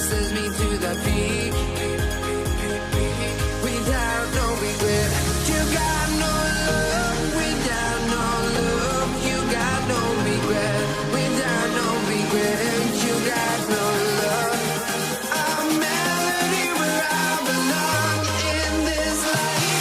sends me to the peak without no regret. You got no love without no love. You got no regret without no regret. You got no love. A melody where I belong in this life.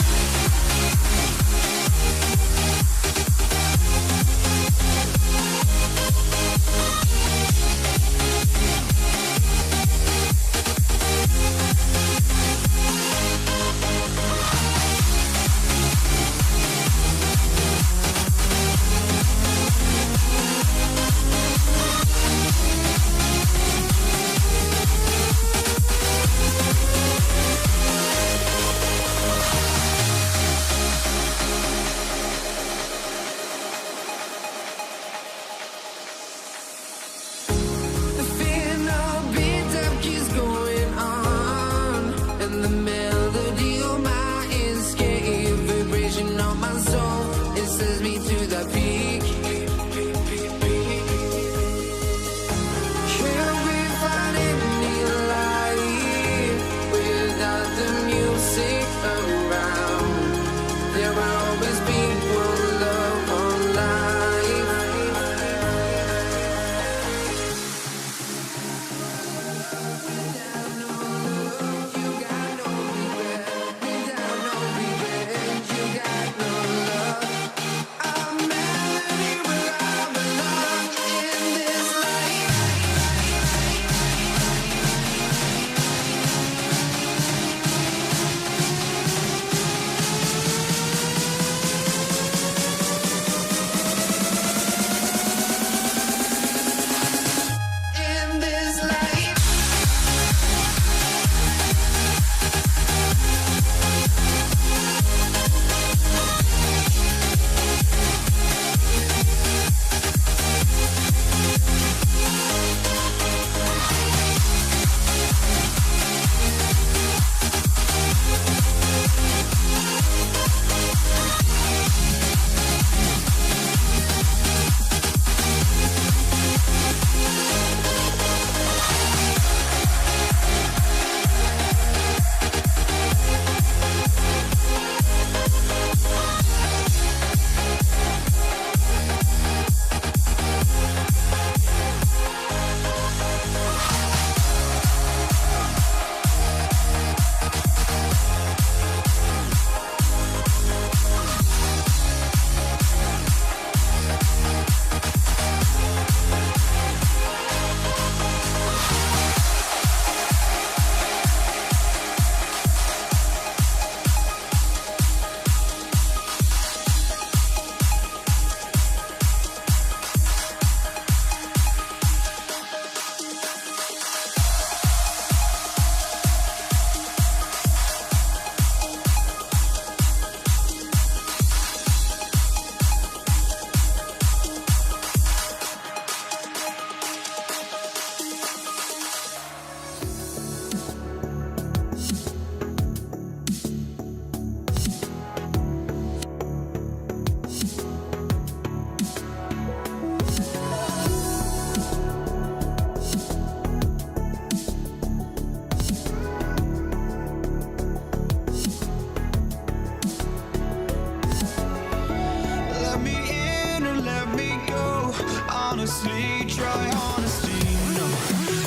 honestly, try honesty, no.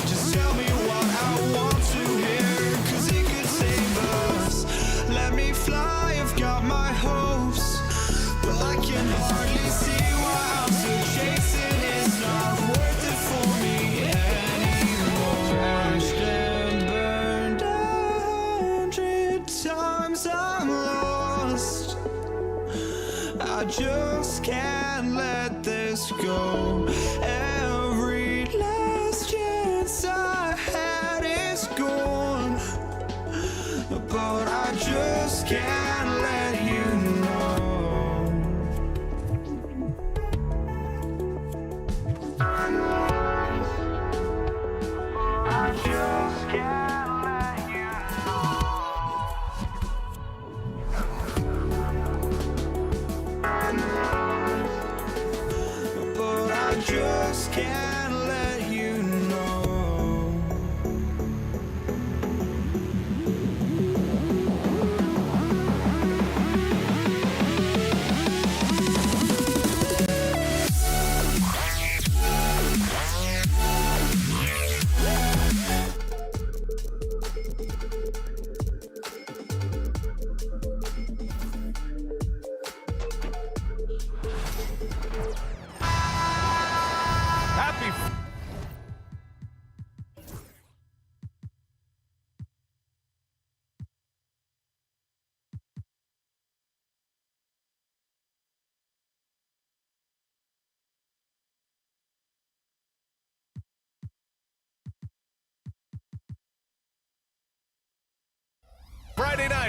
Just tell me what I want to hear, 'cause it could save us. Let me fly, I've got my hopes, but I can hardly see why I'm still chasing. It's not worth it for me anymore. Crashed and burned 100 times, I'm lost. I just can't let this go. Every last chance I had is gone, but I just can't let you know. I just can't let you but I just can't let you know.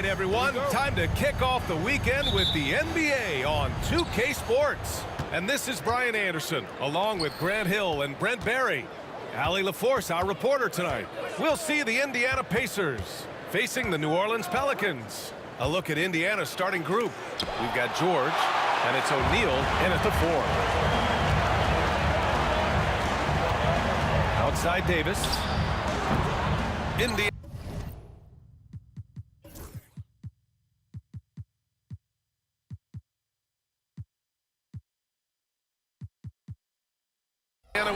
right, everyone, time to kick off the weekend with the NBA on 2K Sports. And this is Brian Anderson, along with Grant Hill and Brent Barry. Allie LaForce, our reporter tonight. We'll see the Indiana Pacers facing the New Orleans Pelicans. A look at Indiana's starting group. We've got George, and it's O'Neal in at the 4. Outside Davis. Indiana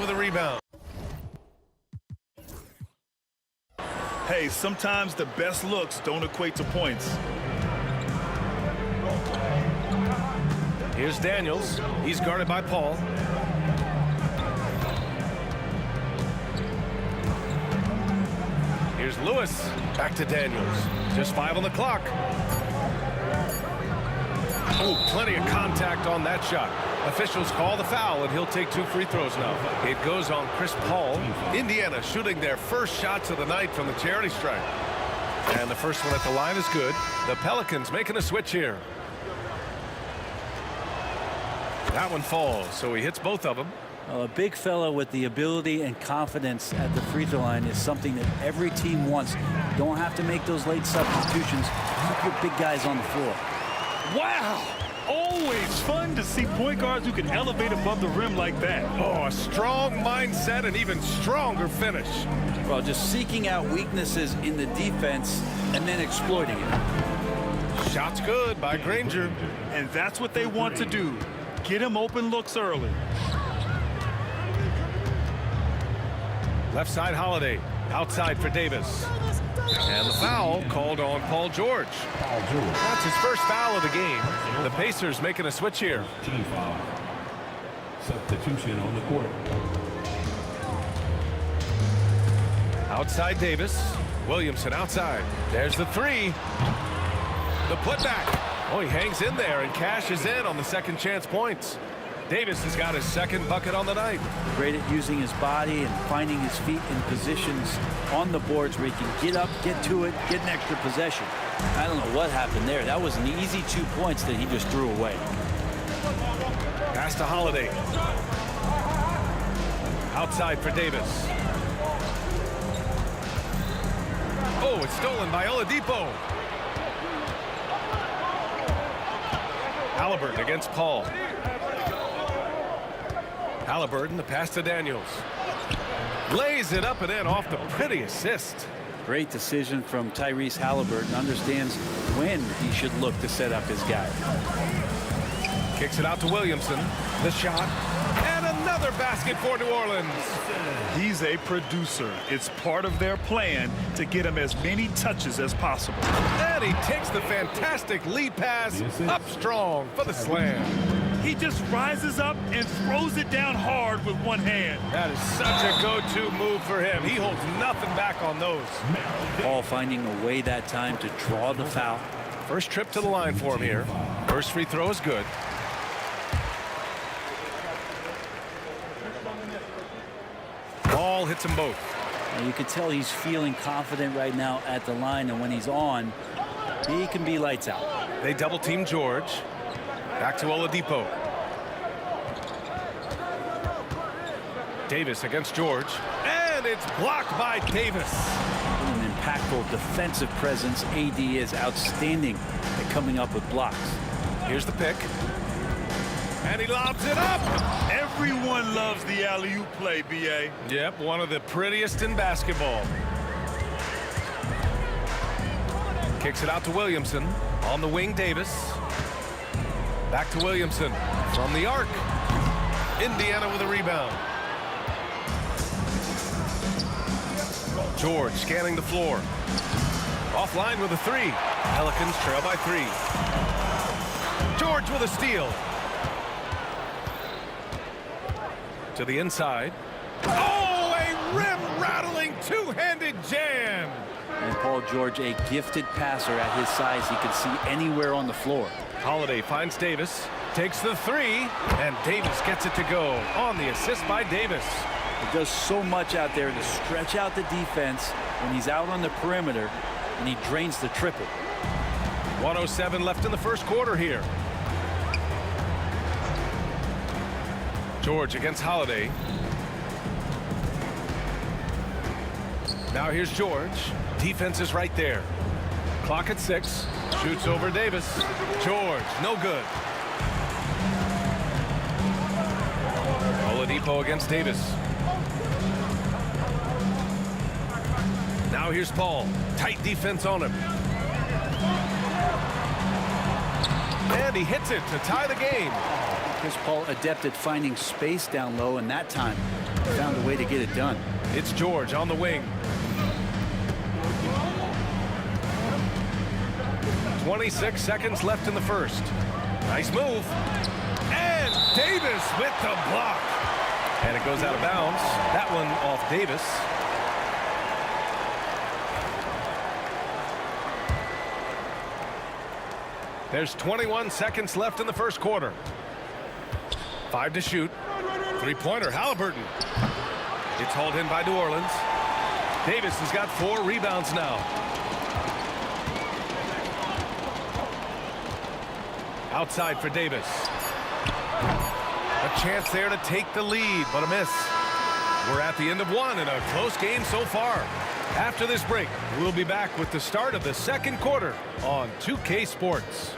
with a rebound. Hey, sometimes the best looks don't equate to points. Here's Daniels. He's guarded by Paul. Here's Lewis. Back to Daniels. Just 5 on the clock. Oh, plenty of contact on that shot. Officials call the foul, and he'll take 2 free throws now. It goes on Chris Paul. Indiana shooting their first shots of the night from the charity stripe. And the first one at the line is good. The Pelicans making a switch here. That one falls, so he hits both of them. Well, a big fella with the ability and confidence at the free throw line is something that every team wants. You don't have to make those late substitutions. Keep your big guys on the floor. Wow! Always fun to see point guards who can elevate above the rim like that. Oh, a strong mindset and even stronger finish. Well, just seeking out weaknesses in the defense and then exploiting it. Shot's good by Granger. And that's what they want to do. Get him open looks early. Left side Holiday. Outside for Davis. And the foul called on Paul George. That's his first foul of the game. The Pacers making a switch here. Team foul. Substitution on the court. Outside Davis. Williamson outside. There's the 3. The putback. Oh, he hangs in there and cashes in on the second chance points. Davis has got his second bucket on the night. Great at using his body and finding his feet in positions on the boards where he can get up, get to it, get an extra possession. I don't know what happened there. That was an easy 2 points that he just threw away. Pass to Holiday. Outside for Davis. Oh, it's stolen by Oladipo. Halliburton against Paul. Halliburton, the pass to Daniels. Lays it up and in off the pretty assist. Great decision from Tyrese Halliburton. Understands when he should look to set up his guy. Kicks it out to Williamson. The shot. And another basket for New Orleans. He's a producer. It's part of their plan to get him as many touches as possible. And he takes the fantastic lead pass up strong for the slam. He just rises up and throws it down hard with one hand. That is such a go-to move for him. He holds nothing back on those. Paul finding a way that time to draw the foul. First trip to the line for him here. First free throw is good. Ball hits them both. And you can tell he's feeling confident right now at the line, and when he's on, he can be lights out. They double team George. Back to Oladipo. Davis against George. And it's blocked by Davis. An impactful defensive presence. AD is outstanding at coming up with blocks. Here's the pick. And he lobs it up. Everyone loves the alley-oop play, B.A. Yep, one of the prettiest in basketball. Kicks it out to Williamson. On the wing, Davis. Back to Williamson from the arc. Indiana with a rebound. George scanning the floor. Offline with a 3. Pelicans trail by 3. George with a steal. To the inside. Oh, a rim-rattling two-handed jam. And Paul George, a gifted passer at his size. He could see anywhere on the floor. Holiday finds Davis, takes the 3, and Davis gets it to go on the assist by Davis. He does so much out there to stretch out the defense when he's out on the perimeter, and he drains the triple. 1:07 left in the first quarter here. George against Holiday. Now here's George. Defense is right there. Clock at 6. Shoots over Davis. George, no good. Oladipo against Davis. Now here's Paul. Tight defense on him. And he hits it to tie the game. Chris Paul adept at finding space down low, and that time found a way to get it done. It's George on the wing. 26 seconds left in the first. Nice move. And Davis with the block. And it goes out of bounds. That one off Davis. There's 21 seconds left in the first quarter. 5 to shoot. Three-pointer, Halliburton. It's hauled in by New Orleans. Davis has got 4 rebounds now. Outside for Davis. A chance there to take the lead, but a miss. We're at the end of one in a close game so far. After this break, we'll be back with the start of the second quarter on 2K Sports.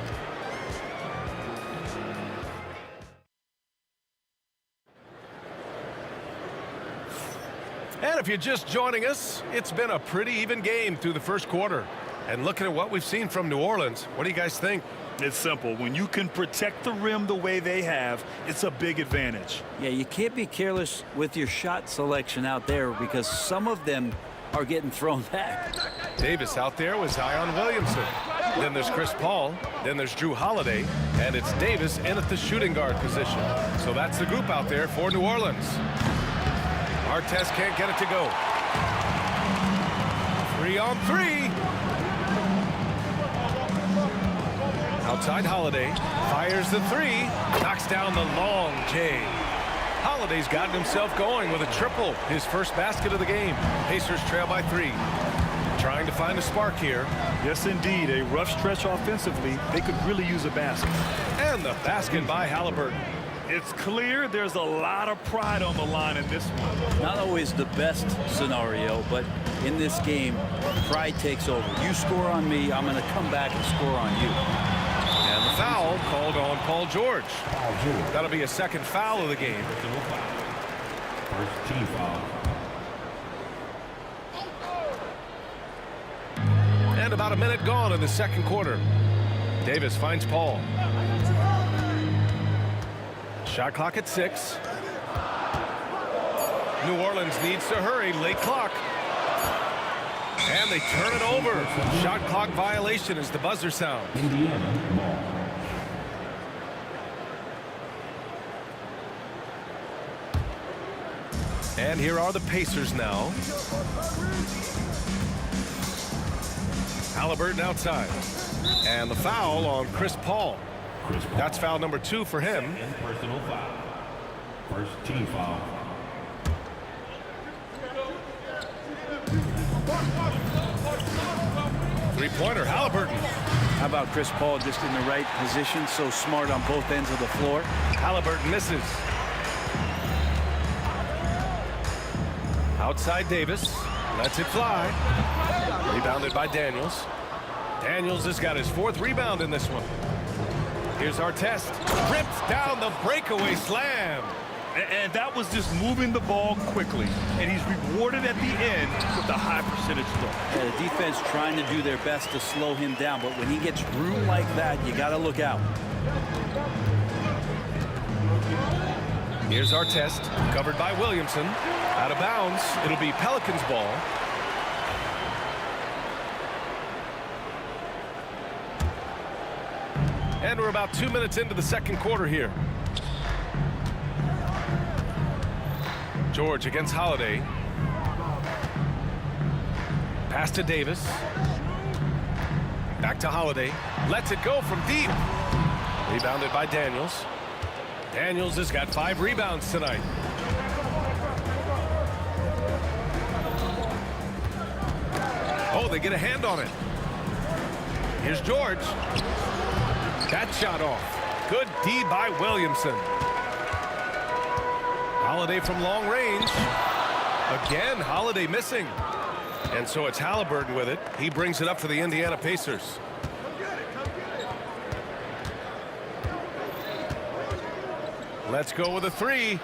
And if you're just joining us, it's been a pretty even game through the first quarter. And looking at what we've seen from New Orleans, what do you guys think? It's simple. When you can protect the rim the way they have, it's a big advantage. Yeah, you can't be careless with your shot selection out there because some of them are getting thrown back. Davis out there with Zion Williamson. Then there's Chris Paul. Then there's Drew Holiday. And it's Davis in at the shooting guard position. So that's the group out there for New Orleans. Artest can't get it to go. 3-on-3. Outside Holiday. Fires the 3. Knocks down the long J. Holiday's gotten himself going with a triple. His first basket of the game. Pacers trail by 3. Trying to find a spark here. Yes, indeed. A rough stretch offensively. They could really use a basket. And the basket by Halliburton. It's clear there's a lot of pride on the line in this one. Not always the best scenario, but in this game, pride takes over. You score on me, I'm going to come back and score on you. And the foul called on Paul George. That'll be a second foul of the game. First team foul. And about a minute gone in the second quarter. Davis finds Paul. Shot clock at 6. New Orleans needs to hurry. Late clock. And they turn it over. Shot clock violation as the buzzer sounds. Indiana ball. And here are the Pacers now. Halliburton outside. And the foul on Chris Paul. That's foul number 2 for him. And personal foul. First team foul. Three-pointer, Halliburton. How about Chris Paul just in the right position, so smart on both ends of the floor? Halliburton misses. Outside Davis. Lets it fly. Rebounded by Daniels. Daniels has got his 4th rebound in this one. Here's Artest. Rips down the breakaway slam. And that was just moving the ball quickly. And he's rewarded at the end with a high percentage throw. Yeah, the defense trying to do their best to slow him down, but when he gets room like that, you got to look out. Here's Artest, covered by Williamson. Out of bounds. It'll be Pelicans ball. And we're about 2 minutes into the second quarter here. George against Holiday. Pass to Davis. Back to Holiday. Lets it go from deep. Rebounded by Daniels. Daniels has got 5 rebounds tonight. Oh, they get a hand on it. Here's George. That shot off. Good D by Williamson. Holiday from long range. Again, Holiday missing. And so it's Halliburton with it. He brings it up for the Indiana Pacers. Let's go with a three.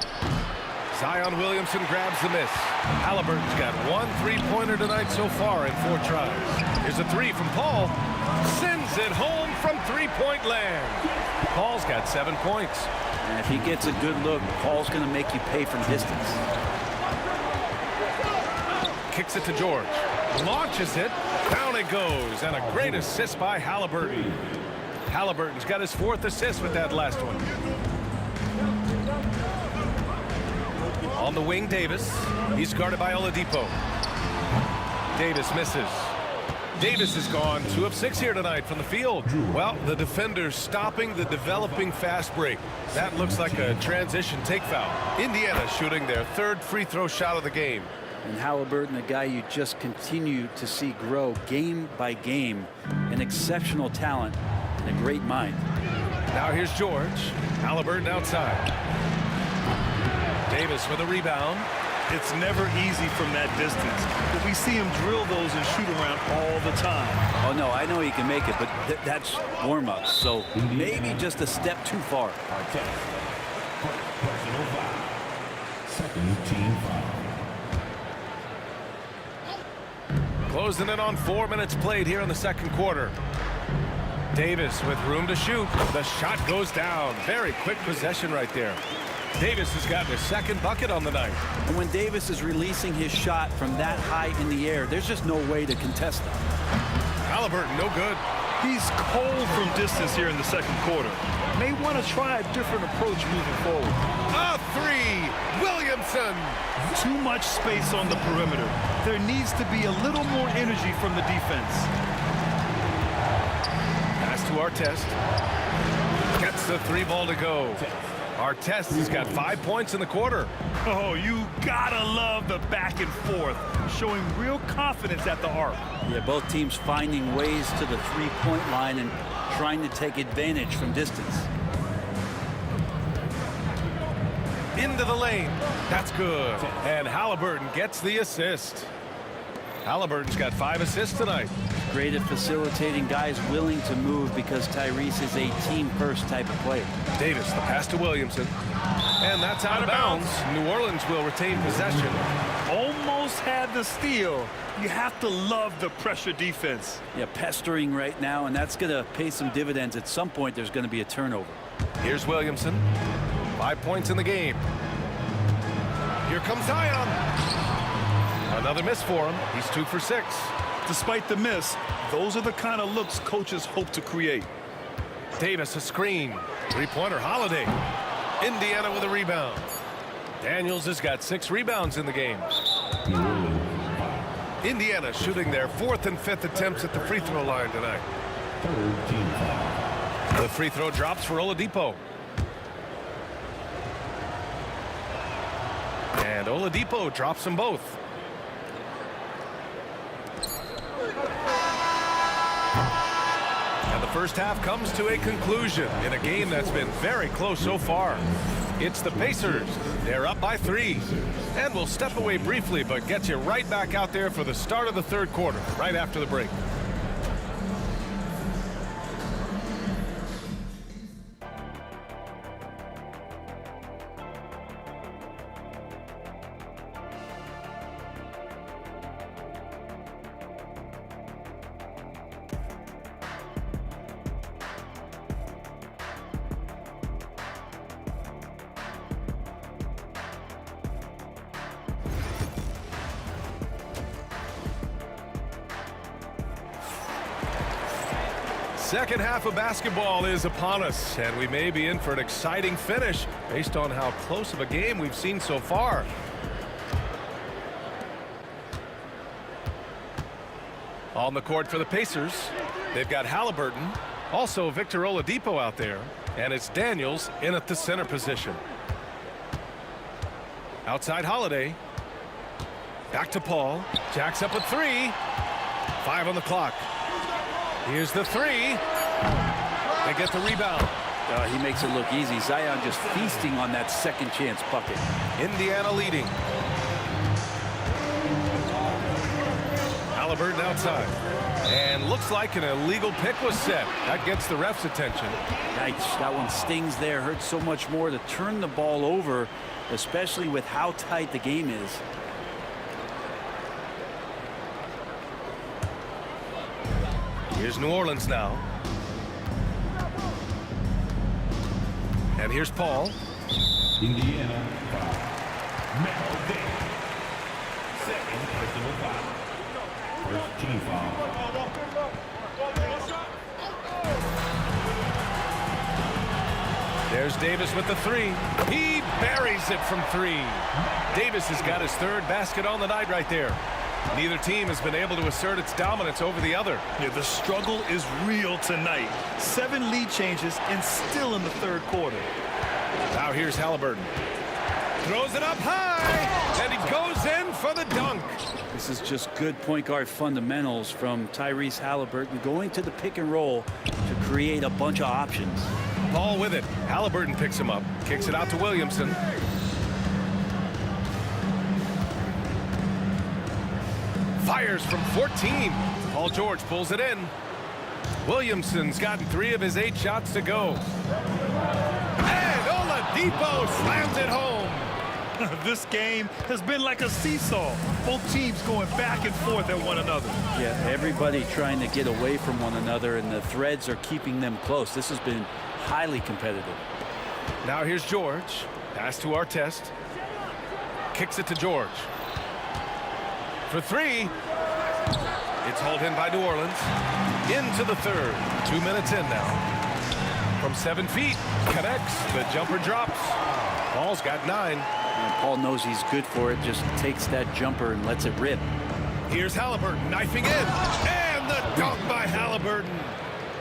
Zion Williamson grabs the miss. Halliburton's got 1 3-pointer tonight so far in 4 tries. Here's a three from Paul. Sends it home from 3-point land. Paul's got 7 points. And if he gets a good look, Paul's going to make you pay from distance. Kicks it to George. Launches it. Down it goes. And a great assist by Halliburton. Halliburton's got his 4th assist with that last one. On the wing, Davis. He's guarded by Oladipo. Davis misses. Davis is gone 2 of 6 here tonight from the field. Well, the defender's stopping the developing fast break. That looks like a transition take foul. Indiana shooting their 3rd free throw shot of the game. And Halliburton, a guy you just continue to see grow game by game. An exceptional talent and a great mind. Now here's George. Halliburton outside. Davis with a rebound. It's never easy from that distance, but we see him drill those and shoot around all the time. Oh, no, I know he can make it, but that's warm-up, so maybe just a step too far. Personal foul. Second team foul. Closing in on 4 minutes played here in the 2nd quarter. Davis with room to shoot. The shot goes down. Very quick possession right there. Davis has gotten his 2nd bucket on the night. And when Davis is releasing his shot from that high in the air, there's just no way to contest that. Halliburton, no good. He's cold from distance here in the 2nd quarter. May want to try a different approach moving forward. A three. Williamson. Too much space on the perimeter. There needs to be a little more energy from the defense. Pass to Artest. Gets the 3 ball to go. Artest has got 5 points in the quarter. Oh, you gotta love the back and forth, showing real confidence at the arc. Yeah, both teams finding ways to the 3-point line and trying to take advantage from distance. Into the lane. That's good. And Halliburton gets the assist. Halliburton's got 5 assists tonight. Great at facilitating guys willing to move because Tyrese is a team-first type of player. Davis, the pass to Williamson. And that's out of bounds. New Orleans will retain possession. Almost had the steal. You have to love the pressure defense. Yeah, pestering right now, and that's going to pay some dividends. At some point, there's going to be a turnover. Here's Williamson. 5 points in the game. Here comes Zion. Another miss for him. He's 2 for 6. Despite the miss, those are the kind of looks coaches hope to create. Davis a screen. 3-pointer Holiday. Indiana with a rebound. Daniels has got 6 rebounds in the game. Indiana shooting their 4th and 5th attempts at the free throw line tonight. Third team foul. The free throw drops for Oladipo. And Oladipo drops them both. And the first half comes to a conclusion in a game that's been very close so far. It's the Pacers. They're up by 3. And we'll step away briefly, but get you right back out there for the start of the 3rd quarter, right after the break. Second half of basketball is upon us, and we may be in for an exciting finish based on how close of a game we've seen so far. On the court for the Pacers, they've got Halliburton, also Victor Oladipo out there, and it's Daniels in at the center position. Outside Holiday. Back to Paul. Jacks up with 3. 5 on the clock. Here's the three. They get the rebound. He makes it look easy. Zion just feasting on that second chance bucket. Indiana leading. Halliburton outside. And looks like an illegal pick was set. That gets the ref's attention. Yikes, that one stings there. Hurts so much more to turn the ball over, especially with how tight the game is. Here's New Orleans now. And here's Paul. Indiana foul. Melo Davis. Second personal foul. First team foul. There's Davis with the three. He buries it from three. Davis has got his third basket on the night right there. Neither team has been able to assert its dominance over the other. Yeah, the struggle is real tonight. 7 lead changes and still in the third quarter. Now here's Halliburton. Throws it up high, and he goes in for the dunk. This is just good point guard fundamentals from Tyrese Halliburton, going to the pick and roll to create a bunch of options. Paul with it. Halliburton picks him up. Kicks it out to Williamson. Fires from 14. Paul George pulls it in. Williamson's gotten 3 of his 8 shots to go. And Oladipo slams it home. This game has been like a seesaw. Both teams going back and forth at one another. Yeah, everybody trying to get away from one another, and the threads are keeping them close. This has been highly competitive. Now here's George. Pass to Artest. Kicks it to George. For 3. It's hauled in by New Orleans. Into the third. 2 minutes in now. From 7 feet. Connects. The jumper drops. Paul's got 9. And Paul knows he's good for it. Just takes that jumper and lets it rip. Here's Halliburton knifing in. And the dunk by Halliburton.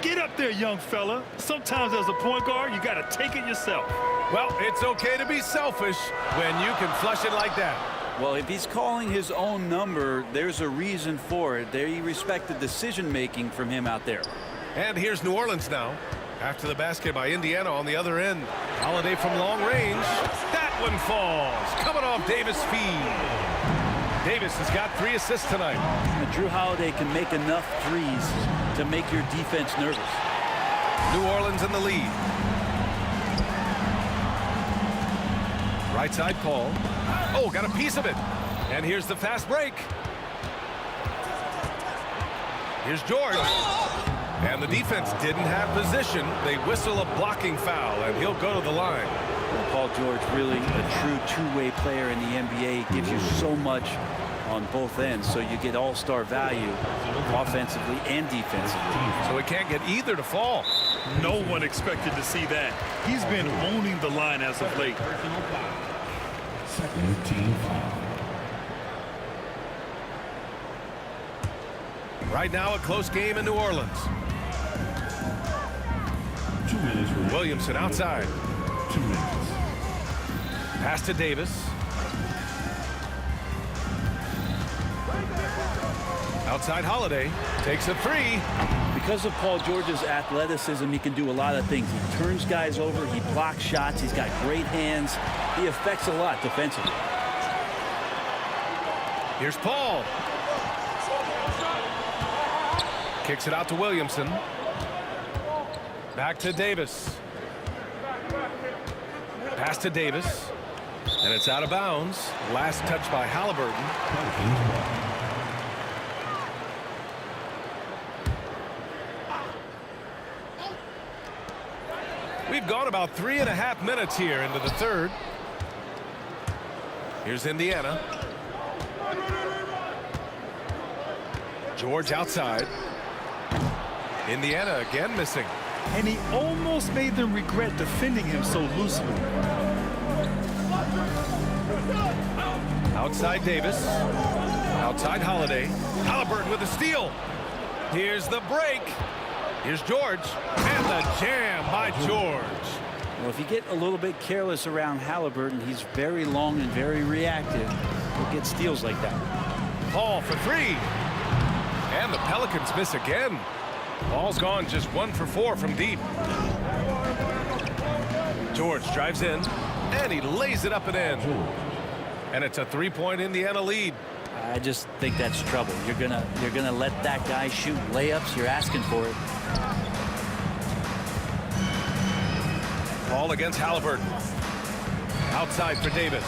Get up there, young fella. Sometimes as a point guard, you got to take it yourself. Well, it's okay to be selfish when you can flush it like that. Well, if he's calling his own number, there's a reason for it. They respect the decision-making from him out there. And here's New Orleans now. After the basket by Indiana on the other end. Holiday from long range. That one falls. Coming off Davis' feed. Davis has got 3 assists tonight. And Drew Holiday can make enough threes to make your defense nervous. New Orleans in the lead. Right side, Paul. Oh, got a piece of it. And here's the fast break. Here's George. And the defense didn't have position. They whistle a blocking foul, and he'll go to the line. Well, Paul George, really a true two-way player in the NBA. Gives you so much on both ends, so you get all-star value offensively and defensively. So he can't get either to fall. No one expected to see that. He's been owning the line as of late. Second team foul. Right now, a close game in New Orleans. 2 minutes remaining. Williamson outside. 2 minutes. Pass to Davis. Outside Holiday. Takes a 3. Because of Paul George's athleticism, he can do a lot of things. He turns guys over. He blocks shots. He's got great hands. He affects a lot defensively. Here's Paul. Kicks it out to Williamson. Back to Davis. Pass to Davis. And it's out of bounds. Last touch by Halliburton. We've gone about 3.5 minutes here into the third. Here's Indiana. George outside. Indiana again missing. And he almost made them regret defending him so loosely. Outside Davis. Outside Holiday. Halliburton with a steal. Here's the break. Here's George. And the jam by George. Well, if you get a little bit careless around Halliburton, he's very long and very reactive. He'll get steals like that. Paul for 3. And the Pelicans miss again. Ball's gone just 1 for 4 from deep. George drives in, and he lays it up and in. And it's a 3-point Indiana lead. I just think that's trouble. You're gonna let that guy shoot layups. You're asking for it. Ball against Halliburton. Outside for Davis.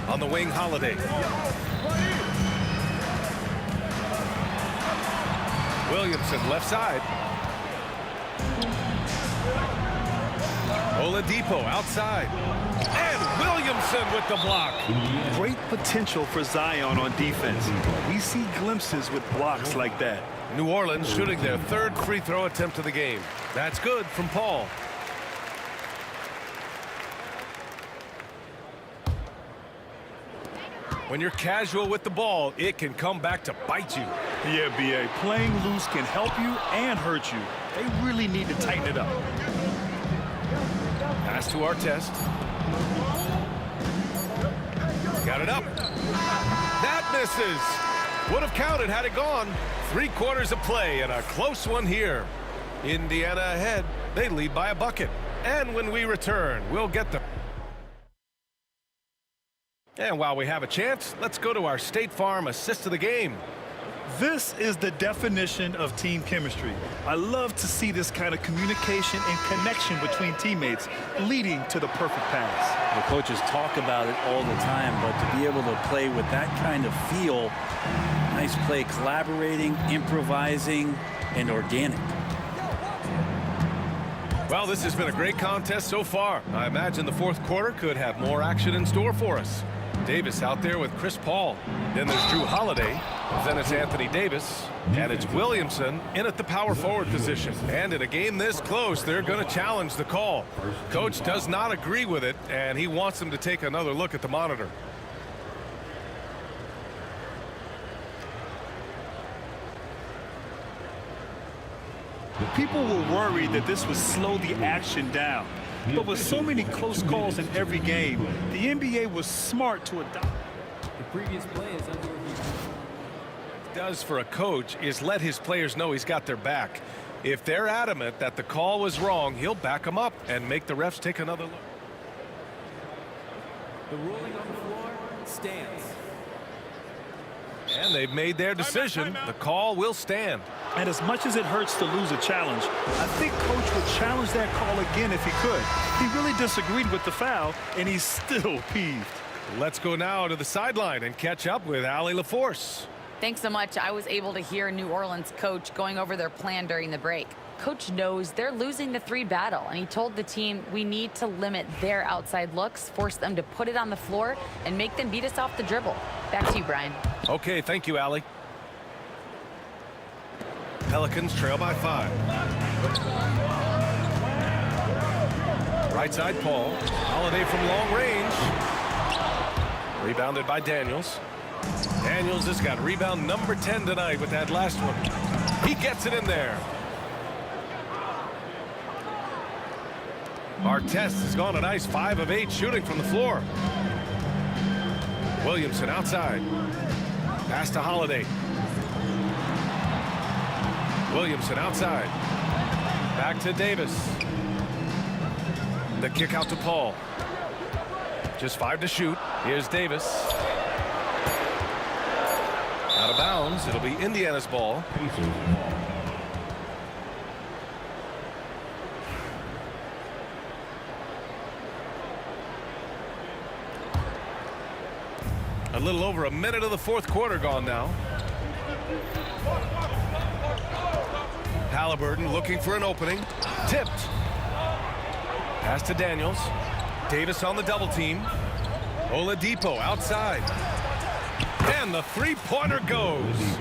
On the wing, Holiday. Williamson left side. Oladipo outside. And Williamson with the block. Great potential for Zion on defense. We see glimpses with blocks like that. New Orleans shooting their 3rd free throw attempt of the game. That's good from Paul. When you're casual with the ball, it can come back to bite you. Yeah, B.A. Playing loose can help you and hurt you. They really need to tighten it up. Pass to Artest. Got it up. That misses. Would have counted had it gone. 3 quarters of play and a close one here. Indiana ahead. They lead by a bucket. And when we return, we'll get the... And while we have a chance, let's go to our State Farm assist of the game. This is the definition of team chemistry. I love to see this kind of communication and connection between teammates leading to the perfect pass. The coaches talk about it all the time, but to be able to play with that kind of feel, nice play, collaborating, improvising, and organic. Well, this has been a great contest so far. I imagine the 4th quarter could have more action in store for us. Davis out there with Chris Paul. Then there's Drew Holiday. Then it's Anthony Davis. And it's Williamson in at the power forward position. And in a game this close, they're going to challenge the call. Coach does not agree with it, and he wants them to take another look at the monitor. People were worried that this would slow the action down. But with so many close calls in every game, the NBA was smart to adopt. The previous play is under review. Does for a coach is let his players know he's got their back. If they're adamant that the call was wrong, he'll back them up and make the refs take another look. The ruling on the floor stands. And they've made their decision. The call will stand. And as much as it hurts to lose a challenge, I think Coach would challenge that call again if he could. He really disagreed with the foul, and he's still peeved. Let's go now to the sideline and catch up with Allie LaForce. Thanks so much. I was able to hear New Orleans coach going over their plan during the break. Coach knows they're losing the 3 battle, and he told the team we need to limit their outside looks, force them to put it on the floor, and make them beat us off the dribble. Back to you, Brian. Okay, thank you, Allie. Pelicans trail by 5. Right side, Paul. Holiday from long range. Rebounded by Daniels. Daniels has got rebound number 10 tonight with that last one. He gets it in there. Artest has gone a nice 5 of 8 shooting from the floor. Williamson outside. Pass to Holiday. Williamson outside. Back to Davis. The kick out to Paul. Just 5 to shoot. Here's Davis. Out of bounds. It'll be Indiana's ball. A little over a minute of the 4th quarter gone now. Halliburton looking for an opening. Tipped. Pass to Daniels. Davis on the double team. Oladipo outside. And the 3-pointer goes.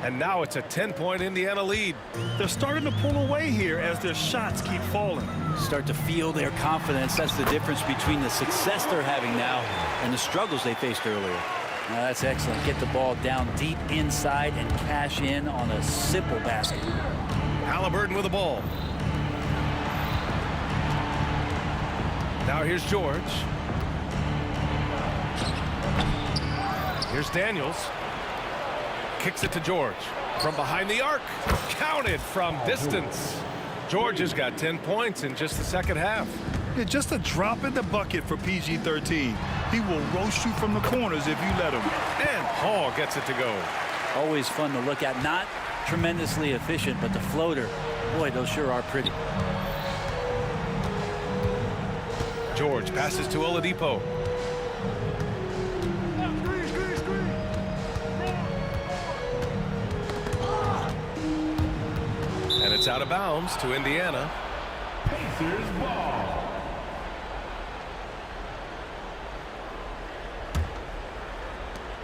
And now it's a 10-point Indiana lead. They're starting to pull away here as their shots keep falling. Start to feel their confidence. That's the difference between the success they're having now and the struggles they faced earlier. Now that's excellent. Get the ball down deep inside and cash in on a simple basket. Halliburton with the ball. Now here's George. Here's Daniels. Kicks it to George. From behind the arc, counted from distance. George has got 10 points in just the second half. Yeah, just a drop in the bucket for PG-13. He will roast you from the corners if you let him. And Paul gets it to go. Always fun to look at. Not tremendously efficient, but the floater, boy, those sure are pretty. George passes to Oladipo. And it's out of bounds to Indiana. Pacers ball.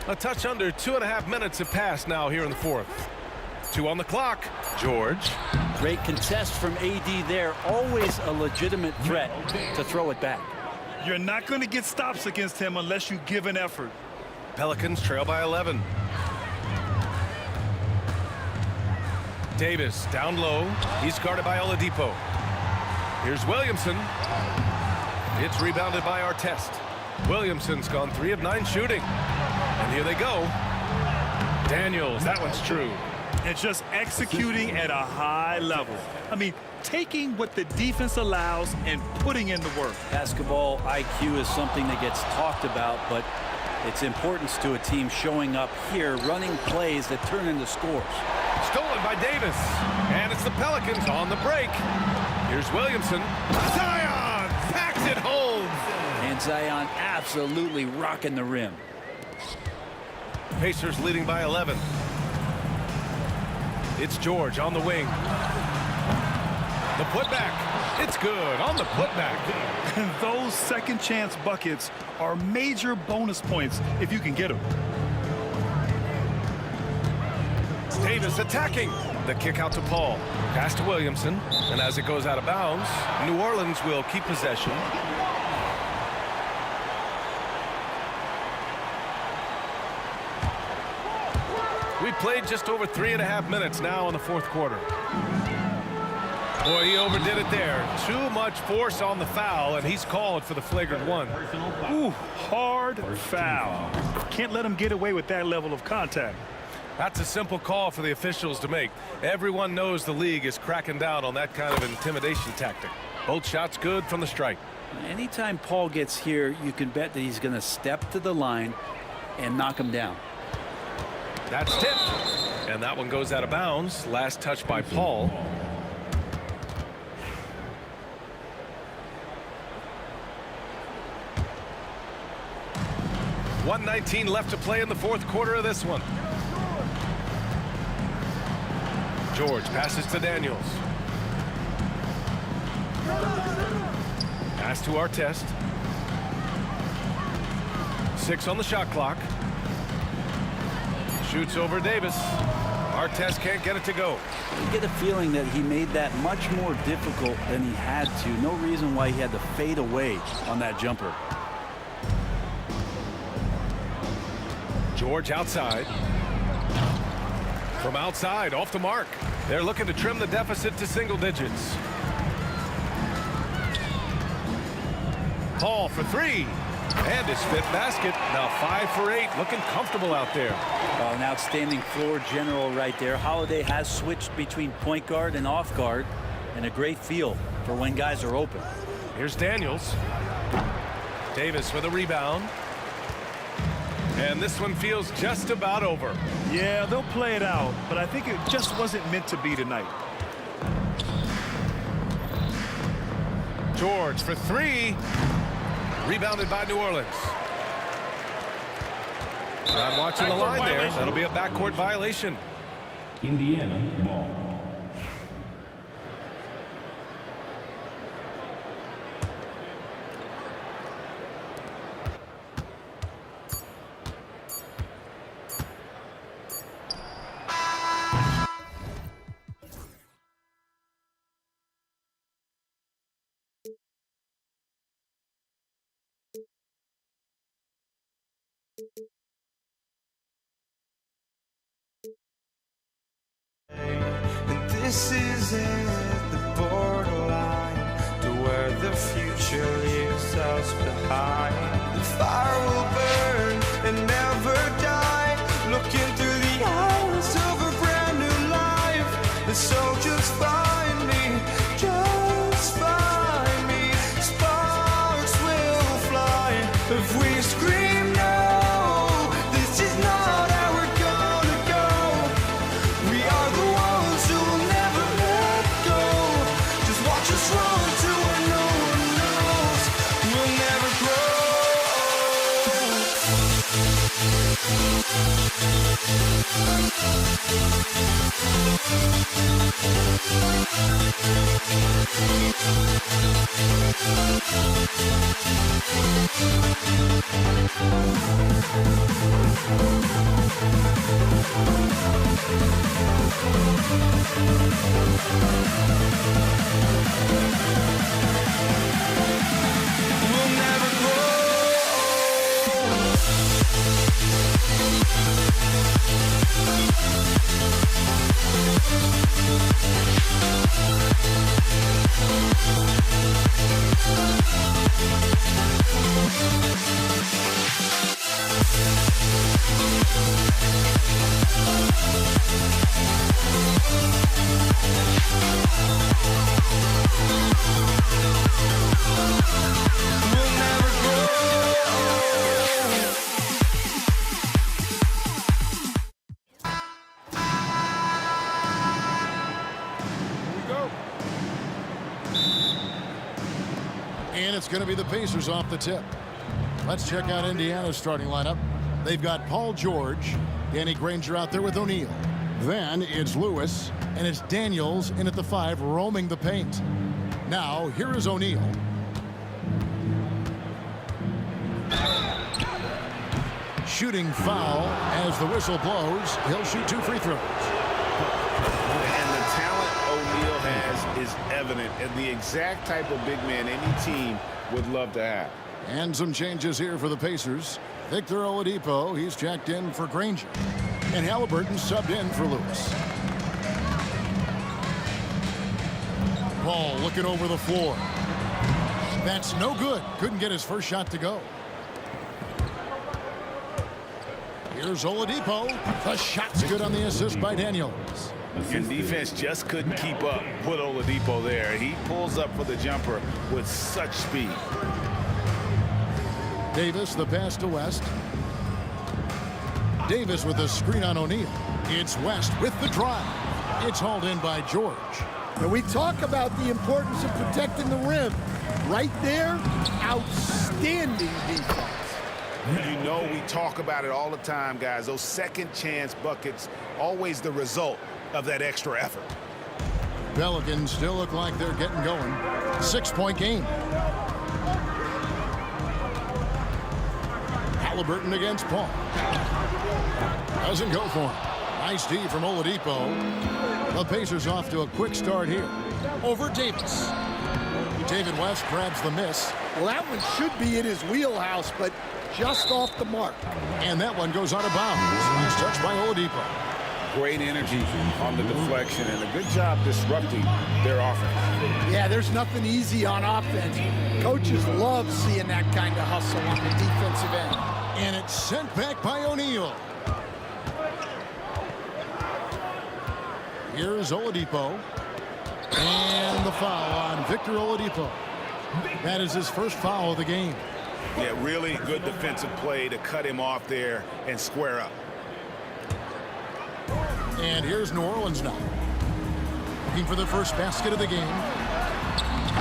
A touch under 2.5 minutes have passed now here in the fourth. 2 on the clock. George. Great contest from AD there. Always a legitimate threat to throw it back. You're not going to get stops against him unless you give an effort. Pelicans trail by 11. Davis down low. He's guarded by Oladipo. Here's Williamson. It's rebounded by Artest. Williamson's gone 3 of 9 shooting. And here they go. Daniels, that one's true. It's just executing at a high level. I mean, taking what the defense allows and putting in the work. Basketball IQ is something that gets talked about, but its importance to a team showing up here, running plays that turn into scores. Stolen by Davis. And it's the Pelicans on the break. Here's Williamson. Zion packs it home. And Zion absolutely rocking the rim. Pacers leading by 11. It's George on the wing. The putback. It's good on the putback. And those second chance buckets are major bonus points if you can get them. Davis attacking. The kick out to Paul. Pass to Williamson. And as it goes out of bounds, New Orleans will keep possession. We played just over 3.5 minutes now in the fourth quarter. Boy, he overdid it there. Too much force on the foul, and he's called for the flagrant one. Ooh, hard foul. Can't let him get away with that level of contact. That's a simple call for the officials to make. Everyone knows the league is cracking down on that kind of intimidation tactic. Both shots good from the strike. Anytime Paul gets here, you can bet that he's going to step to the line and knock him down. That's tipped. And that one goes out of bounds. Last touch by Paul. .119 left to play in the fourth quarter of this one. George passes to Daniels. Pass to Artest. 6 on the shot clock. Shoots over Davis. Artest can't get it to go. You get a feeling that he made that much more difficult than he had to. No reason why he had to fade away on that jumper. George outside. From outside, off the mark. They're looking to trim the deficit to single digits. Paul for 3. And his 5th basket. Now 5 for 8. Looking comfortable out there. Well, an outstanding floor general right there. Holiday has switched between point guard and off guard, and a great feel for when guys are open. Here's Daniels. Davis with a rebound. And this one feels just about over. Yeah, they'll play it out, but I think it just wasn't meant to be tonight. George for 3. Rebounded by New Orleans. Not watching the line there. That'll be a backcourt violation. Indiana ball. And this is it, the borderline to where the future leaves us behind. The fire will burn and never die, looking through the eyes of a brand new will never grow. And it's going to be the Pacers off the tip. Let's check out Indiana's starting lineup. They've got Paul George, Danny Granger out there with O'Neal. Then it's Lewis, and it's Daniels in at the 5, roaming the paint. Now, here is O'Neal. Shooting foul as the whistle blows. He'll shoot 2 free throws. And the talent O'Neal has is evident, and the exact type of big man any team would love to have. And some changes here for the Pacers. Victor Oladipo, he's checked in for Granger. And Halliburton subbed in for Lewis. Paul looking over the floor. That's no good. Couldn't get his first shot to go. Here's Oladipo. The shot's good on the assist by Daniels. Your defense just couldn't keep up with Oladipo there. He pulls up for the jumper with such speed. Davis, the pass to West. Davis with a screen on O'Neal. It's West with the drive. It's hauled in by George. And we talk about the importance of protecting the rim. Right there, outstanding defense. You know we talk about it all the time, guys. Those second chance buckets, always the result of that extra effort. Pelicans still look like they're getting going. 6-point game. Halliburton against Paul. Doesn't go for him. Nice D from Oladipo. The Pacers off to a quick start here. Over Davis. David West grabs the miss. Well, that one should be in his wheelhouse, but just off the mark. And that one goes out of bounds. Nice touch by Oladipo. Great energy on the deflection and a good job disrupting their offense. Yeah, there's nothing easy on offense. Coaches love seeing that kind of hustle on the defensive end. And it's sent back by O'Neal. Here's Oladipo. And the foul on Victor Oladipo. That is his first foul of the game. Yeah, really good defensive play to cut him off there and square up. And here's New Orleans now. Looking for the first basket of the game.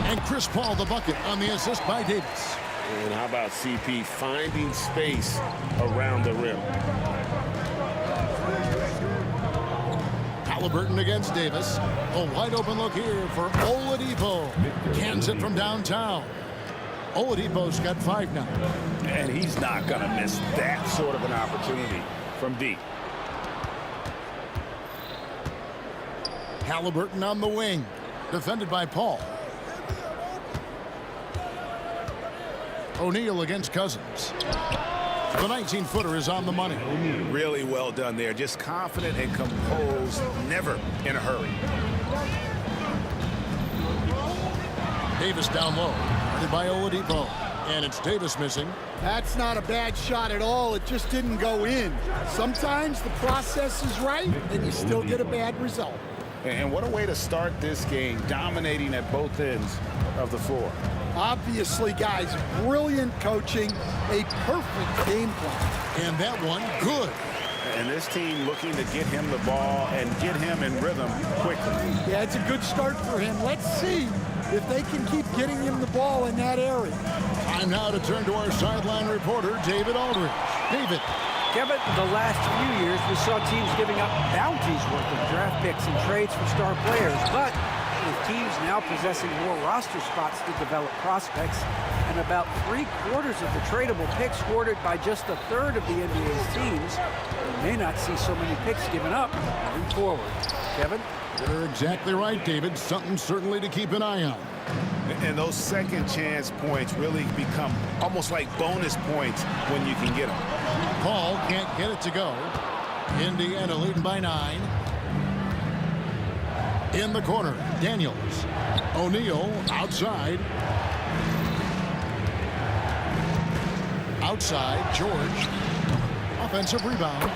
And Chris Paul the bucket on the assist by Davis. And how about CP finding space around the rim? Halliburton against Davis. A wide open look here for Oladipo. Cans it from downtown. Oladipo's got 5 now. And he's not going to miss that sort of an opportunity from deep. Halliburton on the wing. Defended by Paul. O'Neal against Cousins. The 19-footer is on the money. Really well done there. Just confident and composed, never in a hurry. Davis down low. Guarded by Oladipo. And it's Davis missing. That's not a bad shot at all. It just didn't go in. Sometimes the process is right, and you still get a bad result. And what a way to start this game, dominating at both ends of the floor. Obviously, guys, brilliant coaching, a perfect game plan. And that one, good. And this team looking to get him the ball and get him in rhythm quickly. Yeah, it's a good start for him. Let's see if they can keep getting him the ball in that area. Time now to turn to our sideline reporter, David Aldridge. David. Kevin, the last few years we saw teams giving up bounties worth of draft picks and trades for star players, but with teams now possessing more roster spots to develop prospects and about 3/4 of the tradable picks hoarded by just a third of the NBA's teams, we may not see so many picks given up moving forward. Kevin? You're exactly right, David. Something certainly to keep an eye on. And those second chance points really become almost like bonus points when you can get them. Paul can't get it to go. Indiana leading by 9. In the corner, Daniels. O'Neal outside. Outside, George. Offensive rebound.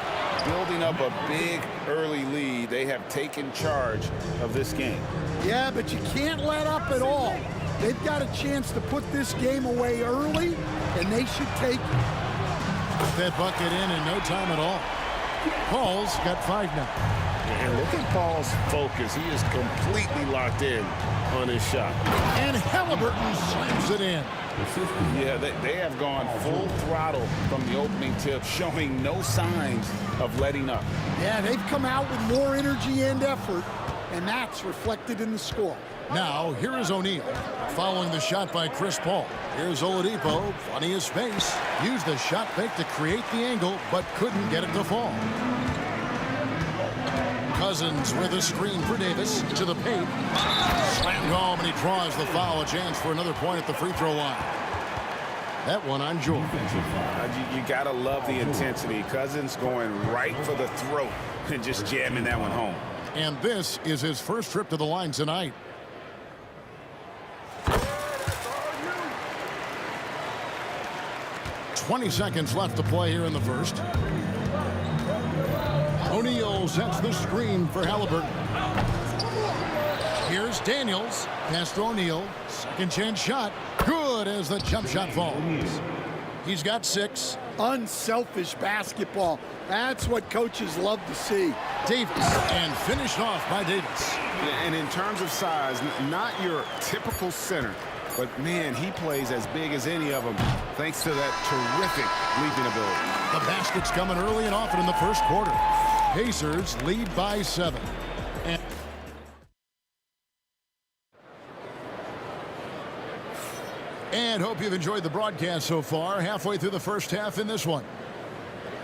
Building up a big early lead. They have taken charge of this game. Yeah, but you can't let up at all. They've got a chance to put this game away early, and they should take it. Put that bucket in no time at all. Paul's got 5 now. And look at Paul's focus. He is completely locked in on his shot. And Halliburton slams it in. Yeah, they have gone full throttle from the opening tip, showing no signs of letting up. Yeah, they've come out with more energy and effort, and that's reflected in the score. Now, here is O'Neal. Following the shot by Chris Paul. Here's Oladipo, plenty of space. Used the shot fake to create the angle, but couldn't get it to fall. Cousins with a screen for Davis to the paint. Slammed home, and he draws the foul. A chance for another point at the free throw line. That one on George. You got to love the intensity. Cousins going right for the throat and just jamming that one home. And this is his first trip to the line tonight. "20 seconds left to play here in the first. O'Neal sets the screen for Halliburton. Here's Daniels. Pass to O'Neal. Second chance shot. Good as the jump shot falls. He's got 6. Unselfish basketball. That's what coaches love to see. Davis, and finished off by Davis. And in terms of size, not your typical center, but man, he plays as big as any of them thanks to that terrific leaping ability. The basket's coming early and often in the first quarter. Pacers lead by 7. And hope you've enjoyed the broadcast so far. Halfway through the first half in this one.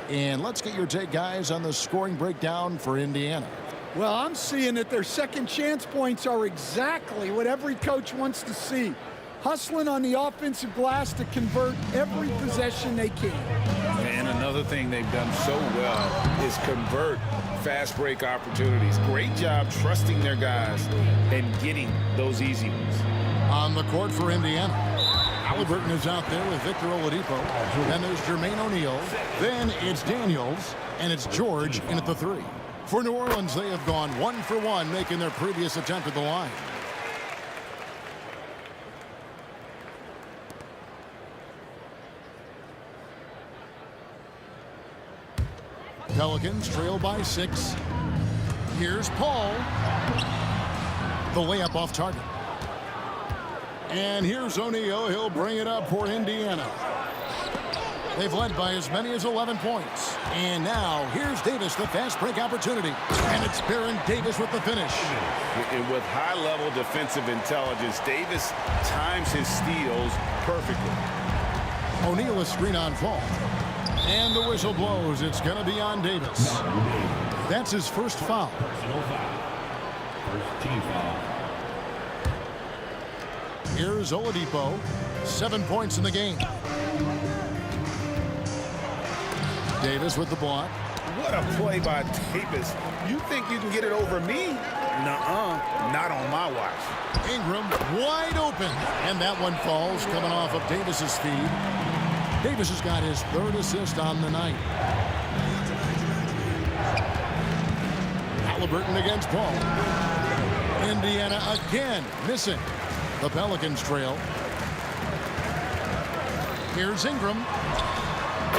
And let's get your take, guys, on the scoring breakdown for Indiana. Well, I'm seeing that their second chance points are exactly what every coach wants to see. Hustling on the offensive glass to convert every possession they can. And another thing they've done so well is convert fast break opportunities. Great job trusting their guys and getting those easy ones. On the court for Indiana, Halliburton is out there with Victor Oladipo. Then there's Jermaine O'Neal. Then it's Daniels, and it's George in at the 3. For New Orleans, they have gone 1 for 1, making their previous attempt at the line. Pelicans trail by 6. Here's Paul. The layup off target. And here's O'Neal. He'll bring it up for Indiana. They've led by as many as 11 points. And now here's Davis, the fast break opportunity. And it's Baron Davis with the finish. And with high-level defensive intelligence, Davis times his steals perfectly. O'Neal a screen on fall. And the whistle blows. It's going to be on Davis. That's his first foul. First team foul. Here's Oladipo. 7 points in the game. Davis with the block. What a play by Davis. You think you can get it over me? Nuh-uh. Not on my watch. Ingram wide open. And that one falls coming off of Davis's feed. Davis has got his 3rd assist on the night. Halliburton against Paul. Indiana again missing. The Pelicans trail. Here's Ingram.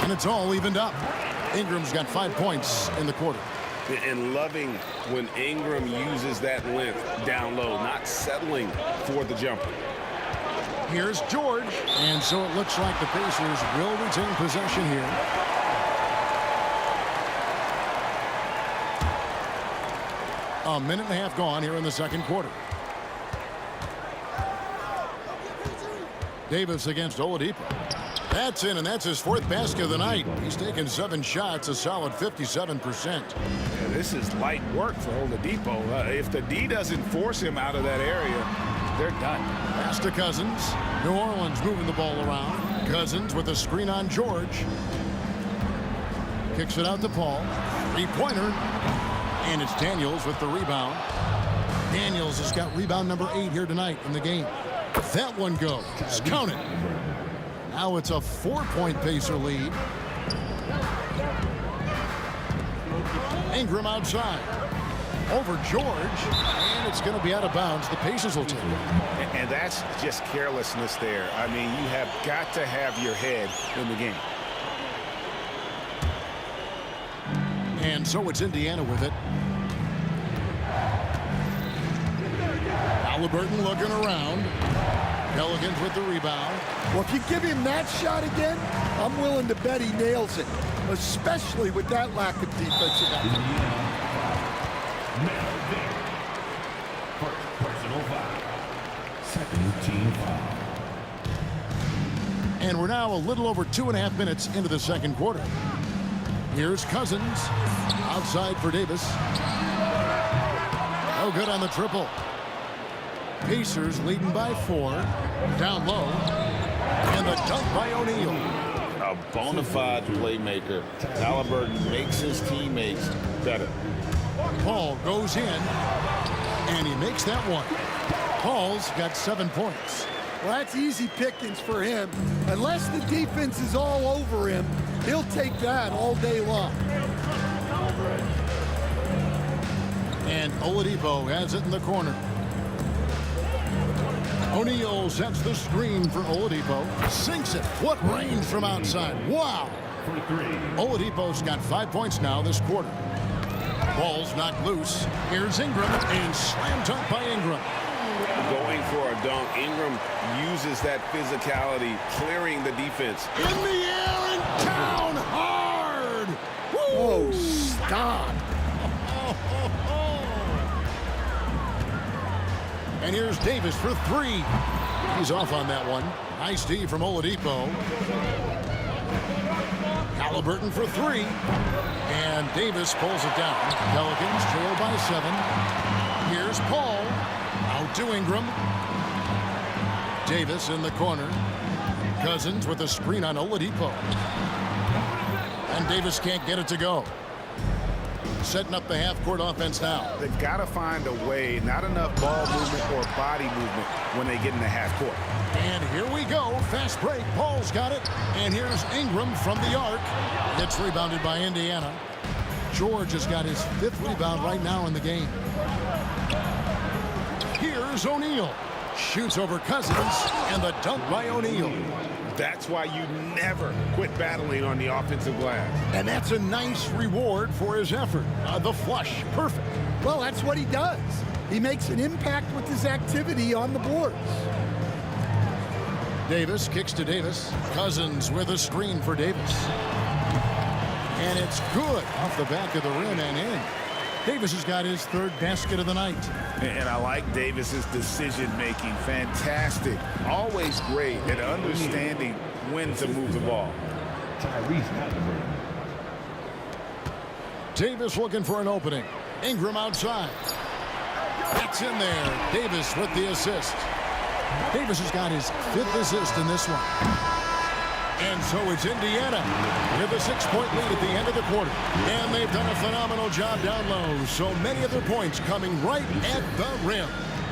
And it's all evened up. Ingram's got 5 points in the quarter. And loving when Ingram uses that length down low, not settling for the jumper. Here's George. And so it looks like the Pacers will retain possession here. A minute and a half gone here in the second quarter. Davis against Oladipo. That's in, and that's his 4th basket of the night. He's taken 7 shots, a solid 57%. Yeah, this is light work for Oladipo. If the D doesn't force him out of that area, they're done. Pass to Cousins. New Orleans moving the ball around. Cousins with a screen on George. Kicks it out to Paul. 3-pointer. And it's Daniels with the rebound. Daniels has got rebound number 8 here tonight in the game. That one goes. Count it. Now it's a 4-point Pacer lead. Ingram outside. Over George. And it's going to be out of bounds. The Pacers will take it. And that's just carelessness there. I mean, you have got to have your head in the game. And so it's Indiana with it. Halliburton looking around. Pelicans with the rebound. Well, if you give him that shot again, I'm willing to bet he nails it, especially with that lack of defensive effort. Personal foul. Second team foul. And we're now a little over 2.5 minutes into the second quarter. Here's Cousins. Outside for Davis. No good on the triple. Pacers leading by 4. Down low. And the dunk by O'Neal. A bona fide playmaker. Halliburton makes his teammates better. Paul goes in. And he makes that one. Paul's got 7 points. Well, that's easy pickings for him. Unless the defense is all over him, he'll take that all day long. And Oladipo has it in the corner. O'Neal sets the screen for Oladipo. Sinks it. What range from outside. Wow. For 3. Oladipo's got 5 points now this quarter. Ball's knocked loose. Here's Ingram. And slam dunk by Ingram. Going for a dunk. Ingram uses that physicality, clearing the defense. In the air and down hard. Woo! Oh, stop. And here's Davis for 3. He's off on that one. Nice D from Oladipo. Halliburton for 3. And Davis pulls it down. Pelicans trail by 7. Here's Paul. Out to Ingram. Davis in the corner. Cousins with a screen on Oladipo. And Davis can't get it to go. Setting up the half-court offense now. They've got to find a way, not enough ball movement or body movement when they get in the half-court. And here we go. Fast break. Paul's got it. And here's Ingram from the arc. It's rebounded by Indiana. George has got his 5th rebound right now in the game. Here's O'Neal. Shoots over Cousins. And the dunk by O'Neal. That's why you never quit battling on the offensive glass. And that's a nice reward for his effort. The flush. Perfect. Well, that's what he does. He makes an impact with his activity on the boards. Davis kicks to Davis. Cousins with a screen for Davis. And it's good off the back of the rim and in. Davis has got his 3rd basket of the night. And I like Davis's decision-making. Fantastic. Always great at understanding when to move the ball. Tyrese Halliburton. Davis looking for an opening. Ingram outside. That's in there. Davis with the assist. Davis has got his 5th assist in this one. And so it's Indiana with a 6-point lead at the end of the quarter. And they've done a phenomenal job down low. So many of their points coming right at the rim.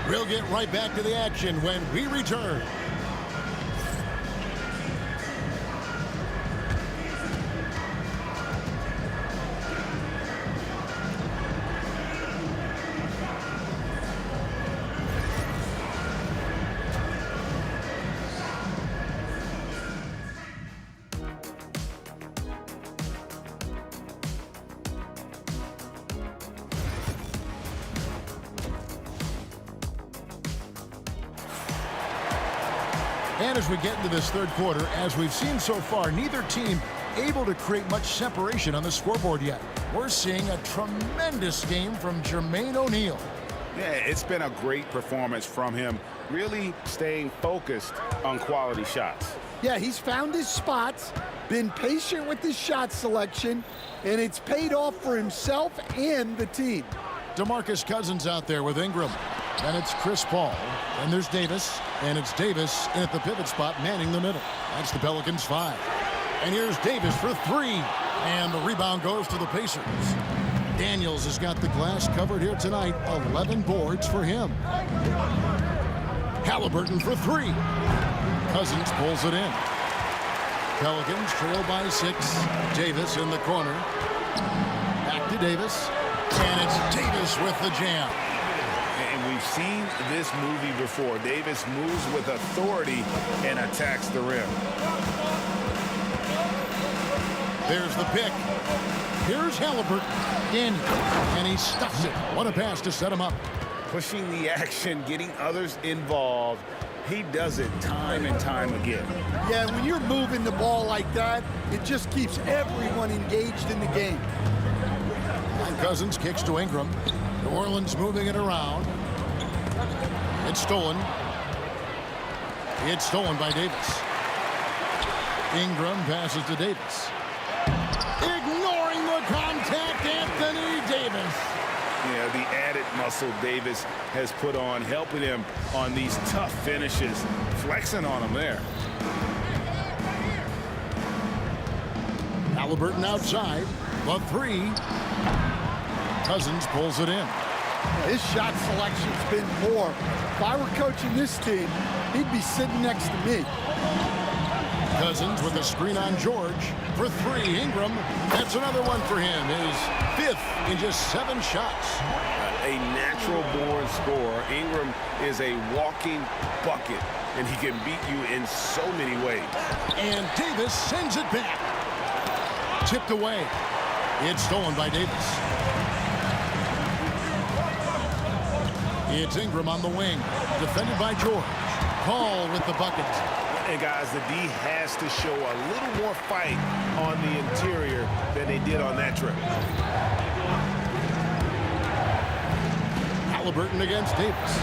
We'll get right back to the action when we return. And as we get into this 3rd quarter, as we've seen so far, neither team able to create much separation on the scoreboard yet. We're seeing a tremendous game from Jermaine O'Neal. Yeah, it's been a great performance from him, really staying focused on quality shots. Yeah, he's found his spots, been patient with his shot selection, and it's paid off for himself and the team. DeMarcus Cousins out there with Ingram. And it's Chris Paul. And there's Davis. And it's Davis in at the pivot spot, manning the middle. That's the Pelicans 5. And here's Davis for 3. And the rebound goes to the Pacers. Daniels has got the glass covered here tonight. 11 boards for him. Halliburton for 3. Cousins pulls it in. Pelicans trail by 6. Davis in the corner. Back to Davis. And it's Davis with the jam. And we've seen this movie before. Davis moves with authority and attacks the rim. There's the pick. Here's Halliburton. In. And he stuffs it. What a pass to set him up. Pushing the action, getting others involved. He does it time and time again. Yeah, when you're moving the ball like that, it just keeps everyone engaged in the game. Cousins kicks to Ingram. New Orleans moving it around. It's stolen. It's stolen by Davis. Ingram passes to Davis. Ignoring the contact, Anthony Davis. Yeah, the added muscle Davis has put on, helping him on these tough finishes, flexing on him there. Halliburton outside. The three. Cousins pulls it in. His shot selection's been poor. If I were coaching this team, he'd be sitting next to me. Cousins with a screen on George for three. Ingram, that's another one for him. His fifth in just 7 shots. A natural-born scorer. Ingram is a walking bucket, and he can beat you in so many ways. And Davis sends it back. Tipped away. It's stolen by Davis. It's Ingram on the wing, defended by George. Paul with the bucket. And guys, the D has to show a little more fight on the interior than they did on that trip. Halliburton against Davis.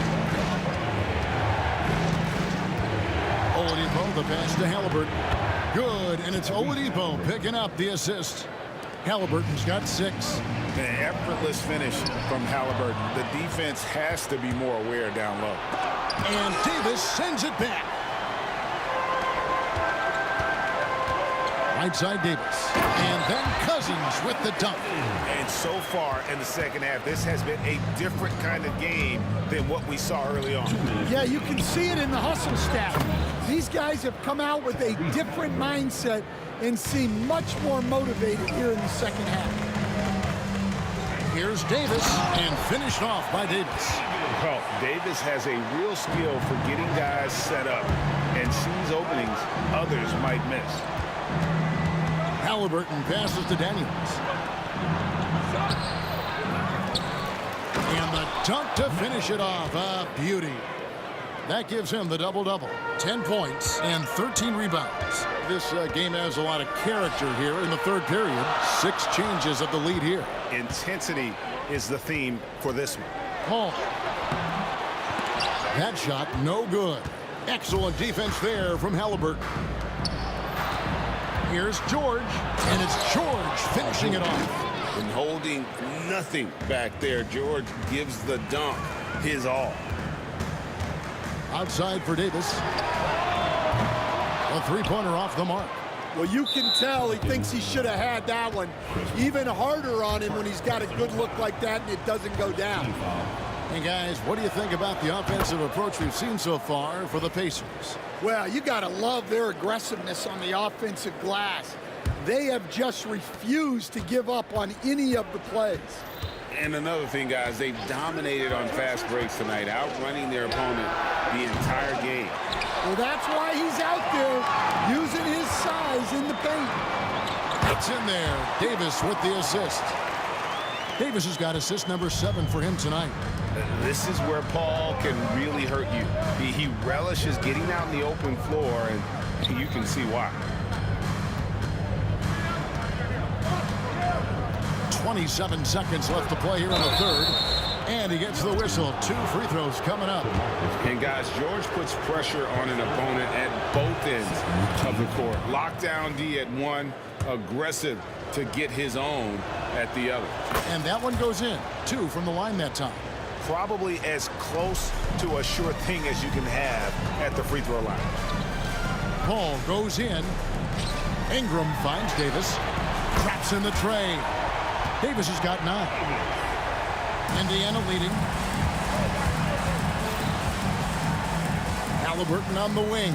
Oladipo, the pass to Halliburton. Good, and it's Oladipo picking up the assist. Halliburton's got 6. An effortless finish from Halliburton. The defense has to be more aware down low. And Davis sends it back. Right side Davis. And then Cousins with the dunk. And so far in the second half, this has been a different kind of game than what we saw early on. Yeah, you can see it in the hustle stat. These guys have come out with a different mindset and seem much more motivated here in the second half. Here's Davis, and finished off by Davis. Well, Davis has a real skill for getting guys set up and sees openings others might miss. Halliburton passes to Daniels. And the dunk to finish it off. A beauty. That gives him the double-double. 10 points and 13 rebounds. This game has a lot of character here in the third period. 6 changes of the lead here. Intensity is the theme for this one. Paul. That shot no good. Excellent defense there from Halliburton. Here's George, and it's George finishing it off. And holding nothing back there, George gives the dunk his all. Outside for Davis. A three-pointer off the mark. Well, you can tell he thinks he should have had that one. Even harder on him when he's got a good look like that and it doesn't go down. And guys, what do you think about the offensive approach we've seen so far for the Pacers? Well, you got to love their aggressiveness on the offensive glass. They have just refused to give up on any of the plays. And another thing, guys, they've dominated on fast breaks tonight, outrunning their opponent the entire game. Well, that's why he's out there using his size in the paint. It's in there. Davis with the assist. Davis has got assist number 7 for him tonight. This is where Paul can really hurt you. He relishes getting out in the open floor, and you can see why. 27 seconds left to play here in the third. And he gets the whistle. 2 free throws coming up. And guys, George puts pressure on an opponent at both ends of the court. Lockdown D at one, aggressive to get his own at the other. And that one goes in. 2 from the line that time. Probably as close to a sure thing as you can have at the free throw line. Paul goes in. Ingram finds Davis. Traps in the tray. Davis has got 9. Indiana leading. Halliburton on the wing.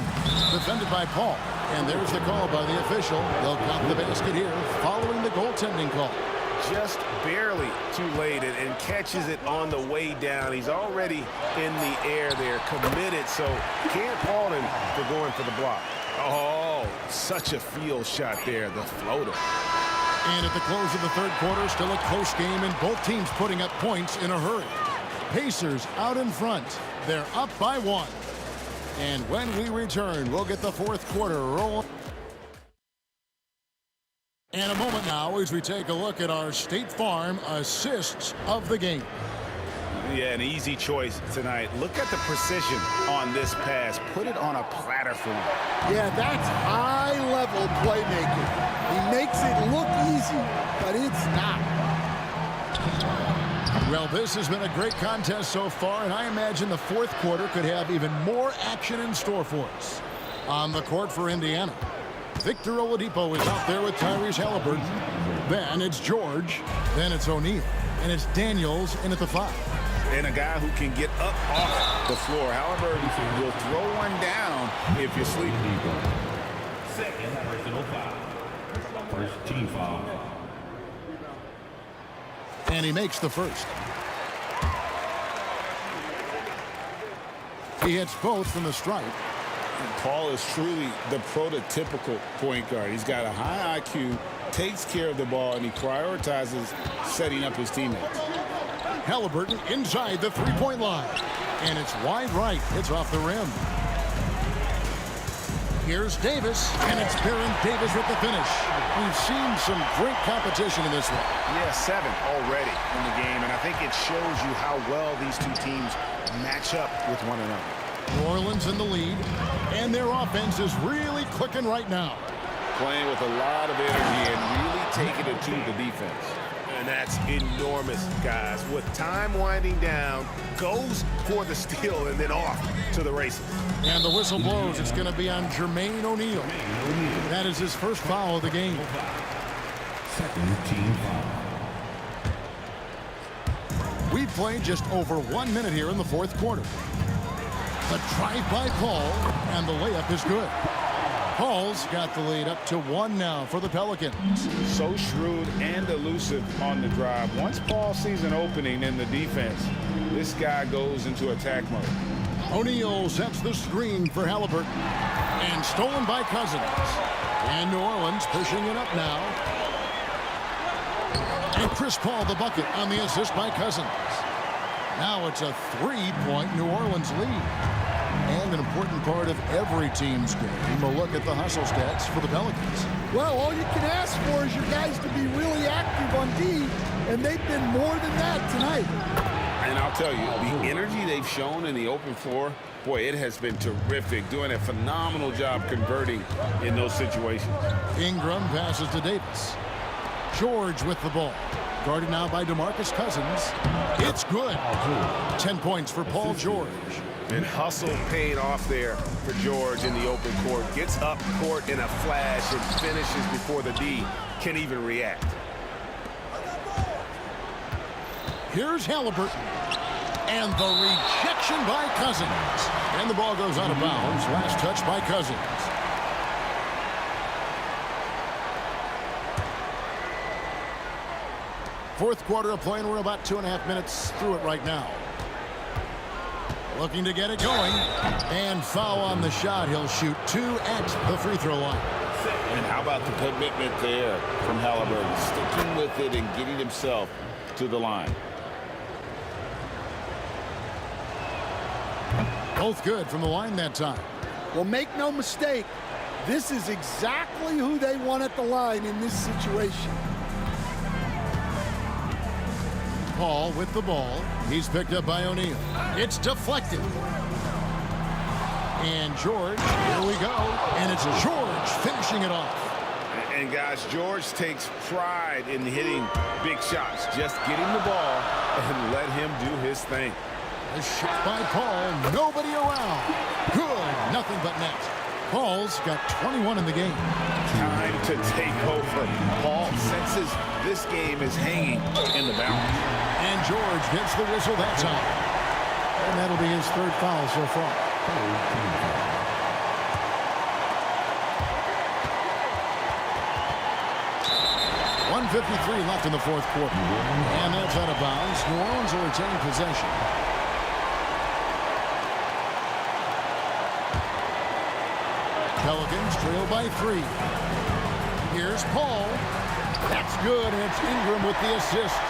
Defended by Paul. And there's the call by the official. They'll count the basket here following the goaltending call. just barely too late and catches it on the way down. He's already in the air there, committed, so can't fault him for going for the block. Oh, such a field shot there, the floater. And at the close of the third quarter, still a close game, and both teams putting up points in a hurry. Pacers out in front. They're up by 1. And when we return, we'll get the fourth quarter rolling. And a moment now as we take a look at our State Farm assists of the game. Yeah, an easy choice tonight. Look at the precision on this pass. Put it on a platter for him. Yeah, that's high-level playmaking. He makes it look easy, but it's not. Well, this has been a great contest so far, and I imagine the fourth quarter could have even more action in store for us. On the court for Indiana, Victor Oladipo is out there with Tyrese Halliburton. Then it's George. Then it's O'Neal. And it's Daniels in at the 5. And a guy who can get up off the floor. Halliburton will throw one down if you're sleeping. Second personal foul. First team foul. And he makes the first. He hits both from the stripe. Paul is truly the prototypical point guard. He's got a high IQ, takes care of the ball, and he prioritizes setting up his teammates. Halliburton inside the three-point line. And it's wide right. It's off the rim. Here's Davis, and it's Baron Davis with the finish. We've seen some great competition in this one. Yeah, 7 already in the game, and I think it shows you how well these two teams match up with one another. New Orleans in the lead, and their offense is really clicking right now. Playing with a lot of energy and really taking it to the defense. And that's enormous, guys. With time winding down, goes for the steal and then off to the races. And the whistle blows. It's going to be on Jermaine O'Neal. That is his first foul of the game. Second team foul. We've played just over 1 minute here in the fourth quarter. The drive by Paul, and the layup is good. Paul's got the lead up to 1 now for the Pelicans. So shrewd and elusive on the drive. Once Paul sees an opening in the defense, this guy goes into attack mode. O'Neal sets the screen for Halliburton. And stolen by Cousins. And New Orleans pushing it up now. And Chris Paul the bucket on the assist by Cousins. Now it's a 3-point New Orleans lead. And an important part of every team's game, a look at the hustle stats for the Pelicans. Well, all you can ask for is your guys to be really active on D, and they've been more than that tonight. And I'll tell you, the energy they've shown in the open floor, boy, it has been terrific, doing a phenomenal job converting in those situations. Ingram passes to Davis. George with the ball. Guarded now by DeMarcus Cousins. It's good. 10 points for Paul George. And hustle paid off there for George in the open court. Gets up court in a flash and finishes before the D can even react. Here's Halliburton. And the rejection by Cousins. And the ball goes out of bounds. Last touch by Cousins. Fourth quarter of play, and we're about 2.5 minutes through it right now. Looking to get it going. And foul on the shot. He'll shoot 2 at the free throw line. And how about the commitment there from Halliburton? Sticking with it and getting himself to the line. Both good from the line that time. Well, make no mistake, this is exactly who they want at the line in this situation. Paul with the ball. He's picked up by O'Neal. It's deflected. And George, here we go. And it's George finishing it off. And guys, George takes pride in hitting big shots. Just get him the ball and let him do his thing. A shot by Paul. Nobody around. Good. Nothing but net. Paul's got 21 in the game. Time to take over. Paul senses this game is hanging in the balance. And George gets the whistle that time. And that'll be his third foul so far. 1:53 left in the fourth quarter. And that's out of bounds. New Orleans will retain possession. Pelicans trail by 3. Here's Paul. That's good, and it's Ingram with the assist.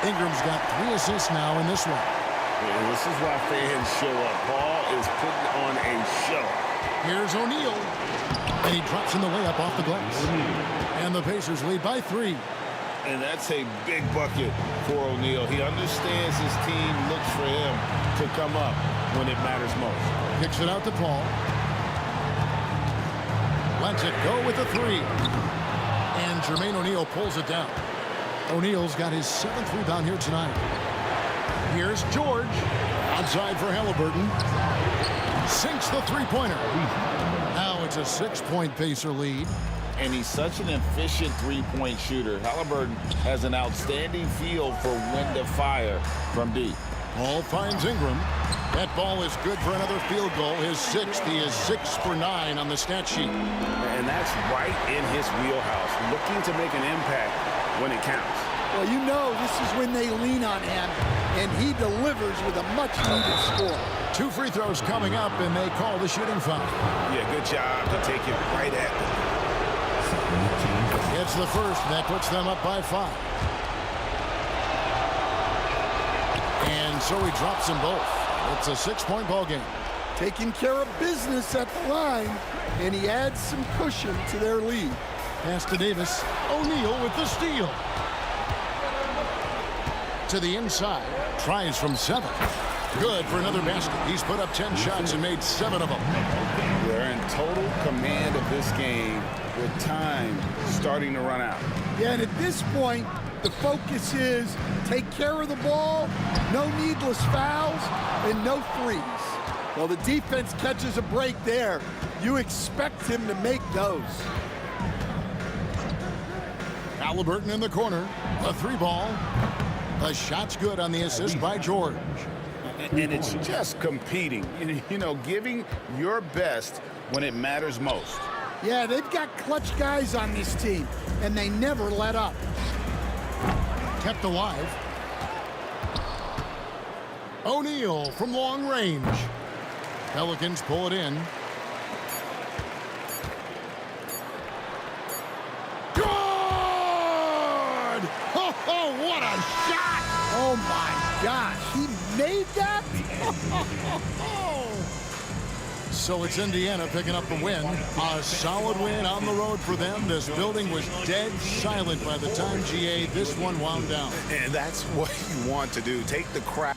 Ingram's got 3 assists now in this one. Yeah, this is why fans show up. Paul is putting on a show. Here's O'Neal. And he drops in the layup off the glass. And the Pacers lead by 3. And that's a big bucket for O'Neal. He understands his team looks for him to come up when it matters most. Kicks it out to Paul. Lets it go with a 3. And Jermaine O'Neal pulls it down. O'Neal's got his 7th rebound here tonight. Here's George. Outside for Halliburton. Sinks the three-pointer. Now it's a 6-point Pacer lead. And he's such an efficient three-point shooter. Halliburton has an outstanding feel for when to fire from deep. Paul finds Ingram. That ball is good for another field goal. His 6th. He is 6 for 9 on the stat sheet. And that's right in his wheelhouse. Looking to make an impact when it counts. Well, you know this is when they lean on him, and he delivers with a much-needed score. 2 free throws coming up, and they call the shooting foul. Yeah, good job to take it right at them. It's the first, and that puts them up by 5. And so he drops them both. It's a 6-point ball game. Taking care of business at the line, and he adds some cushion to their lead. Pass to Davis. O'Neal with the steal. To the inside. Tries from 7. Good for another basket. He's put up 10 shots and made 7 of them. They're in total command of this game with time starting to run out. Yeah, and at this point, the focus is take care of the ball, no needless fouls, and no threes. Well, the defense catches a break there. You expect him to make those. Halliburton in the corner. A 3-ball. The shot's good on the assist by George. And it's just competing. You know, giving your best when it matters most. Yeah, they've got clutch guys on this team, and they never let up. Kept alive. O'Neal from long range. Pelicans pull it in. Good! Oh, what a shot! Oh, my gosh. He made that? So it's Indiana picking up the win. A solid win on the road for them. This building was dead silent by the time, GA, this one wound down. And that's what you want to do. Take the crowd.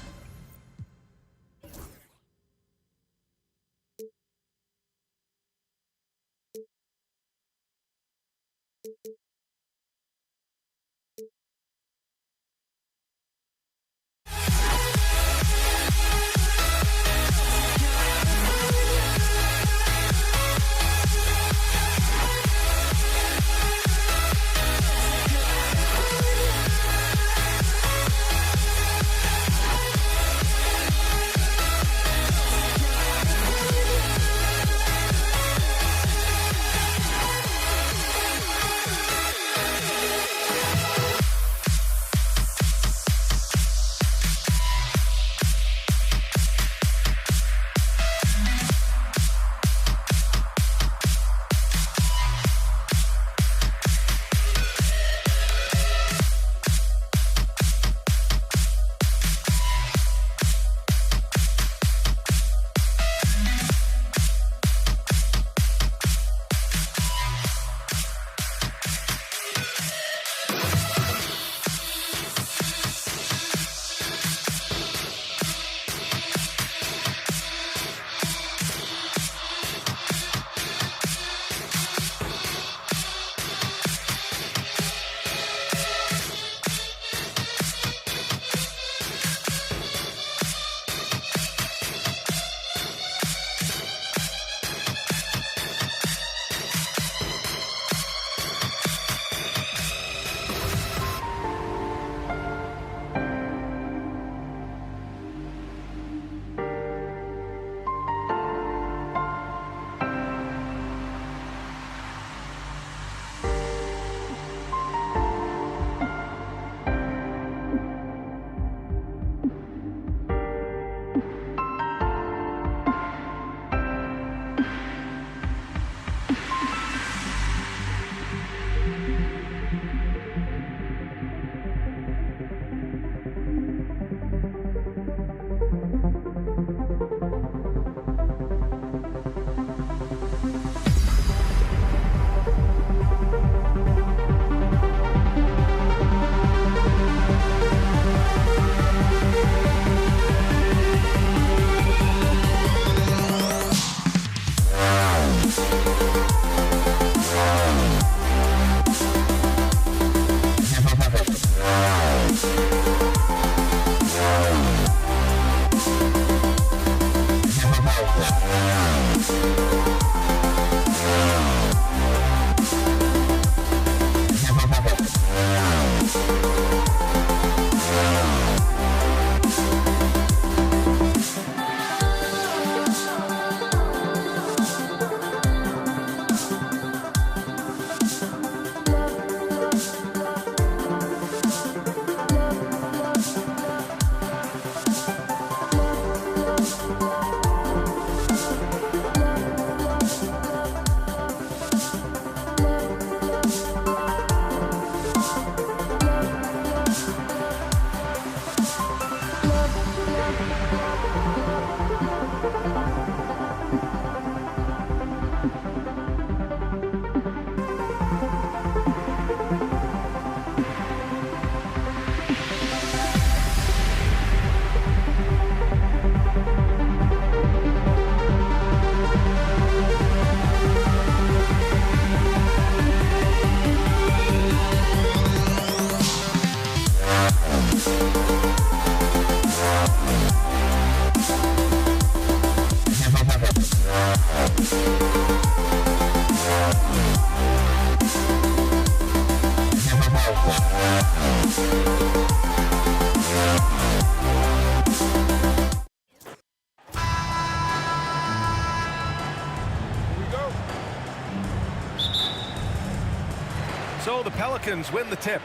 So the Pelicans win the tip.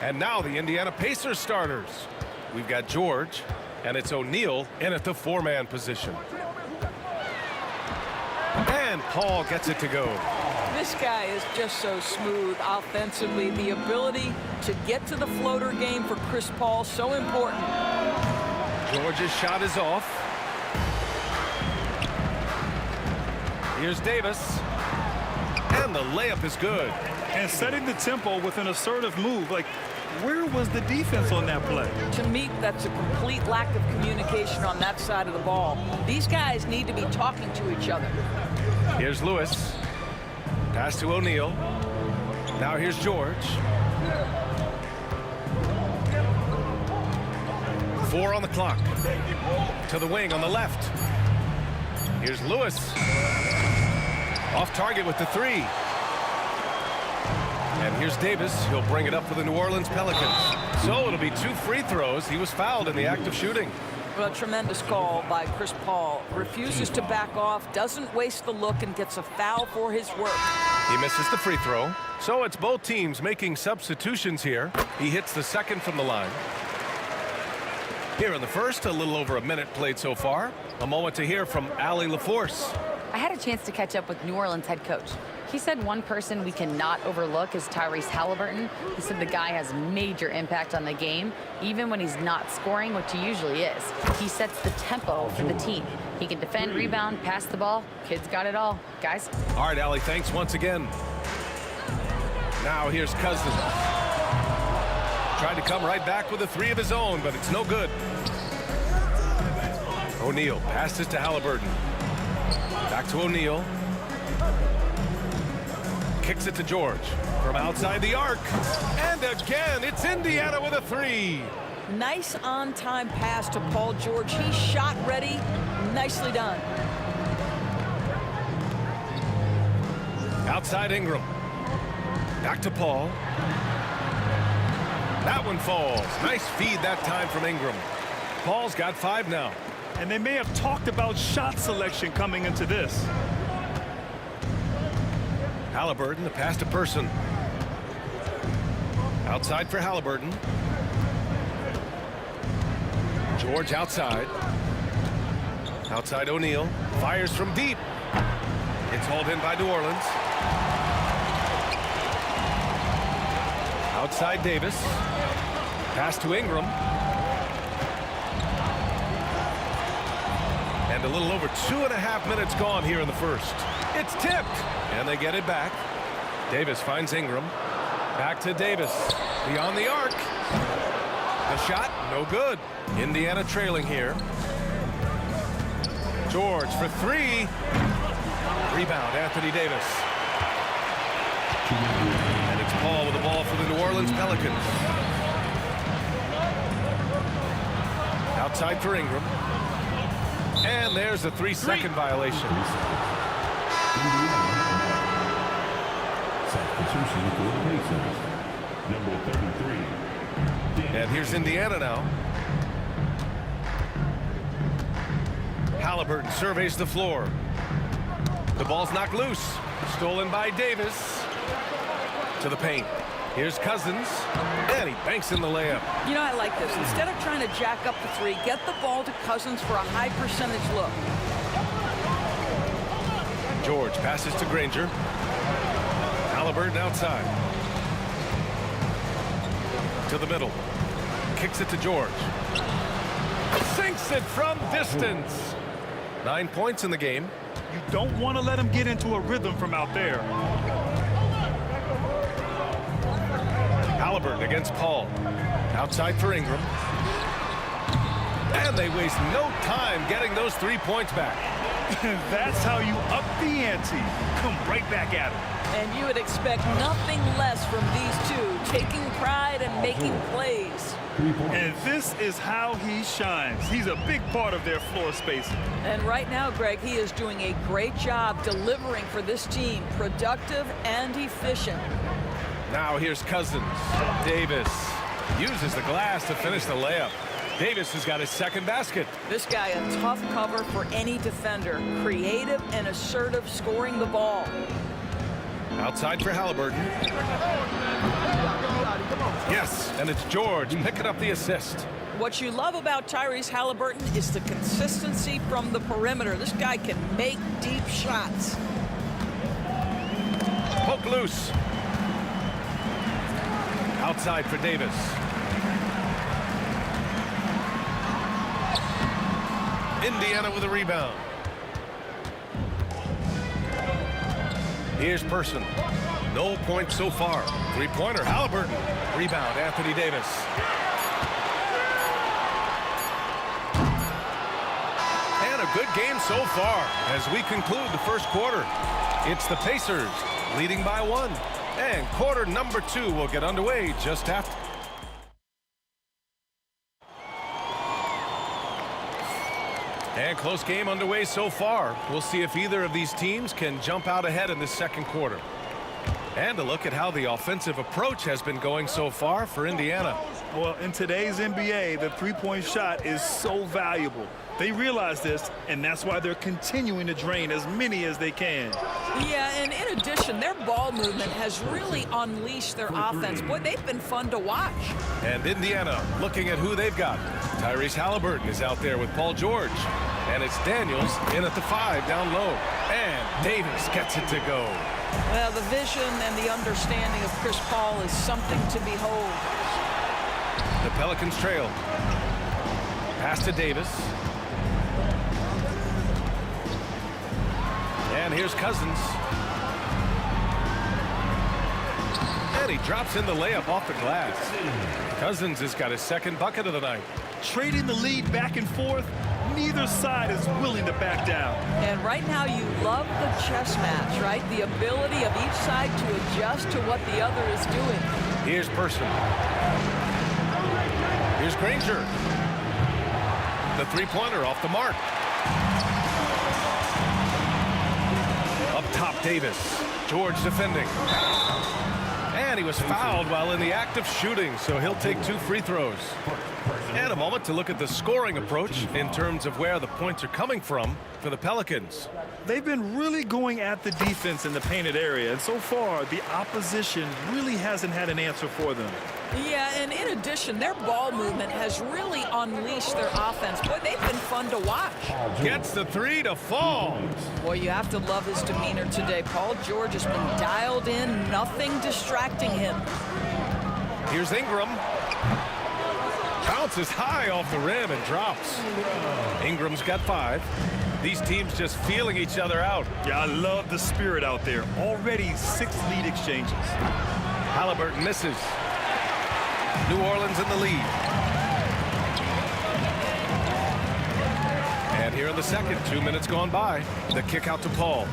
And now the Indiana Pacers starters. We've got George, and it's O'Neal in at the four-man position. And Paul gets it to go. This guy is just so smooth offensively. The ability to get to the floater game for Chris Paul, so important. George's shot is off. Here's Davis. And the layup is good. And setting the tempo with an assertive move. Like, where was the defense on that play? To me, that's a complete lack of communication on that side of the ball. These guys need to be talking to each other. Here's Lewis. Pass to O'Neal. Now here's George. 4 on the clock. To the wing on the left. Here's Lewis. Off target with the 3. And here's Davis. He'll bring it up for the New Orleans Pelicans. So it'll be 2 free throws. He was fouled in the act of shooting. Well, a tremendous call by Chris Paul. Refuses to back off, doesn't waste the look, and gets a foul for his work. He misses the free throw. So it's both teams making substitutions here. He hits the second from the line. Here in the first, a little over a minute played so far. A moment to hear from Allie LaForce. I had a chance to catch up with New Orleans head coach. He said one person we cannot overlook is Tyrese Halliburton. He said the guy has major impact on the game, even when he's not scoring, which he usually is. He sets the tempo for the team. He can defend, rebound, pass the ball. Kid's got it all. Guys. All right, Allie, thanks once again. Now here's Cousins. Tried to come right back with a 3 of his own, but it's no good. O'Neal passes to Halliburton. Back to O'Neal. Kicks it to George from outside the arc. And again, it's Indiana with a 3. Nice on-time pass to Paul George. He's shot ready. Nicely done. Outside Ingram. Back to Paul. That one falls. Nice feed that time from Ingram. Paul's got 5 now. And they may have talked about shot selection coming into this. Halliburton, the pass to Person. Outside for Halliburton. George outside. Outside O'Neal. Fires from deep. It's hauled in by New Orleans. Outside Davis. Pass to Ingram. And a little over 2.5 minutes gone here in the first. It's tipped. And they get it back. Davis finds Ingram. Back to Davis. Beyond the arc. The shot, no good. Indiana trailing here. George for 3. Rebound, Anthony Davis. And it's Paul with the ball for the New Orleans Pelicans. Outside for Ingram. And there's a 3-second violation. Substitution for the Pacers. Number 33. And here's Indiana now. Halliburton surveys the floor. The ball's knocked loose. Stolen by Davis. To the paint. Here's Cousins. And he banks in the layup. You know, I like this. Instead of trying to jack up the 3, get the ball to Cousins for a high percentage look. George passes to Granger. Halliburton outside. To the middle. Kicks it to George. Sinks it from distance. 9 points in the game. You don't want to let him get into a rhythm from out there. Halliburton against Paul. Outside for Ingram. And they waste no time getting those 3 points back. That's how you up the ante. Come right back at him. And you would expect nothing less from these two, taking pride and making plays. And this is how he shines. He's a big part of their floor spacing. And right now, Greg, he is doing a great job delivering for this team, productive and efficient. Now here's Cousins. Davis uses the glass to finish the layup. Davis has got his second basket. This guy a tough cover for any defender. Creative and assertive scoring the ball. Outside for Halliburton. Yes, and it's George picking up the assist. What you love about Tyrese Halliburton is the consistency from the perimeter. This guy can make deep shots. Poke loose. Outside for Davis. Indiana with a rebound. Here's Person. No points so far. Three-pointer, Halliburton. Rebound, Anthony Davis. And a good game so far as we conclude the first quarter. It's the Pacers leading by 1. And quarter number 2 will get underway just after. And close game underway so far. We'll see if either of these teams can jump out ahead in this second quarter. And a look at how the offensive approach has been going so far for Indiana. Well, in today's NBA, the three-point shot is so valuable. They realize this, and that's why they're continuing to drain as many as they can. Yeah, and in addition, their ball movement has really unleashed their offense. Boy, they've been fun to watch. And Indiana looking at who they've got. Tyrese Halliburton is out there with Paul George. And it's Daniels in at the 5 down low. And Davis gets it to go. Well, the vision and the understanding of Chris Paul is something to behold. The Pelicans trail. Pass to Davis. And here's Cousins. And he drops in the layup off the glass. Cousins has got his second bucket of the night. Trading the lead back and forth, neither side is willing to back down. And right now you love the chess match, right? The ability of each side to adjust to what the other is doing. Here's Person. Here's Granger. The three-pointer off the mark. Up top, Davis. George defending. And he was fouled while in the act of shooting, so he'll take 2 free throws. And a moment to look at the scoring approach in terms of where the points are coming from for the Pelicans. They've been really going at the defense in the painted area, and so far the opposition really hasn't had an answer for them. Yeah, and in addition, their ball movement has really unleashed their offense. Boy, they've been fun to watch. Gets the 3 to fall. Boy, you have to love his demeanor today. Paul George has been dialed in, nothing distracting him. Here's Ingram. Bounces high off the rim and drops. Ingram's got 5. These teams just feeling each other out. Yeah, I love the spirit out there. Already 6 lead exchanges. Halliburton misses. New Orleans in the lead. And here in the second, 2 minutes gone by. The kick out to Paul.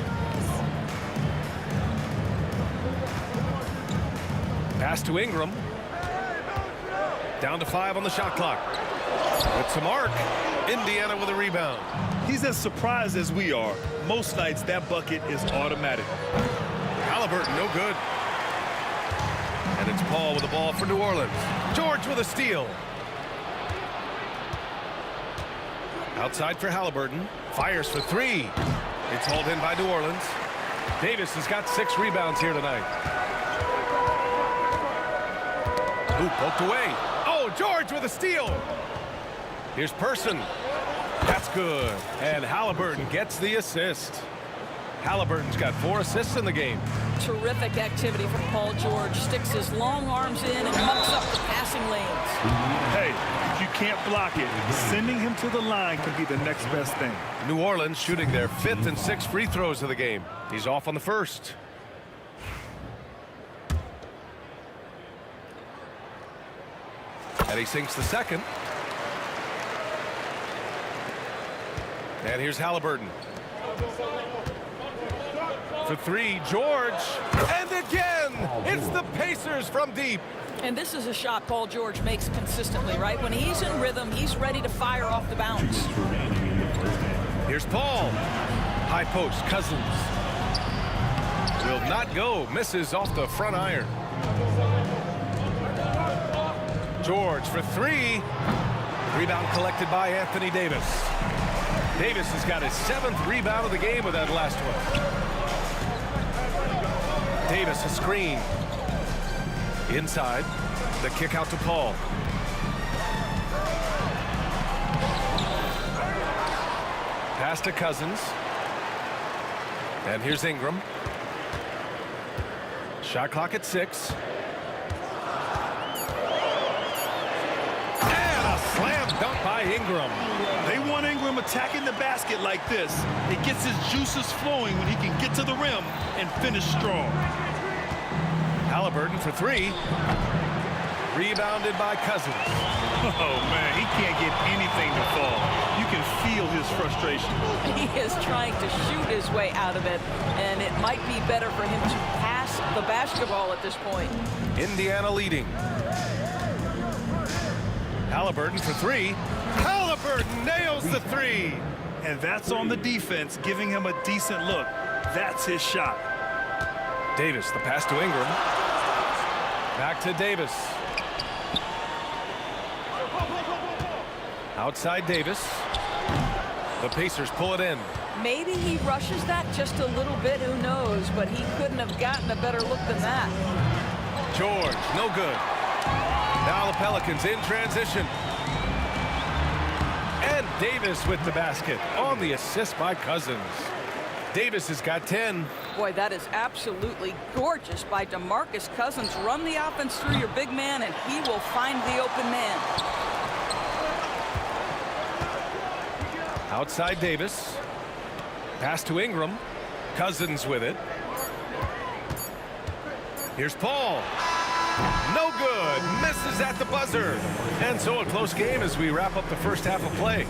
Pass to Ingram. Down to 5 on the shot clock. It's a mark. Indiana with a rebound. He's as surprised as we are. Most nights that bucket is automatic. Halliburton, no good. And it's Paul with the ball for New Orleans. George with a steal. Outside for Halliburton. Fires for 3. It's hauled in by New Orleans. Davis has got 6 rebounds here tonight. Ooh, poked away. Oh, George with a steal. Here's Person. That's good. And Halliburton gets the assist. Halliburton's got 4 assists in the game. Terrific activity from Paul George. Sticks his long arms in and mucks up the passing lanes. Hey, if you can't block it, sending him to the line can be the next best thing. New Orleans shooting their 5th and 6th free throws of the game. He's off on the first. And he sinks the second. And here's Halliburton. For 3, George. And again, it's the Pacers from deep. And this is a shot Paul George makes consistently, right? When he's in rhythm, he's ready to fire off the bounce. Here's Paul. High post, Cousins. Will not go. Misses off the front iron. George for 3. Rebound collected by Anthony Davis. Davis has got his 7th rebound of the game with that last one. Davis a screen. Inside. The kick out to Paul. Pass to Cousins. And here's Ingram. Shot clock at 6. And a slam dunk by Ingram. They want Ingram attacking the basket like this. It gets his juices flowing when he can get to the rim and finish strong. Halliburton for 3. Rebounded by Cousins. Oh, man, he can't get anything to fall. You can feel his frustration. He is trying to shoot his way out of it, and it might be better for him to pass the basketball at this point. Indiana leading. Halliburton for 3. Halliburton nails the 3. And that's on the defense, giving him a decent look. That's his shot. Davis, the pass to Ingram. Back to Davis. Outside Davis. The Pacers pull it in. Maybe he rushes that just a little bit, who knows, but he couldn't have gotten a better look than that. George, no good. Now the Pelicans in transition. And Davis with the basket on the assist by Cousins. Davis has got 10. Boy, that is absolutely gorgeous by DeMarcus Cousins. Run the offense through your big man, and he will find the open man. Outside Davis. Pass to Ingram. Cousins with it. Here's Paul. No good. Misses at the buzzer. And so a close game as we wrap up the first half of play.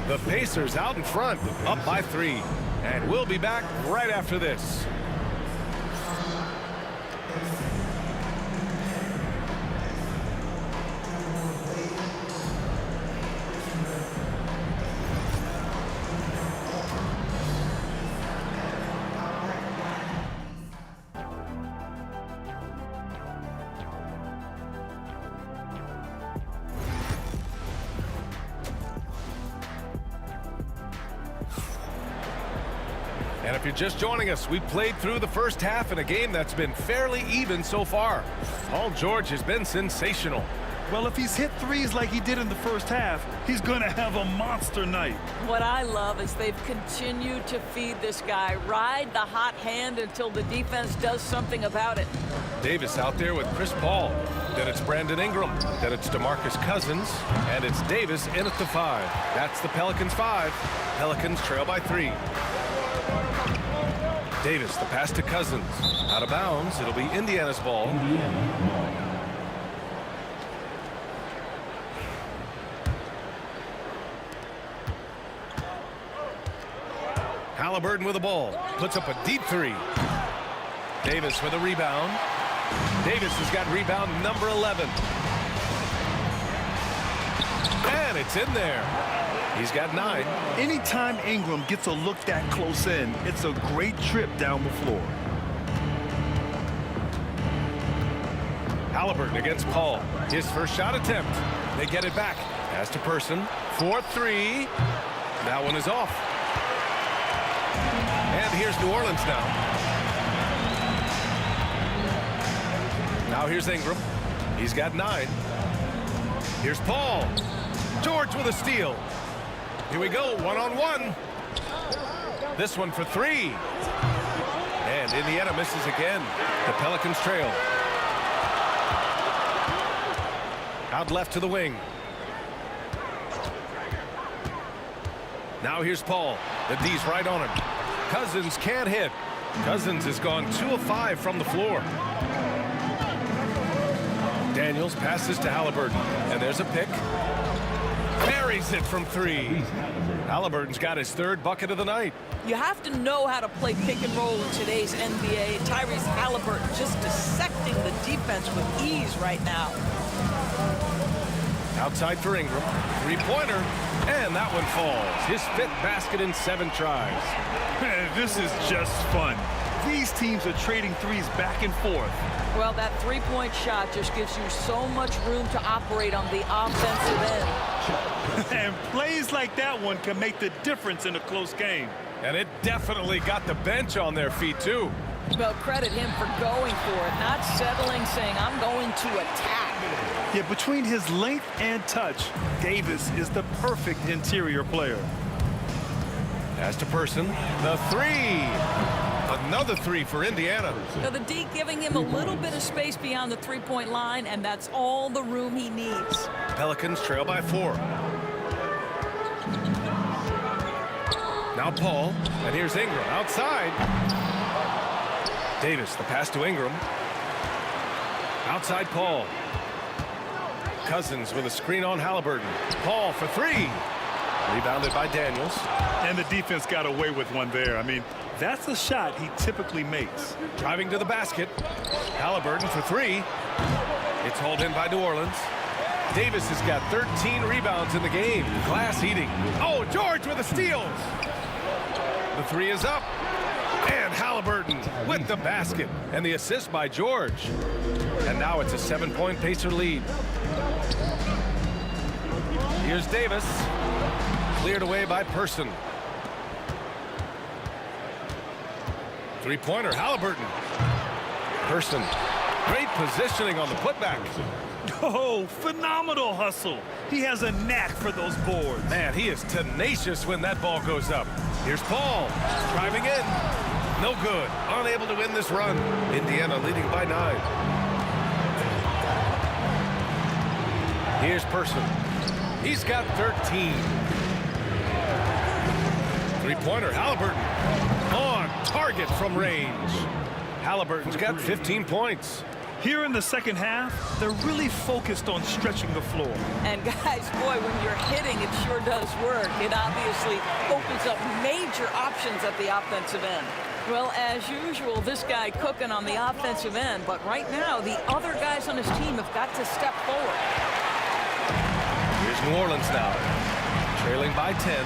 The Pacers out in front, up by 3. And we'll be back right after this. And if you're just joining us, we played through the first half in a game that's been fairly even so far. Paul George has been sensational. Well, if he's hit threes like he did in the first half, he's going to have a monster night. What I love is they've continued to feed this guy. Ride the hot hand until the defense does something about it. Davis out there with Chris Paul. Then it's Brandon Ingram. Then it's DeMarcus Cousins. And it's Davis in at the 5. That's the Pelicans 5. Pelicans trail by 3. Davis, the pass to Cousins. Out of bounds. It'll be Indiana's ball. Halliburton with the ball. Puts up a deep 3. Davis with a rebound. Davis has got rebound number 11. And it's in there. He's got 9. Anytime Ingram gets a look that close in, it's a great trip down the floor. Halliburton against Paul. His first shot attempt. They get it back. Pass to Person. 4-3. That one is off. And here's New Orleans now. Now here's Ingram. He's got 9. Here's Paul. George with a steal. Here we go, one-on-one. This one for 3. And Indiana misses again. The Pelicans trail. Out left to the wing. Now here's Paul. The D's right on him. Cousins can't hit. Cousins has gone 2 of 5 from the floor. Daniels passes to Halliburton. And there's a pick. Buries it from 3. Halliburton's got his 3rd bucket of the night. You have to know how to play pick and roll in today's NBA. Tyrese Halliburton just dissecting the defense with ease right now. Outside for Ingram. 3-pointer. And that one falls. His 5th basket in 7 tries. This is just fun. These teams are trading threes back and forth. Well, that 3-point shot just gives you so much room to operate on the offensive end. And plays like that one can make the difference in a close game. And it definitely got the bench on their feet, too. Well, credit him for going for it, not settling, saying, I'm going to attack. Yeah, between his length and touch, Davis is the perfect interior player. Pass to Person. The three. Another three for Indiana. Now the D giving him a little bit of space beyond the three-point line, and that's all the room he needs. Pelicans trail by 4. Now Paul, and here's Ingram outside. Davis, the pass to Ingram. Outside Paul. Cousins with a screen on Halliburton. Paul for 3. Rebounded by Daniels. And the defense got away with one there. I mean, that's a shot he typically makes. Driving to the basket. Halliburton for 3. It's hauled in by New Orleans. Davis has got 13 rebounds in the game. Glass eating. Oh, George with the steals. The 3 is up. And Halliburton with the basket. And the assist by George. And now it's a 7-point Pacer lead. Here's Davis. Cleared away by Person. Three-pointer, Halliburton. Person. Great positioning on the putback. Oh, phenomenal hustle. He has a knack for those boards. Man, he is tenacious when that ball goes up. Here's Paul. Driving in. No good. Unable to win this run. Indiana leading by 9. Here's Person. He's got 13. Three-pointer, Halliburton. On target from range. Halliburton's got 15 points. Here in the second half, they're really focused on stretching the floor. And guys, boy, when you're hitting, it sure does work. It obviously opens up major options at the offensive end. Well, as usual, this guy cooking on the offensive end, but right now, the other guys on his team have got to step forward. Here's New Orleans now, trailing by 10.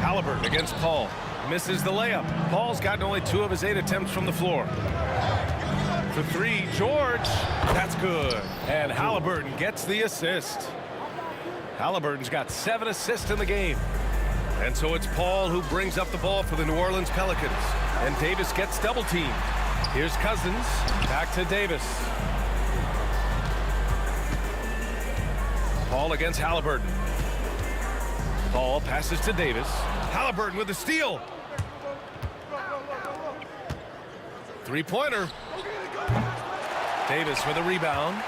Halliburton against Paul. Misses the layup. Paul's gotten only 2 of his 8 attempts from the floor. For 3, George. That's good. And Halliburton gets the assist. Halliburton's got 7 assists in the game. And so it's Paul who brings up the ball for the New Orleans Pelicans. And Davis gets double teamed. Here's Cousins. Back to Davis. Paul against Halliburton. Paul passes to Davis. Halliburton with the steal. Three-pointer. Davis with a rebound.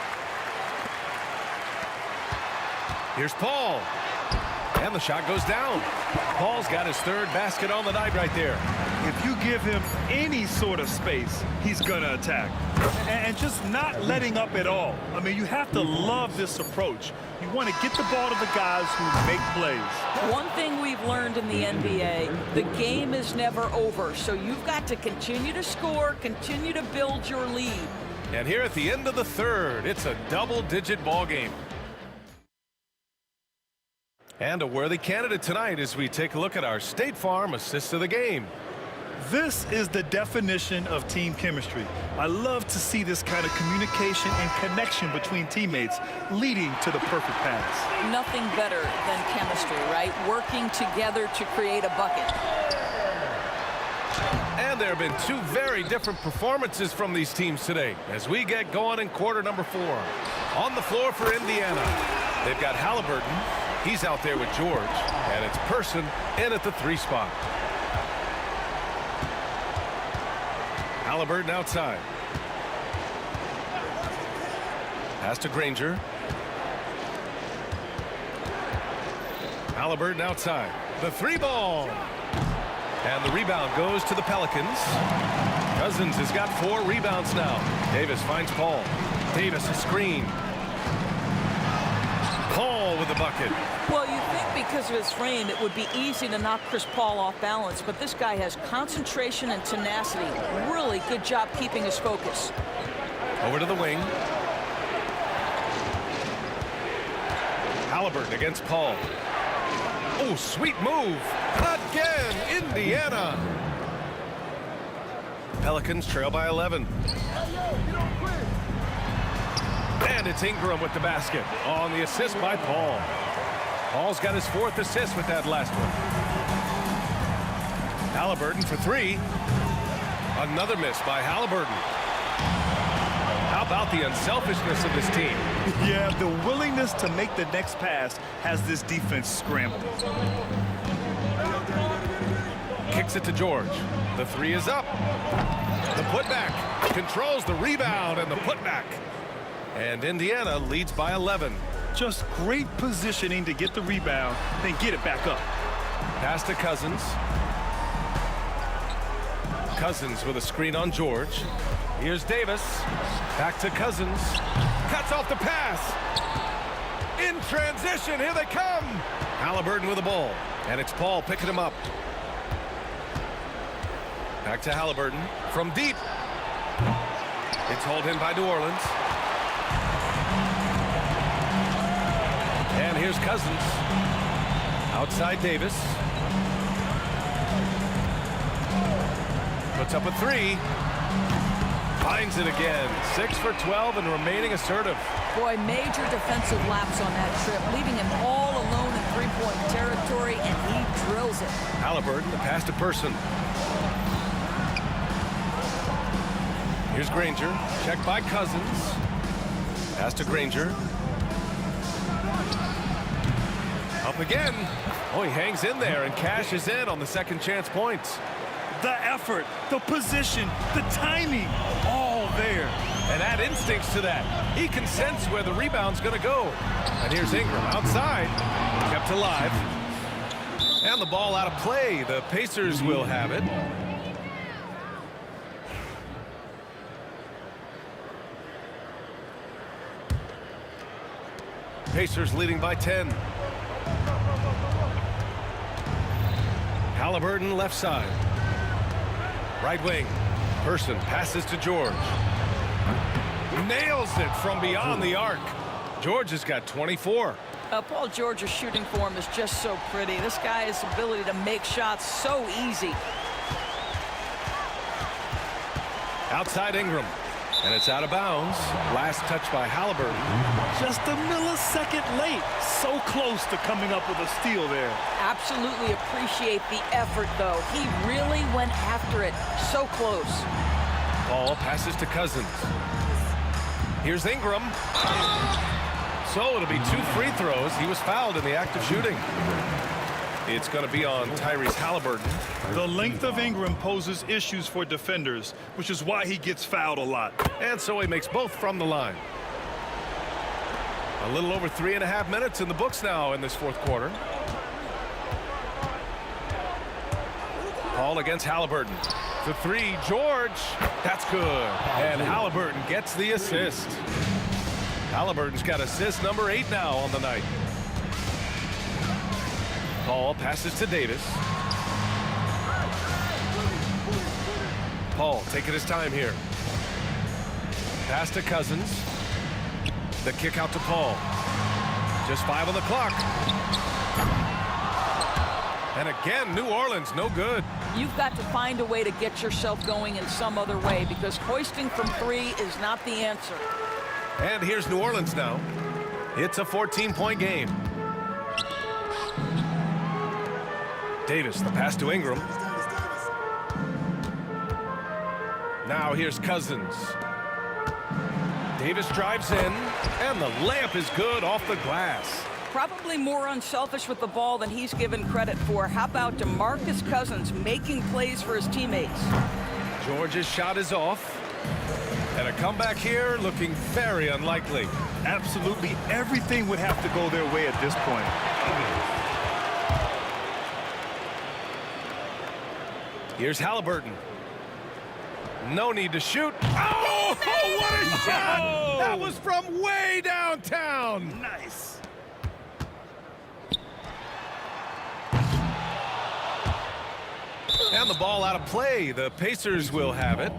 Here's Paul. And the shot goes down. Paul's got his 3rd basket on the night right there. If you give him any sort of space, he's going to attack. And just not letting up at all. I mean, you have to love this approach. You want to get the ball to the guys who make plays. One thing we've learned in the NBA, the game is never over. So you've got to continue to score, continue to build your lead. And here at the end of the 3rd, it's a double-digit ball game. And a worthy candidate tonight as we take a look at our State Farm assist of the game. This is the definition of team chemistry. I love to see this kind of communication and connection between teammates leading to the perfect pass. Nothing better than chemistry, right? Working together to create a bucket. And there have been 2 very different performances from these teams today as we get going in quarter number 4. On the floor for Indiana, they've got Halliburton. He's out there with George, and it's Person in at the 3 spot. Halliburton outside. Pass to Granger. Halliburton outside. The 3 ball. And the rebound goes to the Pelicans. Cousins has got 4 rebounds now. Davis finds Paul. Davis a screen. Paul with the bucket. Well, you think because of his frame, it would be easy to knock Chris Paul off balance, but this guy has concentration and tenacity. Really good job keeping his focus. Over to the wing. Halliburton against Paul. Oh, sweet move. Again, Indiana. Pelicans trail by 11. And it's Ingram with the basket on the assist by Paul. Paul's got his 4th assist with that last one. Halliburton for three. Another miss by Halliburton. How about the unselfishness of this team? Yeah, the willingness to make the next pass has this defense scrambling. Kicks it to George. The three is up. The putback controls the rebound and the putback. And Indiana leads by 11. Just great positioning to get the rebound, then get it back up. Pass to Cousins. Cousins with a screen on George. Here's Davis. Back to Cousins. Cuts off the pass. In transition, here they come. Halliburton with the ball. And it's Paul picking him up. Back to Halliburton from deep. It's hauled in by New Orleans. And here's Cousins. Outside Davis. Puts up a three. Finds it again. 6 for 12 and remaining assertive. Boy, major defensive lapse on that trip, leaving him all alone in three-point territory, and he drills it. Halliburton, the pass to Person. Here's Granger. Checked by Cousins. Pass to Granger. Up again. Oh, he hangs in there and cashes in on the second chance points. The effort, the position, the timing, all there. And add instincts to that. He can sense where the rebound's going to go. And here's Ingram outside. Kept alive. And the ball out of play. The Pacers will have it. Pacers leading by 10. Halliburton left side. Right wing. Person passes to George. Nails it from beyond the arc. George has got 24. Paul George's shooting form is just so pretty. This guy's ability to make shots so easy. Outside Ingram. And it's out of bounds. Last touch by Halliburton. Just a millisecond late. So close to coming up with a steal there. Absolutely appreciate the effort, though. He really went after it. So close. Ball passes to Cousins. Here's Ingram. So it'll be 2 free throws. He was fouled in the act of shooting. It's going to be on Tyrese Halliburton. The length of Ingram poses issues for defenders, which is why he gets fouled a lot. And so he makes both from the line. A little over 3.5 minutes in the books now in this fourth quarter. Paul against Halliburton. The three, George. That's good. And Halliburton gets the assist. Halliburton's got assist number 8 now on the night. Paul passes to Davis. Paul taking his time here. Pass to Cousins. The kick out to Paul. Just 5 on the clock. And again, New Orleans, no good. You've got to find a way to get yourself going in some other way, because hoisting from 3 is not the answer. And here's New Orleans now. It's a 14-point game. Davis, the pass to Ingram. Now here's Cousins. Davis drives in, and the layup is good off the glass. Probably more unselfish with the ball than he's given credit for. How about DeMarcus Cousins making plays for his teammates? George's shot is off. And a comeback here looking very unlikely. Absolutely everything would have to go their way at this point. Here's Halliburton. No need to shoot. Oh, what a shot! That was from way downtown. Nice. And the ball out of play. The Pacers will have it.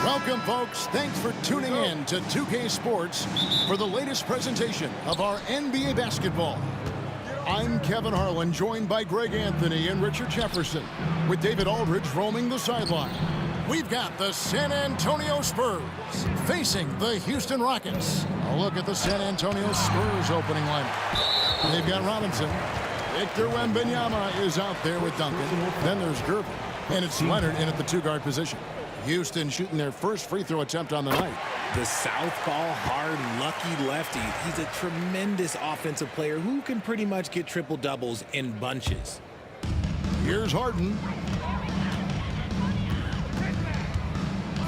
Welcome, folks. Thanks for tuning in to 2K Sports for the latest presentation of our NBA basketball. I'm Kevin Harlan, joined by Greg Anthony and Richard Jefferson, with David Aldridge roaming the sideline. We've got the San Antonio Spurs facing the Houston Rockets. A look at the San Antonio Spurs opening lineup. They've got Robinson. Victor Wembanyama is out there with Duncan. Then there's Gervin. And it's Leonard in at the two-guard position. Houston shooting their first free throw attempt on the night. The southpaw, hard, lucky lefty. He's a tremendous offensive player who can pretty much get triple-doubles in bunches. Here's Harden.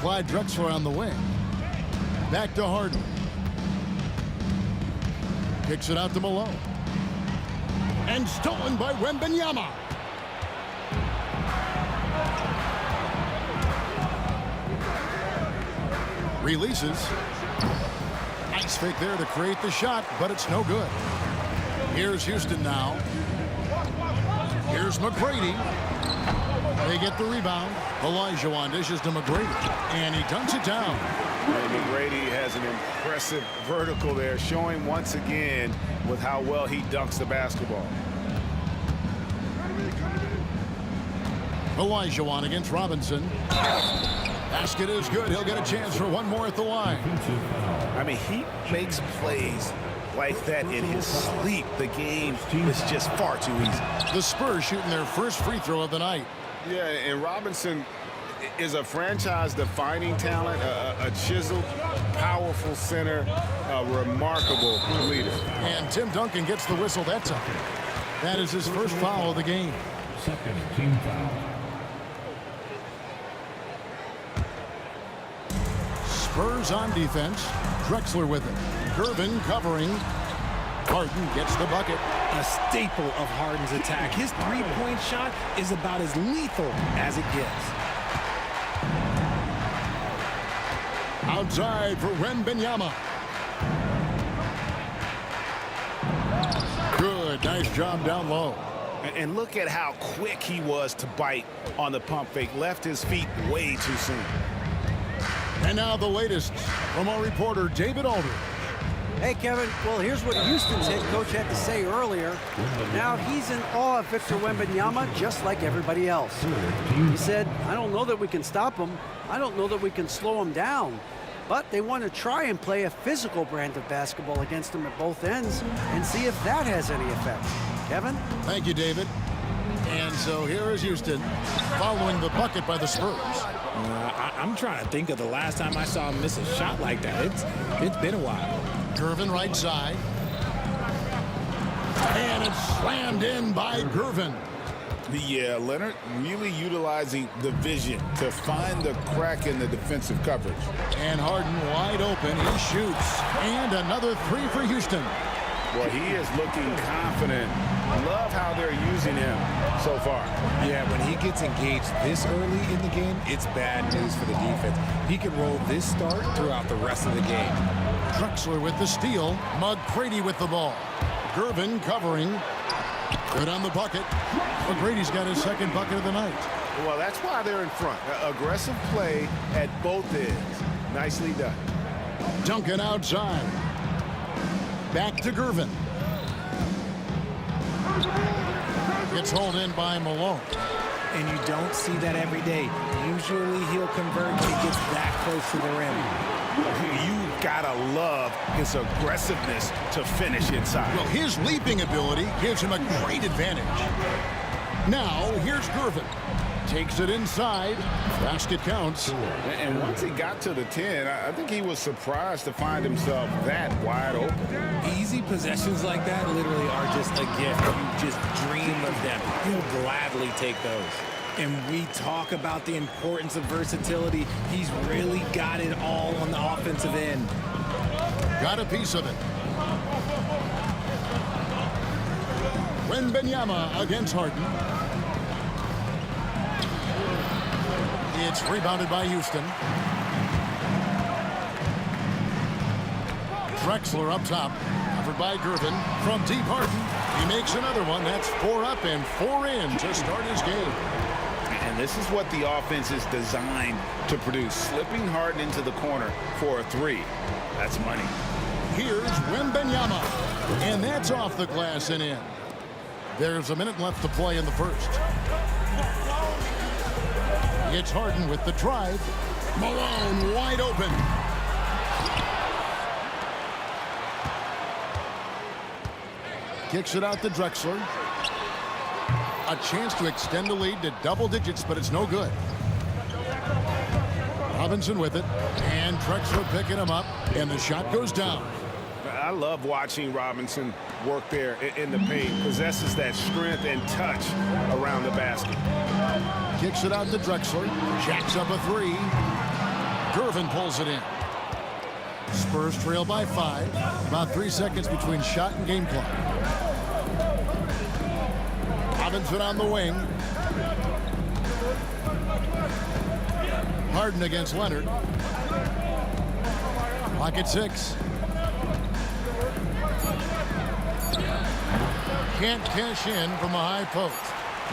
Clyde Drexler on the wing. Back to Harden. Kicks it out to Malone. And stolen by Wembanyama. Releases. Nice fake there to create the shot, but it's no good. Here's Houston now. Here's McGrady. They get the rebound. Olajuwon dishes to McGrady, and he dunks it down. And McGrady has an impressive vertical there, showing once again with how well he dunks the basketball. Olajuwon against Robinson. Basket is good. He'll get a chance for one more at the line. I mean, he makes plays like that in his sleep. The game is just far too easy. The Spurs shooting their first free throw of the night. Yeah, and Robinson is a franchise-defining talent, a chiseled, powerful center, a remarkable leader. And Tim Duncan gets the whistle that time. That is his first foul of the game. Second team foul. Spurs on defense. Drexler with it. Gervin covering. Harden gets the bucket. A staple of Harden's attack. His three-point shot is about as lethal as it gets. Outside for Wembanyama. Good. Nice job down low. And look at how quick he was to bite on the pump fake. Left his feet way too soon. And now the latest from our reporter, David Aldridge. Hey, Kevin. Well, here's what Houston's head coach had to say earlier. Now he's in awe of Victor Wembanyama, just like everybody else. He said, I don't know that we can stop him. I don't know that we can slow him down. But they want to try and play a physical brand of basketball against him at both ends and see if that has any effect. Kevin? Thank you, David. And so here is Houston following the bucket by the Spurs. I'm trying to think of the last time I saw him miss a shot like that. It's been a while. Gervin right side. And it's slammed in by Gervin. Yeah, Leonard really utilizing the vision to find the crack in the defensive coverage. And Harden wide open. He shoots. And another three for Houston. Well, he is looking confident. Love how they're using him so far. Yeah, when he gets engaged this early in the game, it's bad news for the defense. He can roll this start throughout the rest of the game. Drexler with the steal. McGrady with the ball. Gervin covering. Good on the bucket. McGrady's got his second bucket of the night. Well, that's why they're in front. Aggressive play at both ends. Nicely done. Duncan outside. Back to Gervin. Gets hauled in by Malone. And you don't see that every day. Usually he'll convert when he gets that close to the rim. You gotta love his aggressiveness to finish inside. Well, his leaping ability gives him a great advantage. Now, here's Gervin. Takes it inside. Basket counts. And once he got to the 10, I think he was surprised to find himself that wide open. Easy possessions like that literally are just a gift. You just dream of them. You'll gladly take those. And we talk about the importance of versatility. He's really got it all on the offensive end. Got a piece of it. Wembanyama against Harden. It's rebounded by Houston. Drexler up top. Covered by Gervin. From deep Harden. He makes another one. That's 4 up and 4 in to start his game. And And this is what the offense is designed to produce. Slipping Harden into the corner for a three. That's money. Here's Wembanyama. And that's off the glass and in. There's a minute left to play in the first. It's Harden with the drive. Malone wide open. Kicks it out to Drexler. A chance to extend the lead to double digits, but it's no good. Robinson with it. And Drexler picking him up. And the shot goes down. I love watching Robinson work there in the paint. Possesses that strength and touch around the basket. Kicks it out to Drexler. Jacks up a three. Gervin pulls it in. Spurs trail by 5. About 3 seconds between shot and game clock. Robinson on the wing. Harden against Leonard. Clock at 6. Can't cash in from a high post.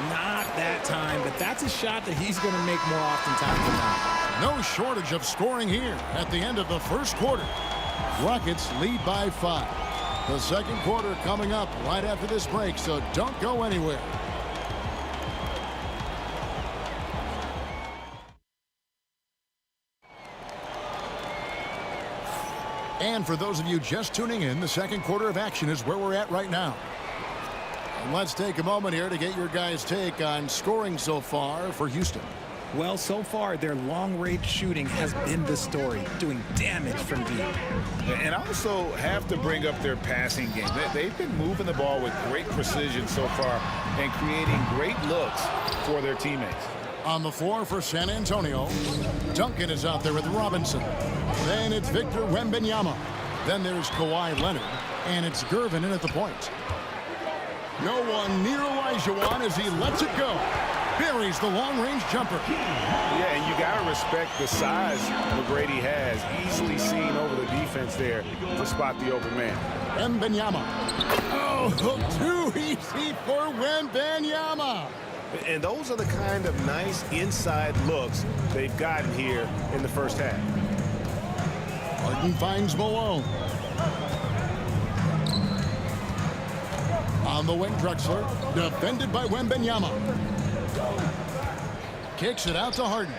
Not that time, but that's a shot that he's going to make more oftentimes than not. No shortage of scoring here at the end of the first quarter. Rockets lead by 5. The second quarter coming up right after this break, so don't go anywhere. And for those of you just tuning in, the second quarter of action is where we're at right now. And let's take a moment here to get your guys' take on scoring so far for Houston. Well, so far, their long-range shooting has been the story, doing damage from deep. And also have to bring up their passing game. They've been moving the ball with great precision so far and creating great looks for their teammates. On the floor for San Antonio, Duncan is out there with Robinson. Then it's Victor Wembanyama. Then there's Kawhi Leonard. And it's Gervin in at the point. No one near Olajuwon as he lets it go. Buries the long-range jumper. Yeah, and you got to respect the size McGrady has. Easily seen over the defense there to spot the open man. Wembanyama. Oh, too easy for Wembanyama. And those are the kind of nice inside looks they've gotten here in the first half. Harden finds Malone. On the wing, Drexler. Defended by Wembanyama. Kicks it out to Harden.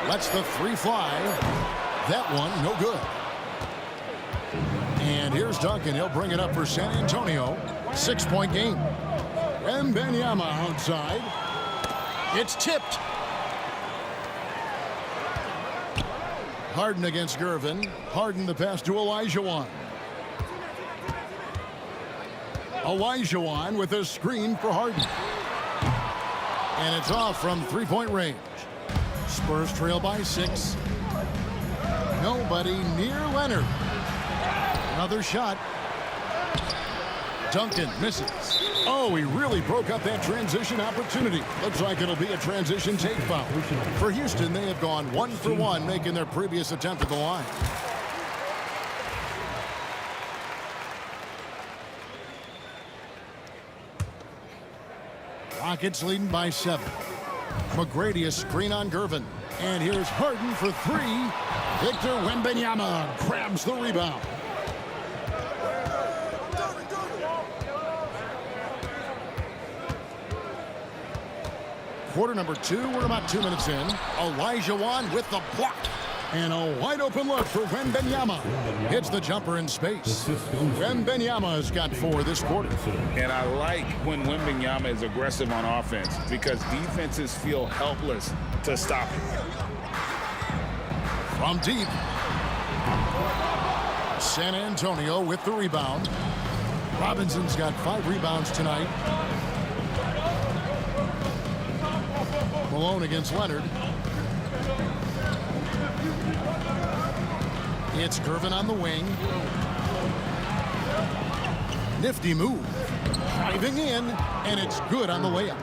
Lets the three fly. That one, no good. And here's Duncan. He'll bring it up for San Antonio. 6-point game. Wembanyama outside. It's tipped. Harden against Gervin. Harden the pass to Olajuwon. Olajuwon with a screen for Harden. And it's off from three-point range. Spurs trail by 6. Nobody near Leonard. Another shot. Duncan misses. Oh, he really broke up that transition opportunity. Looks like it'll be a transition take foul. For Houston, they have gone 1 for 1, making their previous attempt at the line. Rockets leading by 7. McGrady a screen on Gervin. And here's Harden for 3. Victor Wembanyama grabs the rebound. Quarter number 2, we're about 2 minutes in. Olajuwon with the block. And a wide open look for Wembanyama. Hits the jumper in space. Wembanyama has got 4 this quarter. And I like when Wembanyama is aggressive on offense because defenses feel helpless to stop him. From deep. San Antonio with the rebound. Robinson's got 5 rebounds tonight. Malone against Leonard. It's Gervin on the wing. Nifty move. Driving in, and it's good on the layup.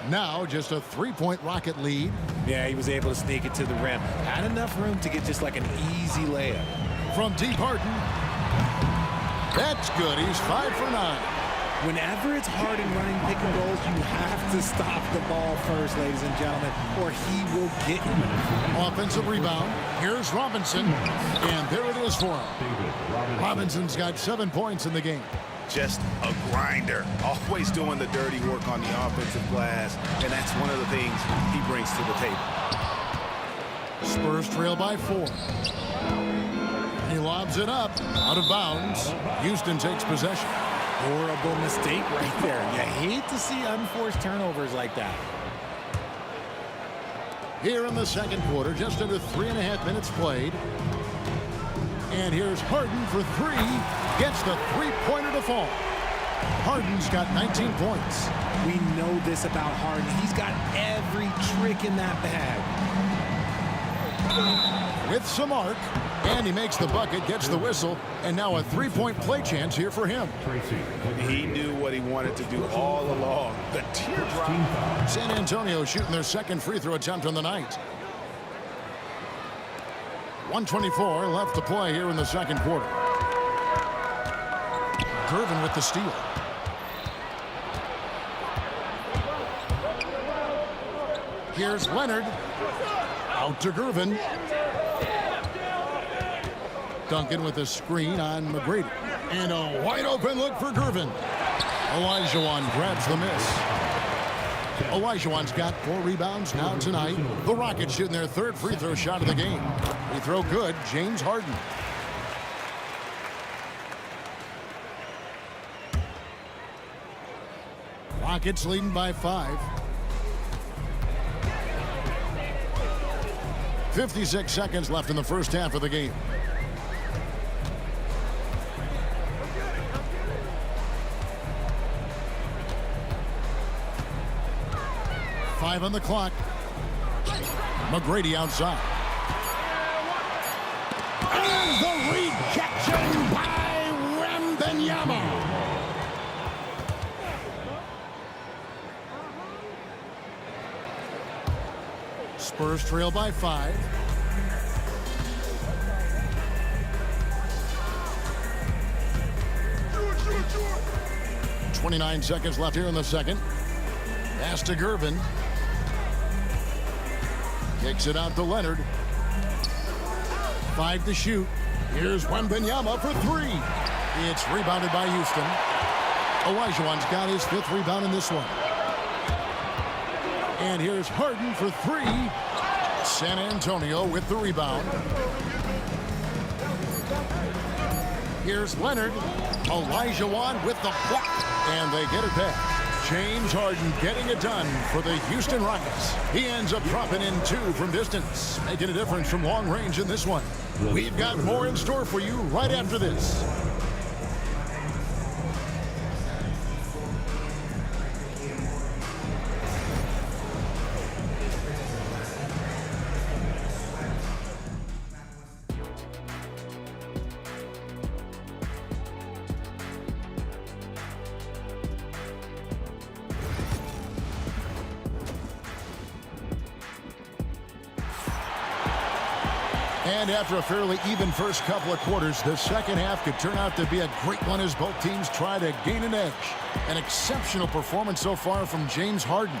Now just a 3-point Rocket lead. Yeah, he was able to sneak it to the rim. Had enough room to get just like an easy layup. From deep, Harden. That's good. He's 5 for 9. Whenever it's Harden running pick and rolls, you have to stop the ball first, ladies and gentlemen, or he will get you. Offensive rebound. Here's Robinson, and there it is for him. Robinson's got 7 points in the game. Just a grinder, always doing the dirty work on the offensive glass, and that's one of the things he brings to the table. Spurs trail by 4. He lobs it up, out of bounds. Houston takes possession. Horrible mistake right there. You hate to see unforced turnovers like that. Here in the second quarter, just under 3.5 minutes played. And here's Harden for 3. Gets the three-pointer to fall. Harden's got 19 points. We know this about Harden. He's got every trick in that bag. With some arc, and he makes the bucket, gets the whistle, and now a three-point play chance here for him. He knew what he wanted to do all along. The teardrop. San Antonio shooting their second free throw attempt on the night. 1:24 left to play here in the second quarter. Gervin with the steal. Here's Leonard. Out to Gervin. Duncan with a screen on McGrady. And a wide open look for Gervin. Olajuwon grabs the miss. Olajuwon's got 4 rebounds now tonight. The Rockets shooting their third free throw shot of the game. Free throw good, James Harden. Rockets leading by 5. 56 seconds left in the first half of the game. Five on the clock. McGrady outside. And the rejection by Wembanyama. Spurs trail by 5. .29 seconds left here in the second. Pass to Gervin. Kicks it out to Leonard. 5 to shoot. Here's Wembanyama for 3. It's rebounded by Houston. Olajuwon's got his 5th rebound in this one. And here's Harden for 3. San Antonio with the rebound. Here's Leonard. Olajuwon with the block. And they get it back. James Harden getting it done for the Houston Rockets. He ends up dropping in 2 from distance, making a difference from long range in this one. We've got more in store for you right after this. And after a fairly even first couple of quarters, the second half could turn out to be a great one as both teams try to gain an edge. An exceptional performance so far from James Harden.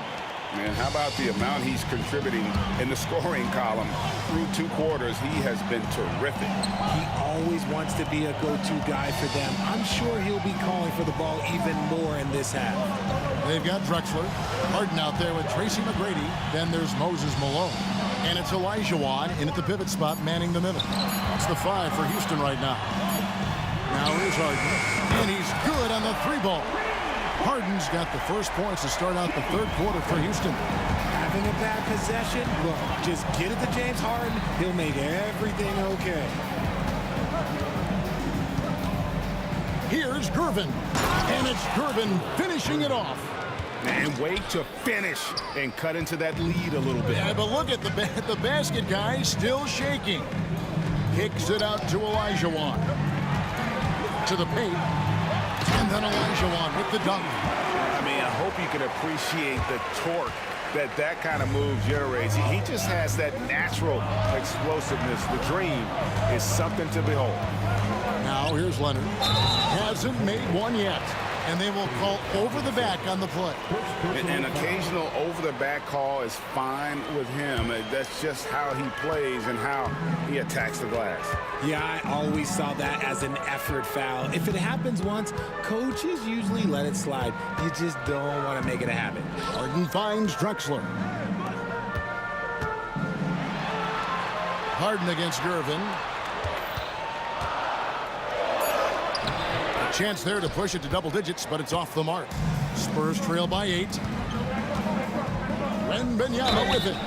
Man, how about the amount he's contributing in the scoring column through 2 quarters? He has been terrific. He always wants to be a go-to guy for them. I'm sure he'll be calling for the ball even more in this half. They've got Drexler. Harden out there with Tracy McGrady. Then there's Moses Malone. And it's Olajuwon in at the pivot spot, manning the middle. That's the 5 for Houston right now. Now here's Harden. And he's good on the 3-ball. Harden's got the first points to start out the third quarter for Houston. Having a bad possession, look, just get it to James Harden. He'll make everything okay. Here's Gervin. And it's Gervin finishing it off. And wait to finish and cut into that lead a little bit. Yeah, but look at the basket, guys, still shaking. Kicks it out to Olajuwon. To the paint. And then Olajuwon with the dunk. I mean, I hope you can appreciate the torque that kind of move generates. He just has that natural explosiveness. The dream is something to behold. Now here's Leonard. Hasn't made one yet. And they will call over the back on the play. An occasional over-the-back call is fine with him. That's just how he plays and how he attacks the glass. Yeah, I always saw that as an effort foul. If it happens once, coaches usually let it slide. You just don't want to make it a habit. Harden finds Drexler. Harden against Gervin. A chance there to push it to double digits, but it's off the mark. Spurs trail by 8. Wembanyama with it.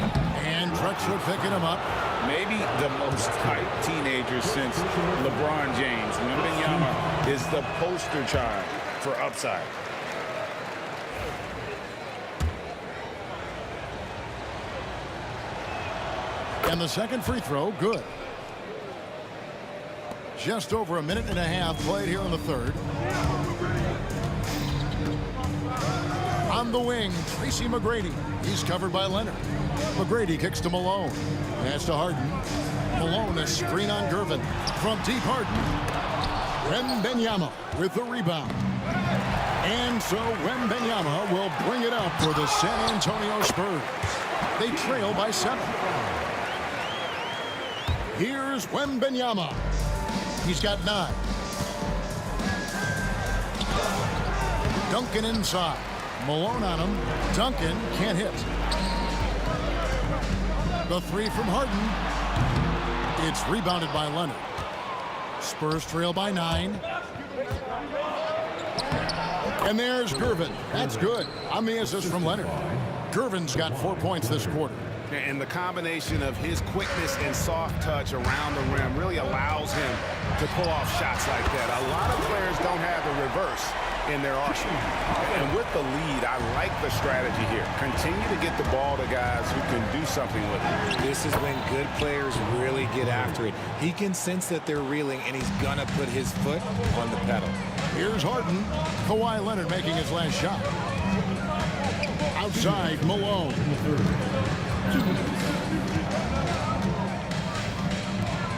And Drexler picking him up. Maybe the most hyped teenager since LeBron James. Wembanyama is the poster child for upside. And the second free throw, good. Just over a minute and a half played here in the third. On the wing, Tracy McGrady. He's covered by Leonard. McGrady kicks to Malone. Pass to Harden. Malone, a screen on Gervin. From deep, Harden. Wembanyama with the rebound. And so Wembanyama will bring it up for the San Antonio Spurs. They trail by 7. Here's Wembanyama. He's got 9. Duncan inside. Malone on him. Duncan can't hit. The 3 from Harden. It's rebounded by Leonard. Spurs trail by 9. And there's Gervin. That's good. On the assist from Leonard. Gervin's got 4 points this quarter. And the combination of his quickness and soft touch around the rim really allows him to pull off shots like that. A lot of players don't have the reverse in their arsenal. And with the lead, I like the strategy here. Continue to get the ball to guys who can do something with it. This is when good players really get after it. He can sense that they're reeling, and he's going to put his foot on the pedal. Here's Harden. Kawhi Leonard making his last shot. Outside, Malone.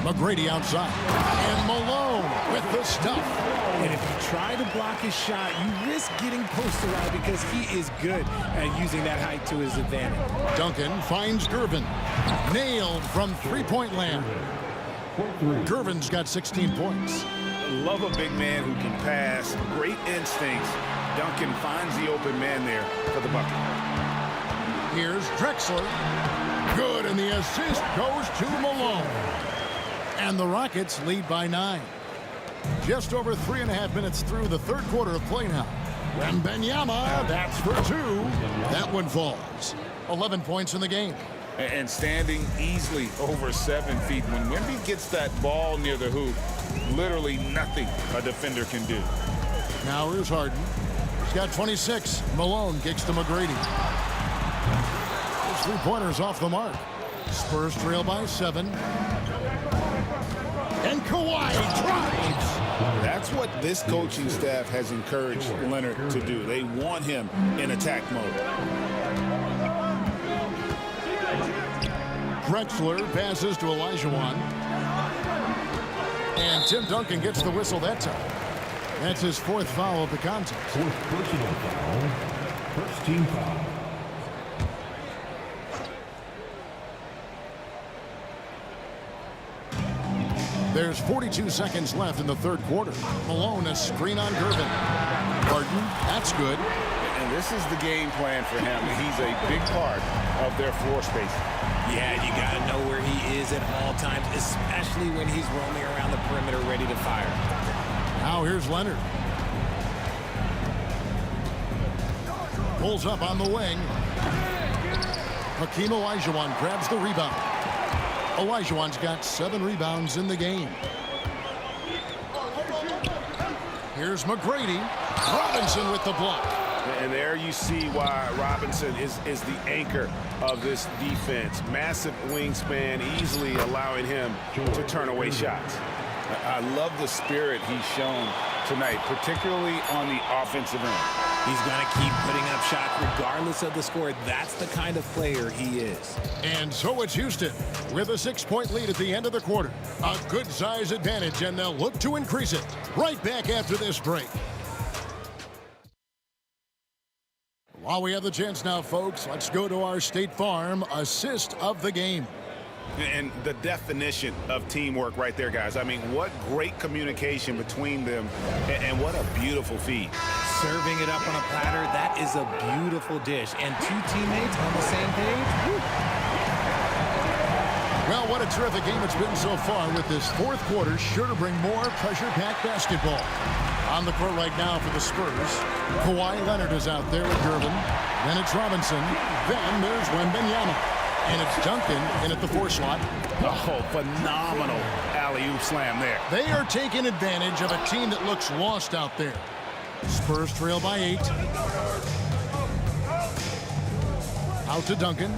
McGrady outside. And Malone with the stuff. And if you try to block his shot, you risk getting posterized because he is good at using that height to his advantage. Duncan finds Gervin. Nailed from three-point land. Gervin's got 16 points. Love a big man who can pass. Great instincts. Duncan finds the open man there for the bucket. Here's Drexler. Good, and the assist goes to Malone. And the Rockets lead by 9. Just over 3.5 minutes through the third quarter of play now. Wembanyama, that's for 2. That one falls. 11 points in the game. And standing easily over 7 feet. When Wemby gets that ball near the hoop, literally nothing a defender can do. Now here's Harden. He's got 26. Malone kicks to McGrady. His three-pointers off the mark. Spurs trail by 7. And Kawhi drives. That's what this coaching staff has encouraged Leonard to do. They want him in attack mode. Drexler passes to Olajuwon. And Tim Duncan gets the whistle that time. That's his 4th foul of the contest. 4th personal foul. First team foul. There's 42 seconds left in the third quarter. Malone, a screen on Gervin. Harden, that's good. And this is the game plan for him. He's a big part of their floor space. Yeah, you got to know where he is at all times, especially when he's roaming around the perimeter ready to fire. Now here's Leonard. Pulls up on the wing. Hakeem Olajuwon grabs the rebound. Olajuwon's got 7 rebounds in the game. Here's McGrady. Robinson with the block. And there you see why Robinson is the anchor of this defense. Massive wingspan, easily allowing him to turn away shots. I love the spirit he's shown tonight, particularly on the offensive end. He's going to keep putting up shots regardless of the score. That's the kind of player he is. And so it's Houston with a 6-point lead at the end of the quarter. A good size advantage, and they'll look to increase it. Right back after this break. While we have the chance now, folks, let's go to our State Farm assist of the game. And the definition of teamwork right there, guys. I mean, what great communication between them, and what a beautiful feed. Serving it up on a platter, that is a beautiful dish. And two teammates on the same page. Woo. Well, what a terrific game it's been so far, with this fourth quarter sure to bring more pressure-packed basketball. On the court right now for the Spurs, Kawhi Leonard is out there with Gervin. Then it's Robinson. Then there's Wembanyama. And it's Duncan in at the 4 slot. Oh, phenomenal alley-oop slam there. They are taking advantage of a team that looks lost out there. Spurs trail by 8. Out to Duncan.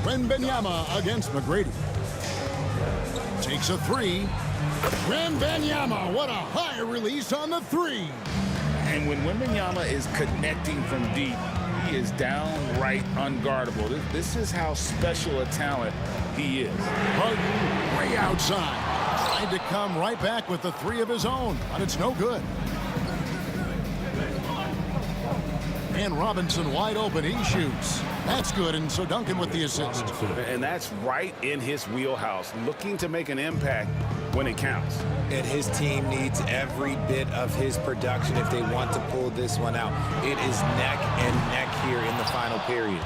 Wembanyama against McGrady. Takes a 3. Wembanyama, what a high release on the 3. And when Wembanyama is connecting from deep, he is downright unguardable. This is how special a talent he is. Harden way outside. Tried to come right back with the 3 of his own, but it's no good. And Robinson wide open. He shoots. That's good, and so Duncan with the assist. And that's right in his wheelhouse, looking to make an impact when it counts. And his team needs every bit of his production if they want to pull this one out. It is neck and neck here in the final period.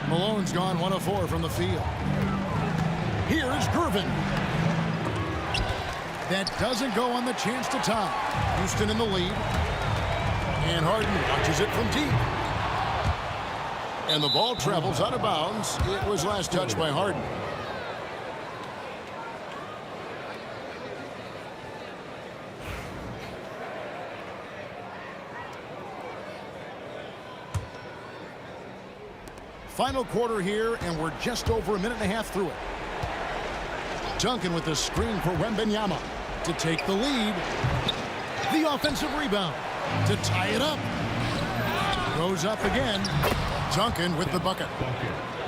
Malone's gone 1 of 4 from the field. Here's Gervin. That doesn't go on the chance to tie. Houston in the lead. And Harden watches it from deep. And the ball travels out of bounds. It was last touched by Harden. Final quarter here, and we're just over a minute and a half through it. Duncan with the screen for Wembanyama to take the lead. The offensive rebound to tie it up. Goes up again. Duncan with the bucket.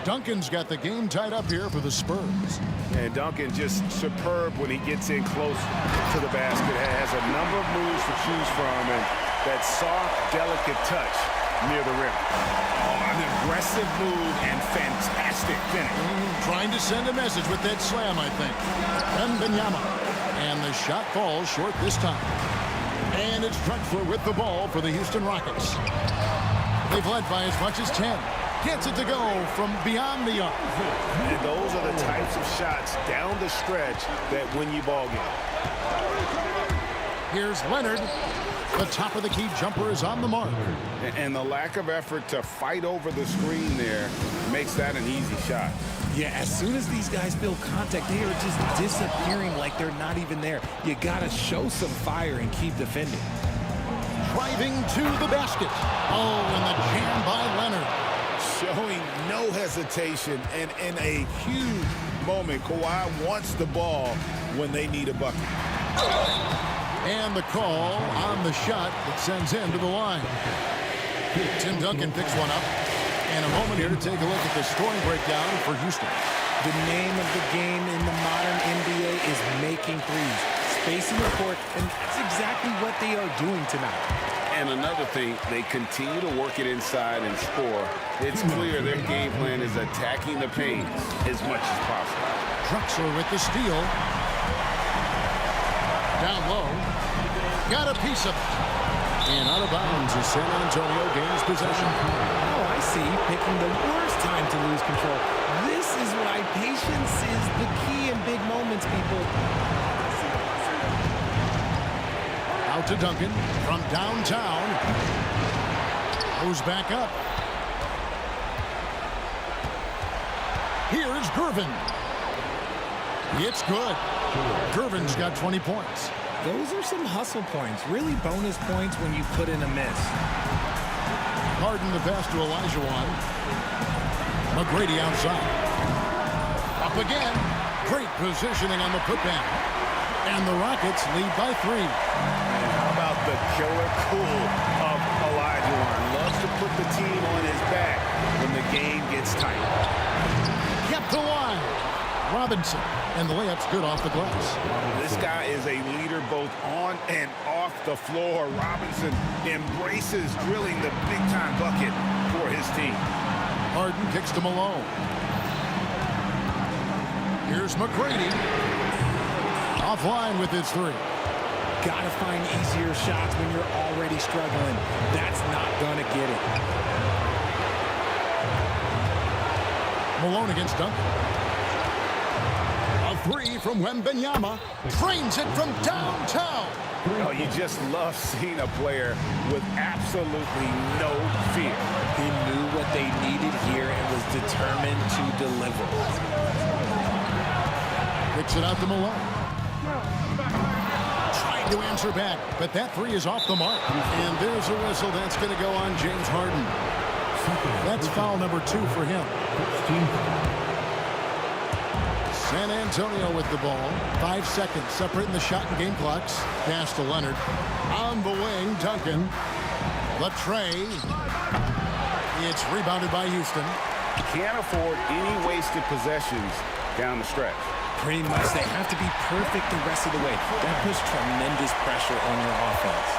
Duncan's got the game tied up here for the Spurs. And Duncan just superb when he gets in close to the basket. Has a number of moves to choose from, and that soft, delicate touch near the rim. Oh, an aggressive move and fantastic finish. Trying to send a message with that slam, I think. Wembanyama. And the shot falls short this time. And it's Drexler with the ball for the Houston Rockets. They've led by as much as 10. Gets it to go from beyond the arc. And those are the types of shots down the stretch that win you ball game. Here's Leonard. The top of the key jumper is on the mark. And the lack of effort to fight over the screen there makes that an easy shot. Yeah, as soon as these guys feel contact, they are just disappearing like they're not even there. You got to show some fire and keep defending. Driving to the basket. Oh, and the jam by Leonard. Showing no hesitation, and in a huge moment, Kawhi wants the ball when they need a bucket. And the call on the shot that sends him to the line. Tim Duncan picks one up. And a moment here to take a look at the scoring breakdown for Houston. The name of the game in the modern NBA is making threes, spacing the court, and that's exactly what they are doing tonight. And another thing, they continue to work it inside and score. It's clear their game plan is attacking the paint as much as possible. Drexler with the steal. Down low. Got a piece of it. And out of bounds as San Antonio gains possession. Oh, I see. Picking the worst time to lose control. This is why patience is the key in big moments, people. Out to Duncan from downtown. Goes back up. Here's Gervin. It's good. Gervin's got 20 points. Those are some hustle points, really bonus points when you put in a miss. Harden the pass to Olajuwon. McGrady outside. Up again. Great positioning on the putback. And the Rockets lead by 3. And how about the killer cool of Olajuwon? Loves to put the team on his back when the game gets tight. Kept the line. Robinson, and the layup's good off the glass. This guy is a leader both on and off the floor. Robinson embraces drilling the big-time bucket for his team. Harden kicks to Malone. Here's McGrady. Offline with his three. Gotta find easier shots when you're already struggling. That's not gonna get it. Malone against Duncan. A three from Wembanyama. Drains it from downtown. Oh, you just love seeing a player with absolutely no fear. He knew what they needed here and was determined to deliver. Kicks it out to Malone. Trying to answer back, but that three is off the mark. And there's a whistle. That's going to go on James Harden. That's foul number 2 for him. San Antonio with the ball. 5 seconds separating the shot and game clocks. Pass to Leonard. On the wing, Duncan. The tray. It's rebounded by Houston. Can't afford any wasted possessions down the stretch. Pretty much, they have to be perfect the rest of the way. That puts tremendous pressure on your offense.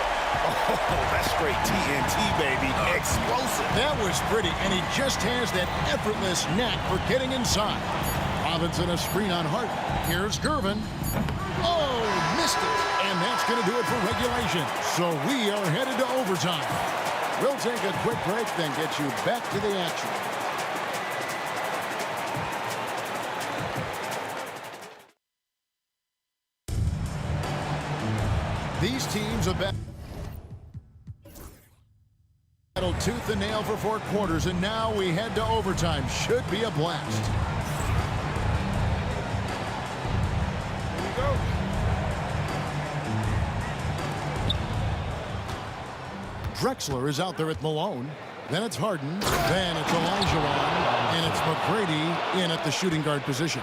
Oh, that's straight TNT, baby. Explosive. That was pretty, and he just has that effortless knack for getting inside. Robinson a screen on Harden. Here's Gervin. Oh, missed it. And that's going to do it for regulation. So we are headed to overtime. We'll take a quick break, then get you back to the action. These teams have battled tooth and nail for 4 quarters, and now we head to overtime. Should be a blast. Here we go. Drexler is out there with Malone. Then it's Harden. Then it's Olajuwon. And it's McGrady in at the shooting guard position.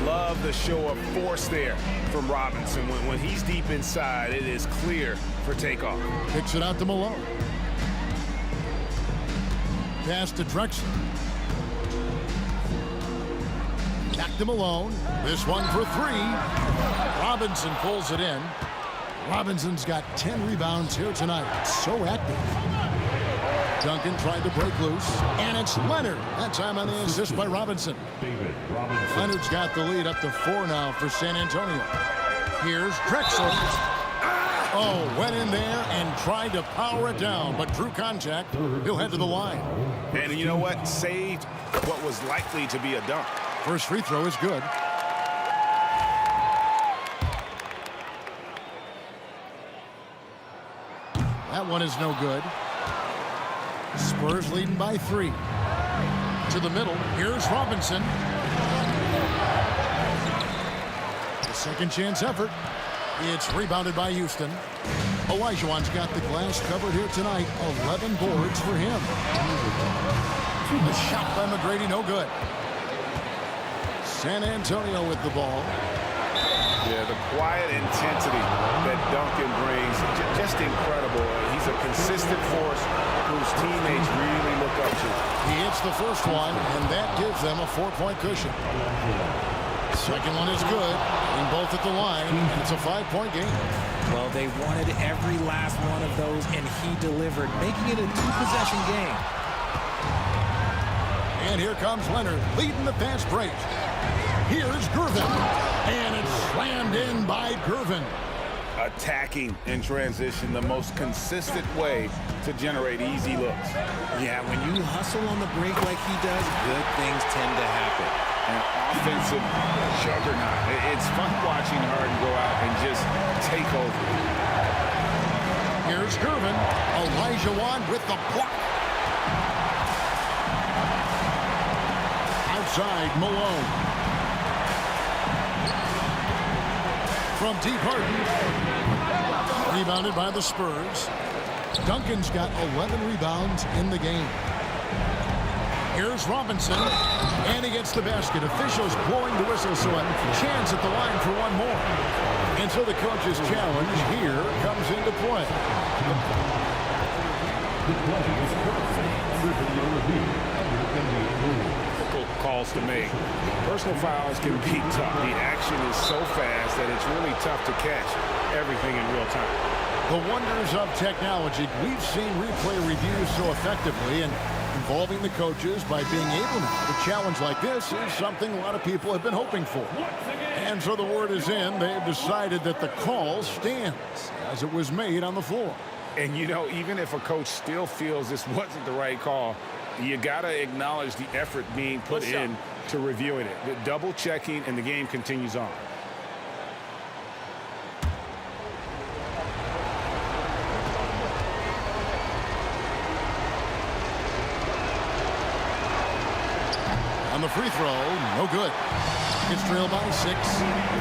Love the show of force there from Robinson. When he's deep inside, it is clear for takeoff. Kicks it out to Malone. Pass to Drexler. Back to Malone. This one for 3. Robinson pulls it in. Robinson's got 10 rebounds here tonight. So active. Duncan tried to break loose, and it's Leonard. That time on the assist by Robinson. Leonard's got the lead up to 4 now for San Antonio. Here's Drexler. Oh, went in there and tried to power it down, but drew contact. He'll head to the line. And you know what? Saved what was likely to be a dunk. First free throw is good. That one is no good. Spurs leading by 3. To the middle. Here's Robinson. The second chance effort. It's rebounded by Houston. Olajuwon's got the glass covered here tonight. 11 boards for him. The shot by McGrady, no good. San Antonio with the ball. Yeah, the quiet intensity that Duncan brings, just incredible. He's a consistent force whose teammates really look up to. He hits the first one, and that gives them a 4-point cushion. Second one is good. Getting both at the line, and it's a 5-point game. Well, they wanted every last one of those, and he delivered, making it a 2-possession game. And here comes Leonard, leading the fast break. Here's Gervin, and it's slammed in by Gervin. Attacking in transition, the most consistent way to generate easy looks. Yeah, when you hustle on the break like he does, good things tend to happen. An offensive juggernaut. It's fun watching Harden go out and just take over. Here's Gervin. Olajuwon with the block. Outside, Malone. From deep, Harden. Rebounded by the Spurs. Duncan's got 11 rebounds in the game. Here's Robinson, and he gets the basket. Officials blowing the whistle, so a chance at the line for one more. And so the coach's challenge here comes into play. Calls wants to make. Personal fouls can be tough. The action is so fast that it's really tough to catch everything in real time. The wonders of technology. We've seen replay reviews so effectively, and involving the coaches by being able now to challenge like this is something a lot of people have been hoping for. And so the word is in. They've decided that the call stands as it was made on the floor. And, you know, even if a coach still feels this wasn't the right call, you got to acknowledge the effort being put in to reviewing it. The double checking, and the game continues on. On the free throw, no good. It's trailed by 6.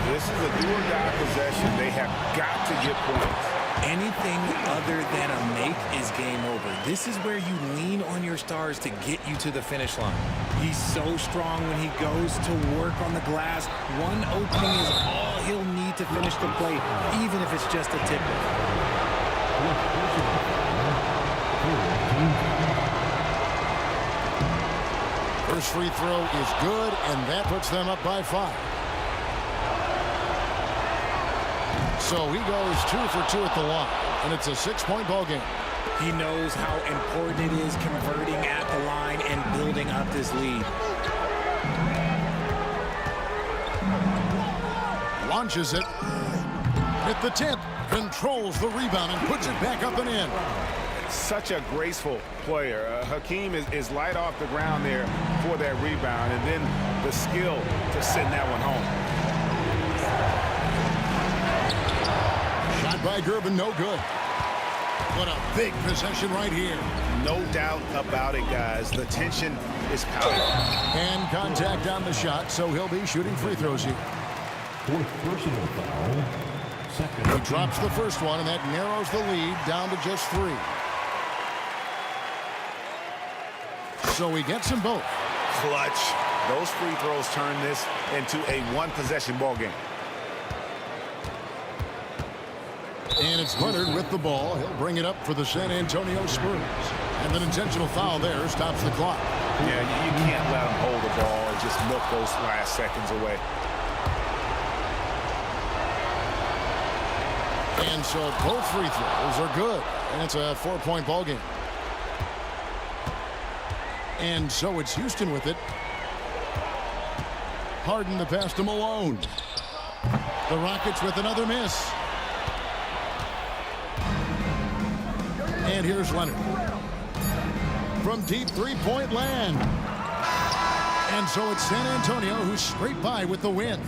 This is a do-or-die possession. They have got to get points. Anything other than a make is game over. This is where you lean on your stars to get you to the finish line. He's so strong when he goes to work on the glass. One opening is all he'll need to finish the play, even if it's just a tip-in. First free throw is good, and that puts them up by 5. So he goes 2 for 2 at the line, and it's a 6-point ball game. He knows how important it is converting at the line and building up this lead. Launches it. At the tip. Controls the rebound and puts it back up and in. Such a graceful player. Hakeem is light off the ground there for that rebound, and then the skill to send that one home. Shot by Gerben, no good. What a big possession right here. No doubt about it, guys. The tension is palpable. And contact on the shot, so he'll be shooting free throws here. Fourth personal foul. Second. He drops the first one, and that narrows the lead down to just 3. So he gets them both. Clutch. Those free throws turn this into a one-possession ball game. And it's Leonard with the ball. He'll bring it up for the San Antonio Spurs. And an intentional foul there stops the clock. Yeah, you can't let him hold the ball and just milk those last seconds away. And so both free throws are good. And it's a 4-point ball game. And so it's Houston with it. Harden the pass to Malone. The Rockets with another miss. And here's Leonard. From deep three-point land. And so it's San Antonio who scraped by with the win.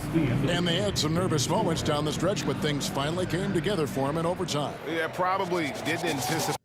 And they had some nervous moments down the stretch, but things finally came together for them in overtime. Yeah, probably didn't anticipate.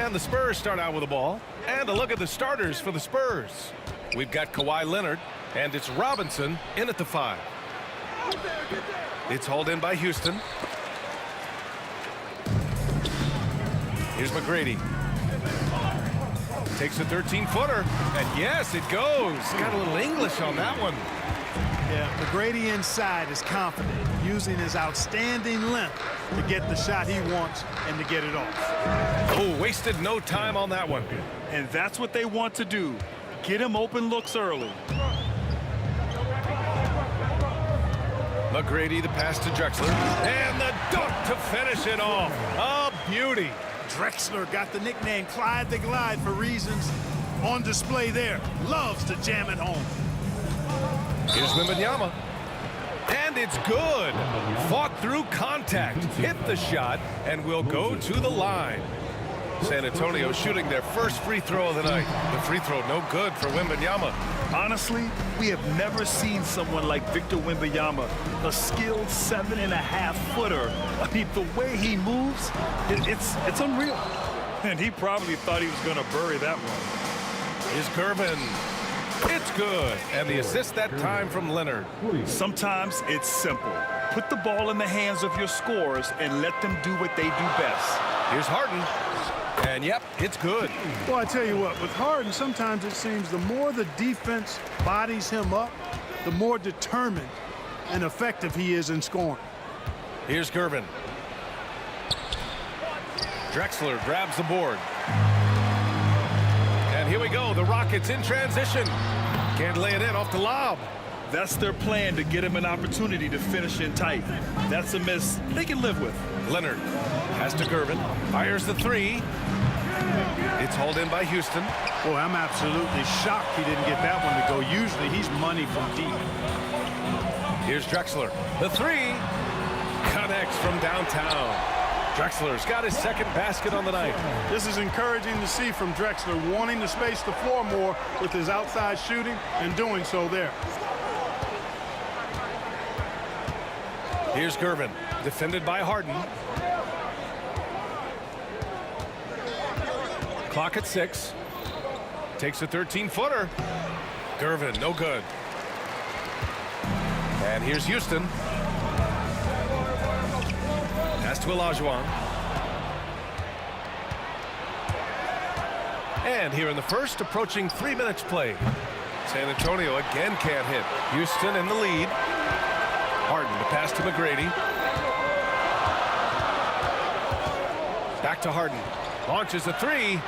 And the Spurs start out with the ball. And a look at the starters for the Spurs. We've got Kawhi Leonard, and it's Robinson in at the 5. It's hauled in by Houston. Here's McGrady. Takes a 13-footer, and yes, it goes. Got a little English on that one. Yeah, McGrady inside is confident, using his outstanding length to get the shot he wants and to get it off. Oh, wasted no time on that one. And that's what they want to do. Get him open looks early. McGrady, the pass to Drexler, and the dunk to finish it off. A beauty. Drexler got the nickname Clyde the Glide for reasons on display there. Loves to jam it home. Here's Wembanyama. And it's good. Fought through contact, hit the shot, and will go to the line. San Antonio shooting their first free throw of the night. The free throw no good for Wembanyama. Honestly, we have never seen someone like Victor Wembanyama, a skilled 7.5-footer. I mean, the way he moves, it's unreal. And he probably thought he was going to bury that one. Here's Gervin. It's good. And the assist that time from Leonard. Sometimes it's simple. Put the ball in the hands of your scorers and let them do what they do best. Here's Harden. And yep, it's good. Well, I tell you what, with Harden, sometimes it seems the more the defense bodies him up, the more determined and effective he is in scoring. Here's Gervin. Drexler grabs the board. And here we go, the Rockets in transition. Can't lay it in off the lob. That's their plan, to get him an opportunity to finish in tight. That's a miss they can live with. Leonard has to Gervin. Fires the three. It's hauled in by Houston. Boy, I'm absolutely shocked he didn't get that one to go. Usually he's money from deep. Here's Drexler. The three connects from downtown. Drexler's got his second basket on the night. This is encouraging to see from Drexler, wanting to space the floor more with his outside shooting and doing so there. Here's Gervin, defended by Harden. Clock at 6. Takes a 13-footer. Gervin, no good. And here's Houston. Pass to Olajuwon. And here in the first, approaching 3 minutes played. San Antonio again can't hit. Houston in the lead. Harden, the pass to McGrady. Back to Harden. Launches a three.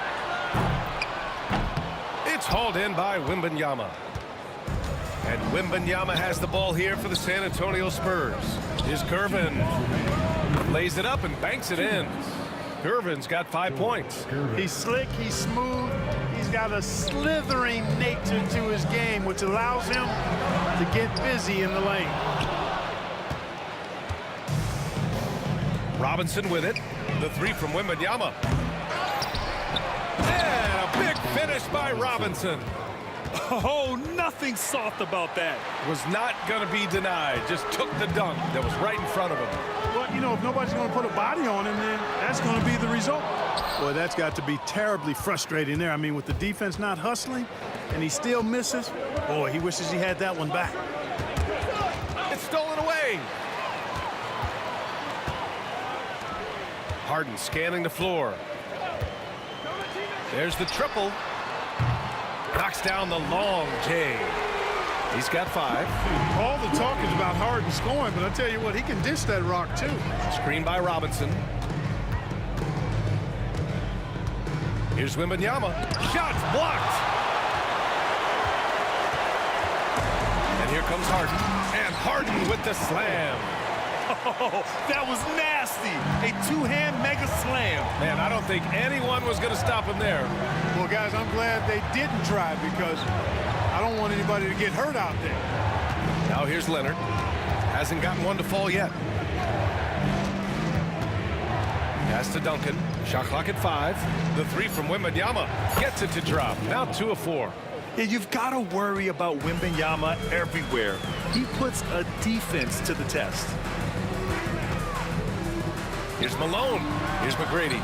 It's hauled in by Wembanyama. And Wembanyama has the ball here for the San Antonio Spurs. Here's Gervin. Lays it up and banks it in. Gervin's got 5 points. He's slick, he's smooth, he's got a slithering nature to his game, which allows him to get busy in the lane. Robinson with it. The three from Wembanyama. And a big finish by Robinson. Oh, nothing soft about that. Was not going to be denied. Just took the dunk that was right in front of him. Well, you know, if nobody's going to put a body on him, then that's going to be the result. Boy, that's got to be terribly frustrating there. I mean, with the defense not hustling and he still misses, boy, he wishes he had that one back. It's stolen away. Harden scanning the floor. There's the triple. Knocks down the long J. He's got 5. All the talk is about Harden scoring, but I tell you what, he can dish that rock too. Screen by Robinson. Here's Wembanyama. Shots blocked. And here comes Harden. And Harden with the slam. Oh, that was nasty. A two-hand mega slam. Man, I don't think anyone was going to stop him there. Well, guys, I'm glad they didn't try, because I don't want anybody to get hurt out there. Now here's Leonard. Hasn't gotten one to fall yet. Pass to Duncan. Shot clock at 5. The three from Wembanyama gets it to drop. Now 2 of 4. Yeah, you've got to worry about Wembanyama everywhere. He puts a defense to the test. Here's Malone. Here's McGrady.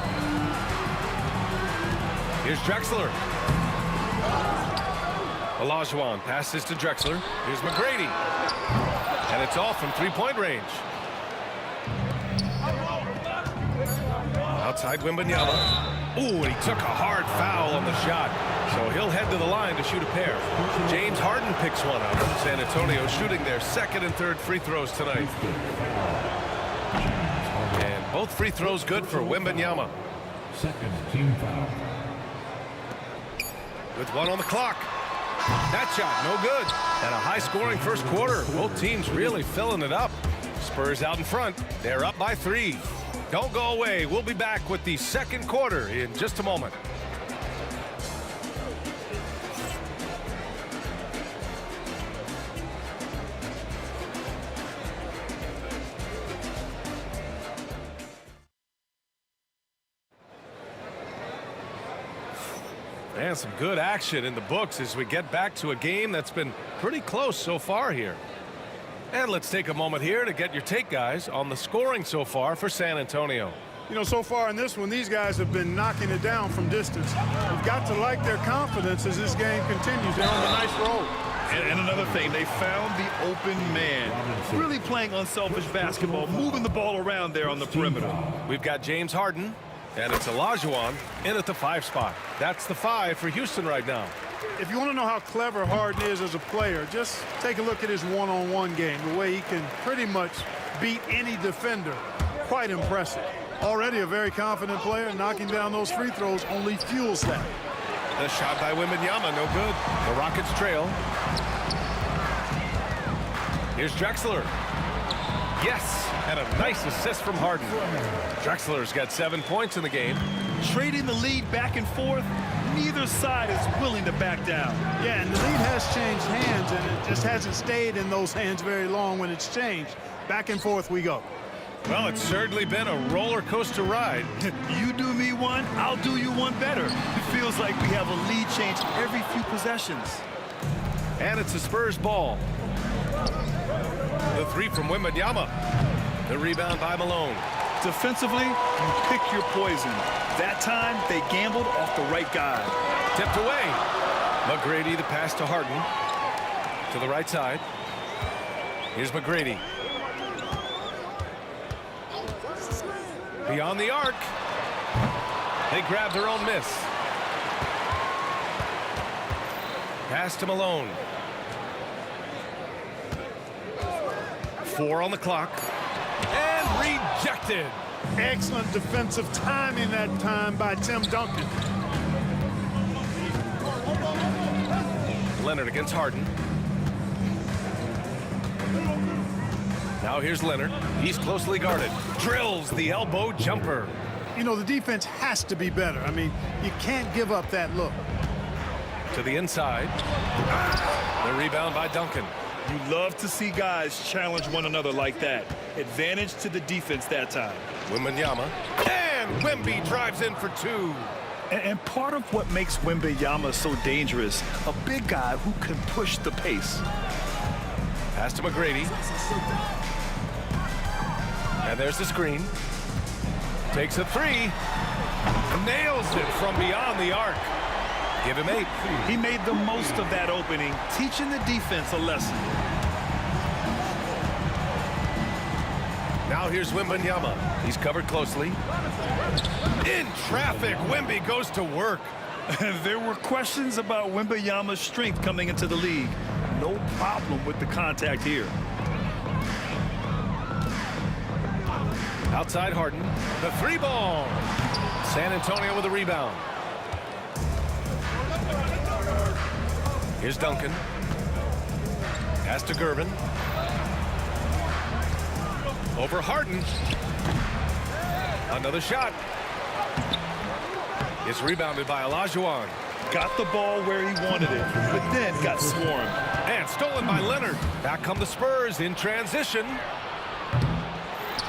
Here's Drexler. Olajuwon passes to Drexler. Here's McGrady. And it's off from 3-point range. Outside Wembanyama. Ooh, and he took a hard foul on the shot. So he'll head to the line to shoot a pair. James Harden picks one up. San Antonio shooting their second and third free throws tonight. And both free throws good for Wembanyama. Second team foul. With 1 on the clock. That shot, no good. And a high-scoring first quarter. Both teams really filling it up. Spurs out in front. They're up by 3. Don't go away. We'll be back with the second quarter in just a moment. And some good action in the books as we get back to a game that's been pretty close so far here. And let's take a moment here to get your take, guys, on the scoring so far for San Antonio. You know, so far in this one, these guys have been knocking it down from distance. You've got to like their confidence as this game continues. They're on a nice roll. And another thing, they found the open man. Really playing unselfish basketball, moving the ball around there on the perimeter. We've got James Harden, and it's Olajuwon in at the 5 spot. That's the 5 for Houston right now. If you want to know how clever Harden is as a player, just take a look at his one-on-one game, the way he can pretty much beat any defender. Quite impressive. Already a very confident player, knocking down those free throws only fuels that. The shot by Wembanyama, no good. The Rockets trail. Here's Drexler. Yes, and a nice assist from Harden. Drexler's got 7 points in the game. Trading the lead back and forth, neither side is willing to back down. Yeah, and the lead has changed hands, and it just hasn't stayed in those hands very long when it's changed. Back and forth we go. Well, it's certainly been a roller coaster ride. You do me one, I'll do you one better. It feels like we have a lead change every few possessions. And it's a Spurs ball. The 3 from Wembanyama. The rebound by Malone. Defensively, you pick your poison. That time, they gambled off the right guy. Tipped away. McGrady, the pass to Harden. To the right side. Here's McGrady. Beyond the arc. They grab their own miss. Pass to Malone. 4 on the clock. And rejected. Excellent defensive timing that time by Tim Duncan. Leonard against Harden. Now here's Leonard. He's closely guarded. Drills the elbow jumper. You know, the defense has to be better. I mean, you can't give up that look. To the inside. The rebound by Duncan. You love to see guys challenge one another like that. Advantage to the defense that time. Wembanyama. And Wemby drives in for 2. And part of what makes Wembanyama so dangerous, a big guy who can push the pace. Pass to McGrady. And there's the screen. Takes a 3. Nails it from beyond the arc. Give him 8. He made the most of that opening, teaching the defense a lesson. Now here's Wembanyama. He's covered closely. In traffic, Wemby goes to work. There were questions about Wembanyama's strength coming into the league. No problem with the contact here. Outside Harden. The 3 ball. San Antonio with a rebound. Here's Duncan. Pass to Gervin. Over Harden. Another shot. It's rebounded by Olajuwon. Got the ball where he wanted it, but then got swarmed. And stolen by Leonard. Back come the Spurs in transition.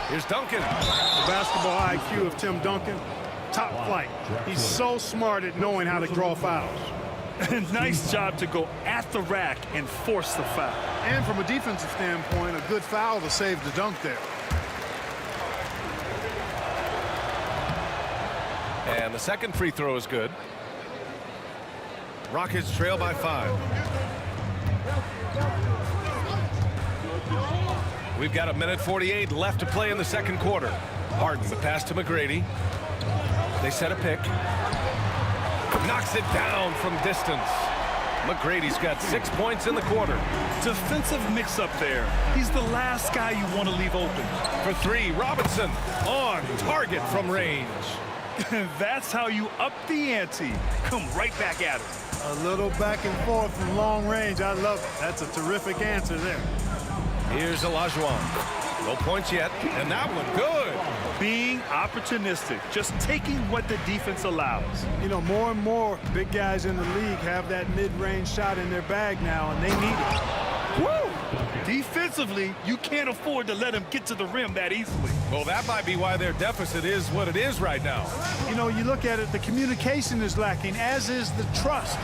Here's Duncan. The basketball IQ of Tim Duncan, top flight. He's so smart at knowing how to draw fouls. Nice job to go at the rack and force the foul. And from a defensive standpoint, a good foul to save the dunk there. And the second free throw is good. Rockets trail by 5. We've got 1:48 left to play in the second quarter. Harden, the pass to McGrady. They set a pick. Knocks it down from distance. McGrady's got 6 points in the quarter. Defensive mix-up there. He's the last guy you want to leave open. For 3, Robinson on target from range. That's how you up the ante. Come right back at it. A little back and forth from long range. I love it. That's a terrific answer there. Here's Olajuwon. No points yet, and that one good. Being opportunistic, just taking what the defense allows. You know, more and more big guys in the league have that mid-range shot in their bag now, and they need it. Woo! Defensively, you can't afford to let him get to the rim that easily. Well, that might be why their deficit is what it is right now. You know, you look at it, the communication is lacking, as is the trust.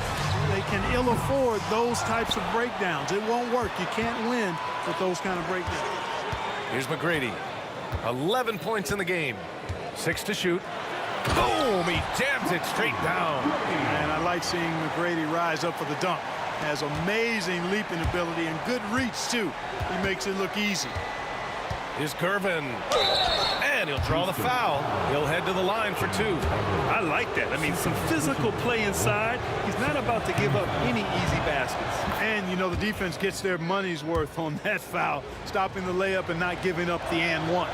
They can ill afford those types of breakdowns. It won't work. You can't win with those kind of breakdowns. Here's McGrady. 11 points in the game. 6 to shoot. Boom! He jams it straight down. And I like seeing McGrady rise up for the dunk. Has amazing leaping ability and good reach, too. He makes it look easy. Here's Gervin. And he'll draw the foul. He'll head to the line for 2. I like that. I mean, some physical play inside. He's not about to give up any easy baskets. And, you know, the defense gets their money's worth on that foul, stopping the layup and not giving up the and one.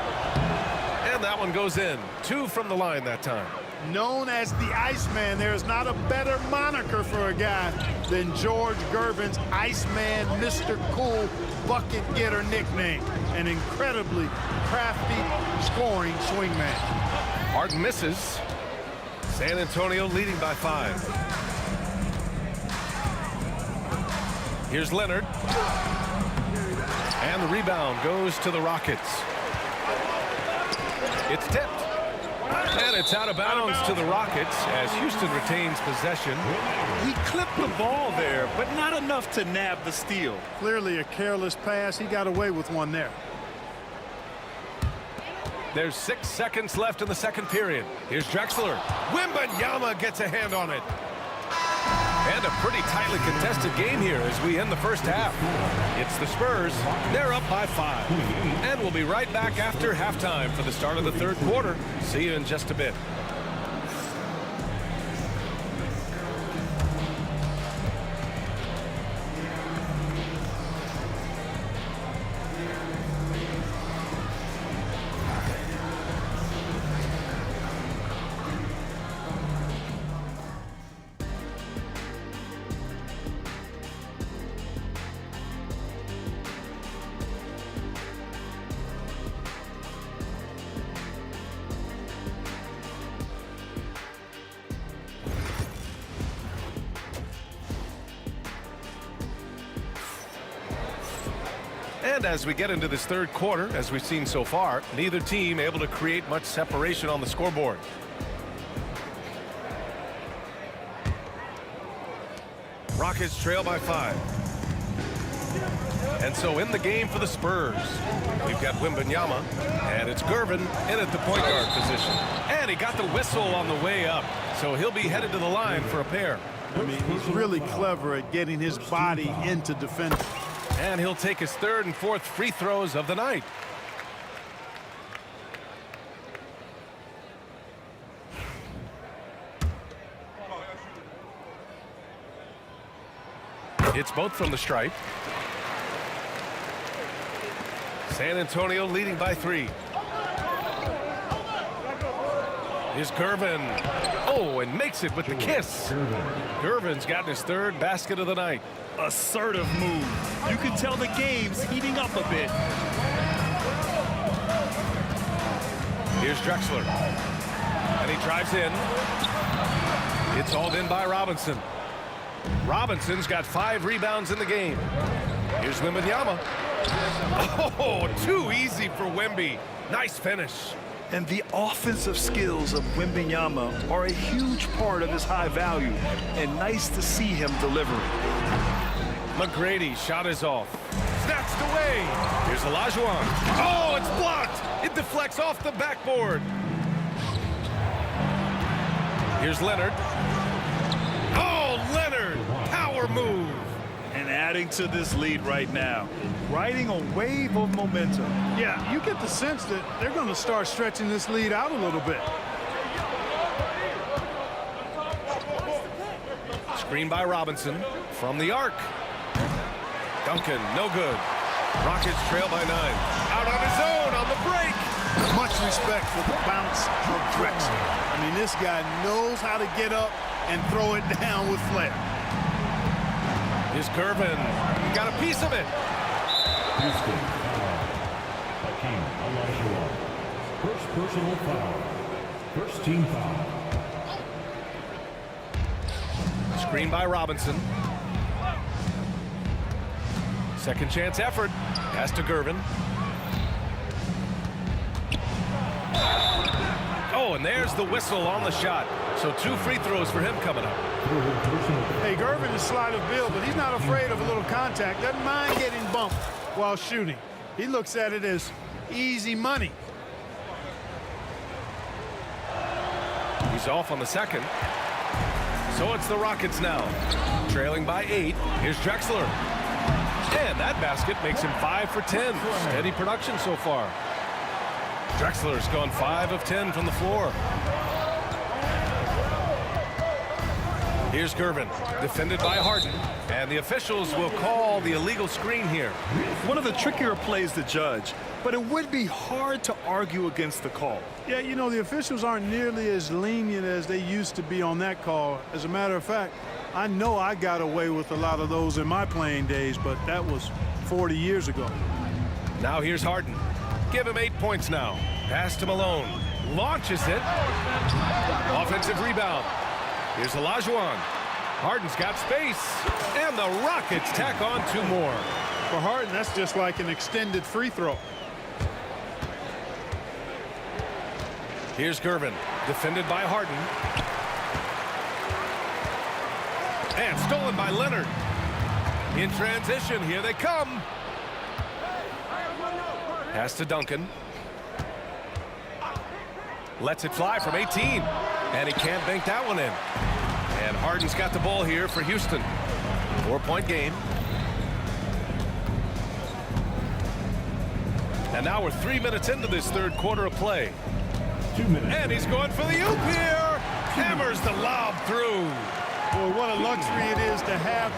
And that one goes in. 2 from the line that time. Known as the Iceman, there is not a better moniker for a guy than George Gervin's Iceman, Mr. Cool bucket getter nickname. An incredibly crafty scoring swingman. Harden misses. San Antonio leading by 5. Here's Leonard. And the rebound goes to the Rockets. It's tipped. And it's out of bounds to the Rockets as Houston retains possession. He clipped the ball there, but not enough to nab the steal. Clearly a careless pass. He got away with one there. There's 6 seconds left in the second period. Here's Drexler. Wembanyama gets a hand on it. And a pretty tightly contested game here as we end the first half. It's the Spurs. They're up by 5. And we'll be right back after halftime for the start of the third quarter. See you in just a bit. And as we get into this third quarter, as we've seen so far, neither team able to create much separation on the scoreboard. Rockets trail by 5. And so in the game for the Spurs, we've got Wembanyama, and it's Gervin in at the point guard position. And he got the whistle on the way up, so he'll be headed to the line for a pair. I mean, he's really clever at getting his body into defending. And he'll take his 3rd and 4th free throws of the night. It's both from the stripe. San Antonio leading by 3. Here's Gervin. Oh, and makes it with the kiss. Gervin's gotten his 3rd basket of the night. Assertive move. You can tell the game's heating up a bit. Here's Drexler. And he drives in. It's hauled in by Robinson. Robinson's got 5 rebounds in the game. Here's Wembanyama. Oh, too easy for Wemby. Nice finish. And the offensive skills of Wembanyama are a huge part of his high value, and nice to see him delivering. McGrady shot is off. Snatched away. Here's Olajuwon. Oh, it's blocked. It deflects off the backboard. Here's Leonard. Oh, Leonard. Power move. And adding to this lead right now, riding a wave of momentum. Yeah, you get the sense that they're going to start stretching this lead out a little bit. Screen by Robinson from the arc. Duncan, no good. Rockets trail by 9. Out on his own on the break. Much respect for the bounce of Drexler. I mean, this guy knows how to get up and throw it down with flair. Here's Gervin. Got a piece of it. First personal foul. First team foul. Screen by Robinson. Second chance effort. Pass to Gervin. Oh, and there's the whistle on the shot. So 2 free throws for him coming up. Hey, Gervin is slight of build, but he's not afraid of a little contact. Doesn't mind getting bumped while shooting. He looks at it as easy money. He's off on the second. So it's the Rockets now. Trailing by 8. Here's Drexler. And that basket makes him 5 for 10. Steady production so far. Drexler's gone 5 of 10 from the floor. Here's Gervin, defended by Harden. And the officials will call the illegal screen here. One of the trickier plays to judge, but it would be hard to argue against the call. Yeah, you know, the officials aren't nearly as lenient as they used to be on that call. As a matter of fact, I know I got away with a lot of those in my playing days, but that was 40 years ago. Now here's Harden. Give him 8 points now. Pass to Malone. Launches it. Offensive rebound. Here's Olajuwon. Harden's got space. And the Rockets tack on 2 more. For Harden, that's just like an extended free throw. Here's Gervin, defended by Harden. And stolen by Leonard. In transition, here they come. Pass to Duncan. Lets it fly from 18. And he can't bank that one in. And Harden's got the ball here for Houston. 4-point game. And now we're 3 minutes into this third quarter of play. 2 minutes. And he's going for the oop here. Hammers the lob through. Boy, what a luxury it is to have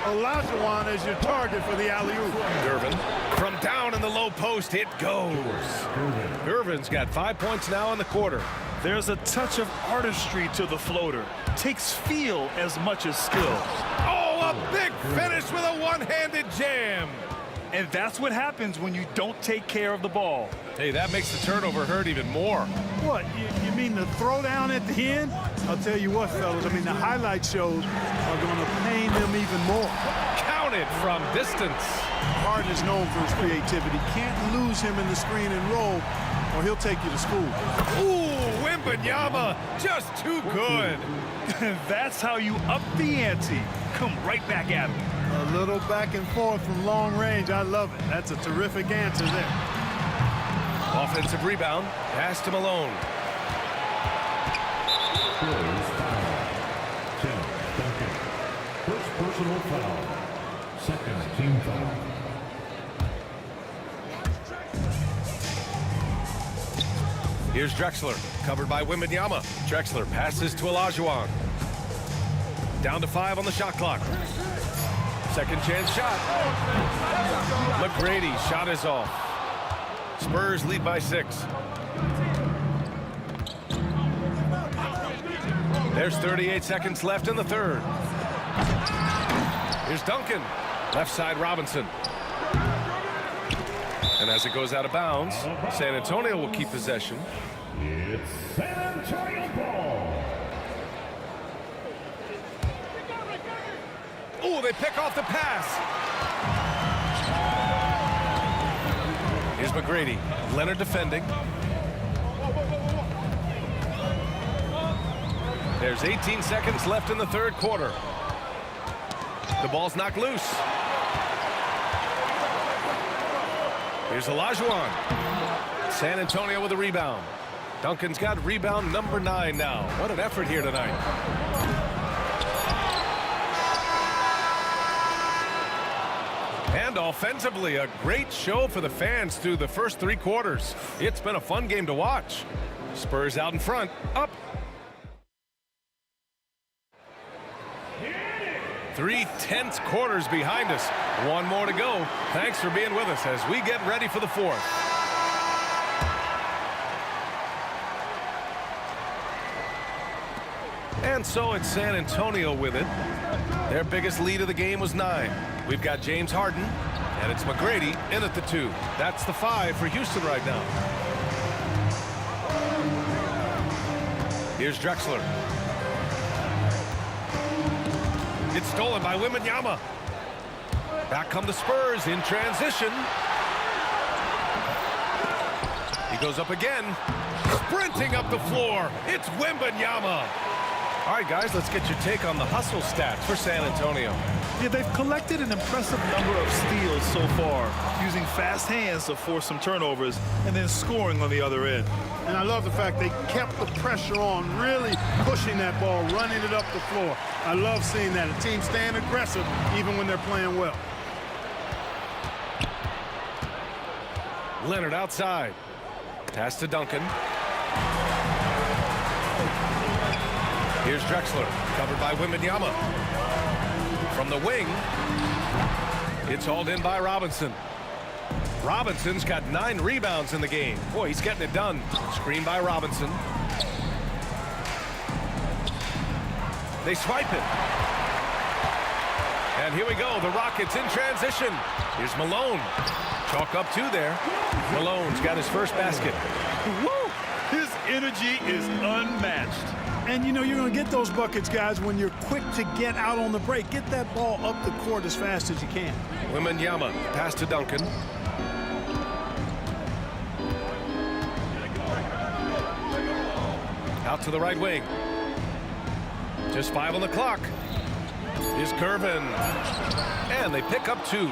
Olajuwon as your target for the alley-oop. Gervin from down in the low post, it goes. Gervin's got 5 points now in the quarter. There's a touch of artistry to the floater. Takes feel as much as skill. Oh, a big finish with a one-handed jam. And that's what happens when you don't take care of the ball. Hey, that makes the turnover hurt even more. What, you mean the throwdown at the end? I'll tell you what, fellas, I mean, the highlight shows are going to pain them even more. Counted from distance. Harden is known for his creativity. Can't lose him in the screen and roll, or he'll take you to school. Ooh, Wembanyama, just too good. That's how you up the ante. Come right back at him. A little back and forth from long range. I love it. That's a terrific answer there. Offensive rebound. Pass to Malone. First personal foul. Second team foul. Here's Drexler, covered by Wembanyama. Drexler passes to Olajuwon. Down to 5 on the shot clock. Second chance shot. McGrady, shot is off. Spurs lead by 6. There's 38 seconds left in the third. Here's Duncan. Left side Robinson. And as it goes out of bounds, San Antonio will keep possession. It's San Antonio ball. Oh, they pick off the pass. Here's McGrady. Leonard defending. There's 18 seconds left in the third quarter. The ball's knocked loose. Here's Olajuwon. San Antonio with a rebound. Duncan's got rebound number 9 now. What an effort here tonight. And offensively, a great show for the fans through the first 3 quarters. It's been a fun game to watch. Spurs out in front, up. 3 tense quarters behind us. 1 more to go. Thanks for being with us as we get ready for the 4th. And so it's San Antonio with it. Their biggest lead of the game was 9. We've got James Harden, and it's McGrady in at the 2. That's the 5 for Houston right now. Here's Drexler. It's stolen by Wembanyama. Back come the Spurs in transition. He goes up again. Sprinting up the floor. It's Wembanyama. All right, guys, let's get your take on the hustle stats for San Antonio. Yeah, they've collected an impressive number of steals so far, using fast hands to force some turnovers and then scoring on the other end. And I love the fact they kept the pressure on, really pushing that ball, running it up the floor. I love seeing that. A team staying aggressive even when they're playing well. Leonard outside. Pass to Duncan. Here's Drexler, covered by Wembanyama. From the wing, it's hauled in by Robinson. Robinson's got 9 rebounds in the game. Boy, he's getting it done. Screen by Robinson. They swipe it. And here we go, the Rockets in transition. Here's Malone. Chalk up 2 there. Malone's got his first basket. Woo! His energy is unmatched. And, you know, you're going to get those buckets, guys, when you're quick to get out on the break. Get that ball up the court as fast as you can. Wembanyama, pass to Duncan. Out to the right wing. Just 5 on the clock. Here's Gervin. And they pick up 2.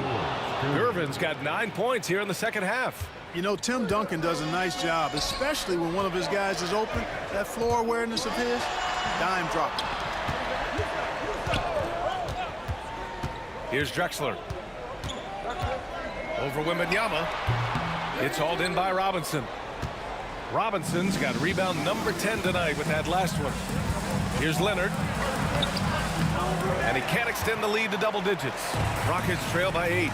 Gervin's got 9 points here in the second half. You know, Tim Duncan does a nice job, especially when one of his guys is open. That floor awareness of his, dime drop. Here's Drexler. Over Wembanyama. It's hauled in by Robinson. Robinson's got rebound number 10 tonight with that last one. Here's Leonard. And he can't extend the lead to double digits. Rockets trail by 8.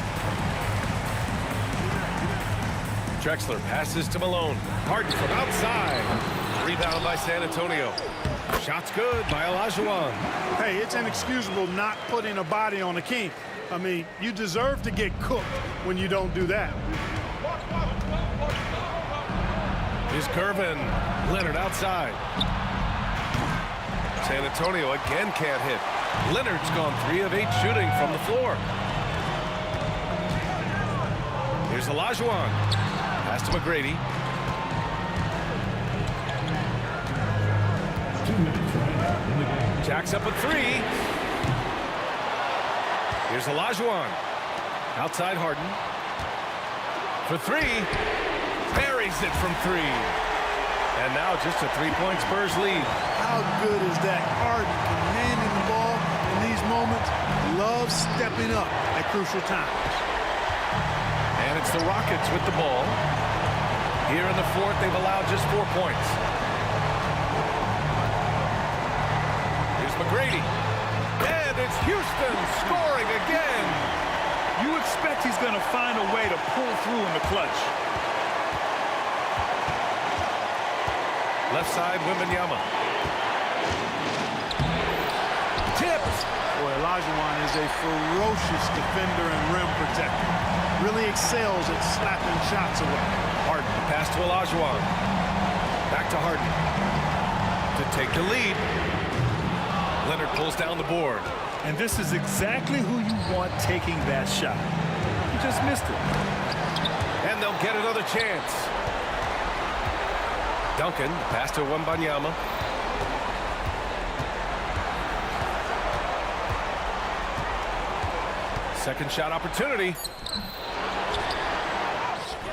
Drexler passes to Malone. Harden from outside. Rebound by San Antonio. Shot's good by Olajuwon. Hey, it's inexcusable not putting a body on the king. I mean, you deserve to get cooked when you don't do that. Here's Gervin. Leonard outside. San Antonio again can't hit. Leonard's gone 3 of 8 shooting from the floor. Here's Olajuwon. Pass to McGrady. 2 minutes remaining. Jacks up a 3. Here's Olajuwon. Outside Harden. For 3. Buries it from 3. And now just a 3-point Spurs lead. How good is that? Harden commanding the ball in these moments. Loves stepping up at crucial times. And it's the Rockets with the ball. Here in the fourth, they've allowed just 4 points. Here's McGrady. And it's Houston scoring again. You expect he's going to find a way to pull through in the clutch. Left side, Wembanyama. Tipped. Boy, Olajuwon is a ferocious defender and rim protector. Really excels at slapping shots away. Harden, pass to Olajuwon. Back to Harden. To take the lead. Leonard pulls down the board. And this is exactly who you want taking that shot. He just missed it. And they'll get another chance. Duncan, pass to Wembanyama. Second shot opportunity.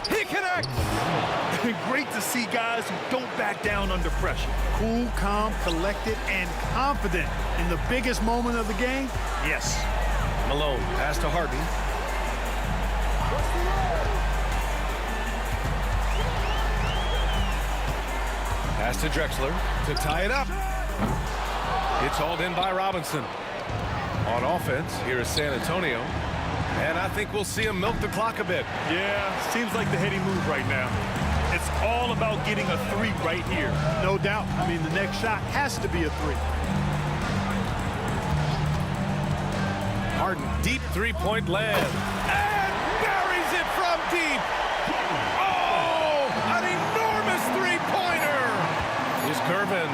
He connects! Great to see guys who don't back down under pressure. Cool, calm, collected, and confident in the biggest moment of the game. Yes. Malone, pass to Harden. Pass to Drexler to tie it up. It's hauled in by Robinson. On offense, here is San Antonio. And I think we'll see him milk the clock a bit. Yeah, seems like the heady move right now. It's all about getting a 3 right here. No doubt. I mean, the next shot has to be a 3. Harden, deep 3-point land. And buries it from deep. Oh, an enormous 3-pointer. Here's Gervin.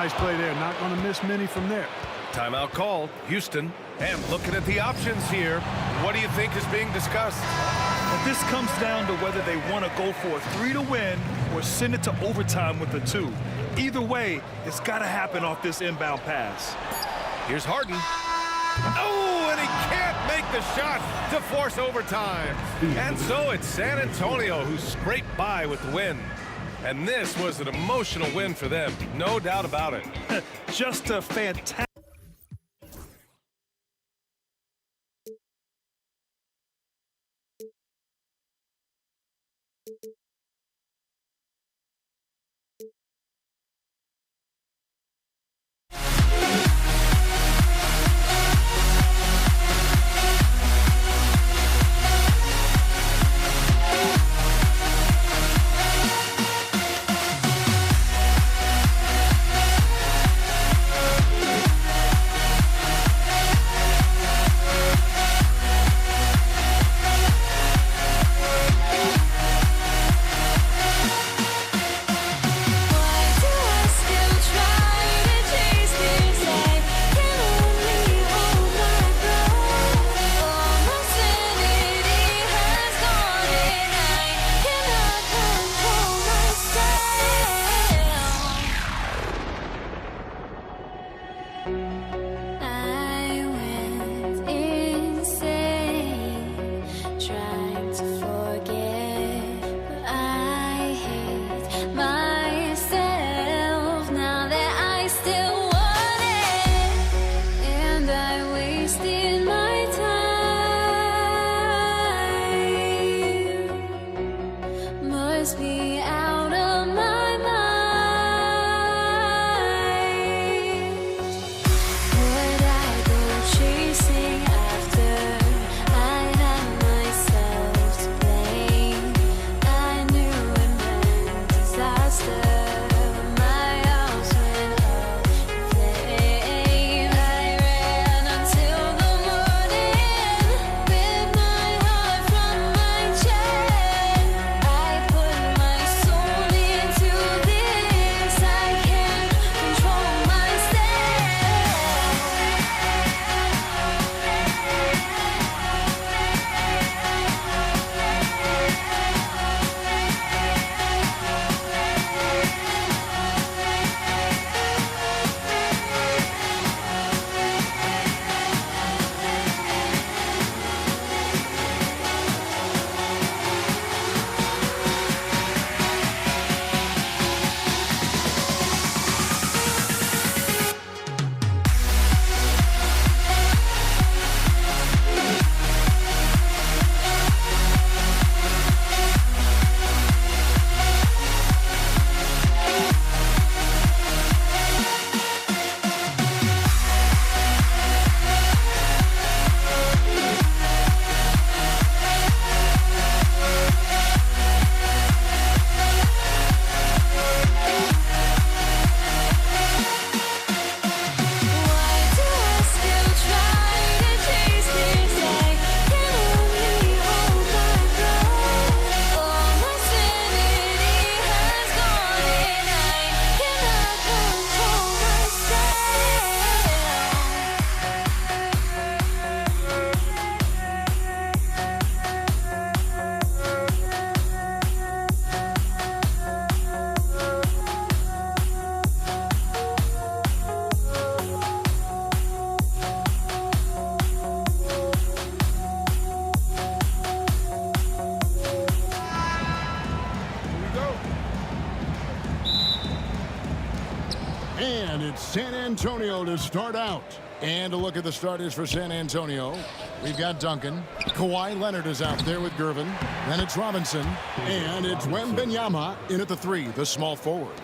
nice play there. Not going to miss many from there. Timeout called, Houston. And looking at the options here, what do you think is being discussed? Well, this comes down to whether they want to go for a 3 to win or send it to overtime with a 2. Either way, it's got to happen off this inbound pass. Here's Harden. Oh, and he can't make the shot to force overtime. And so it's San Antonio who scraped by with the win. And this was an emotional win for them, no doubt about it. Just a fantastic. And it's San Antonio to start out. And a look at the starters for San Antonio. We've got Duncan. Kawhi Leonard is out there with Gervin. Then it's Robinson. And it's Wembanyama in at the 3, the small forward.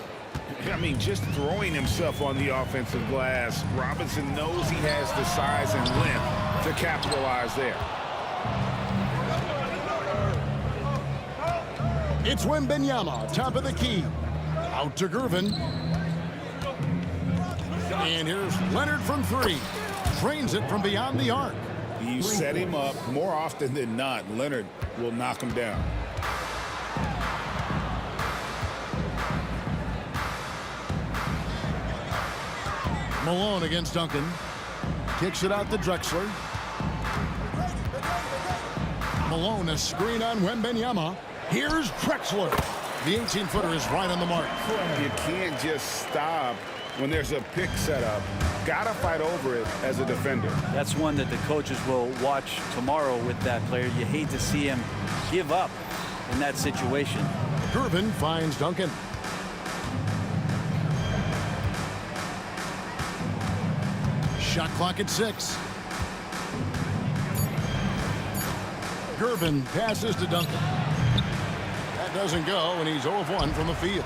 I mean, just throwing himself on the offensive glass. Robinson knows he has the size and length to capitalize there. It's Wembanyama, top of the key. Out to Gervin. And here's Leonard from 3. Drains it from beyond the arc. You set him up more often than not. Leonard will knock him down. Malone against Duncan. Kicks it out to Drexler. Malone, a screen on Wembanyama. Here's Drexler. The 18-footer is right on the mark. You can't just stop when there's a pick set up. Gotta fight over it as a defender. That's one that the coaches will watch tomorrow with that player. You hate to see him give up in that situation. Gervin finds Duncan. Shot clock at 6. Gervin passes to Duncan. That doesn't go, and he's 0 of 1 from the field.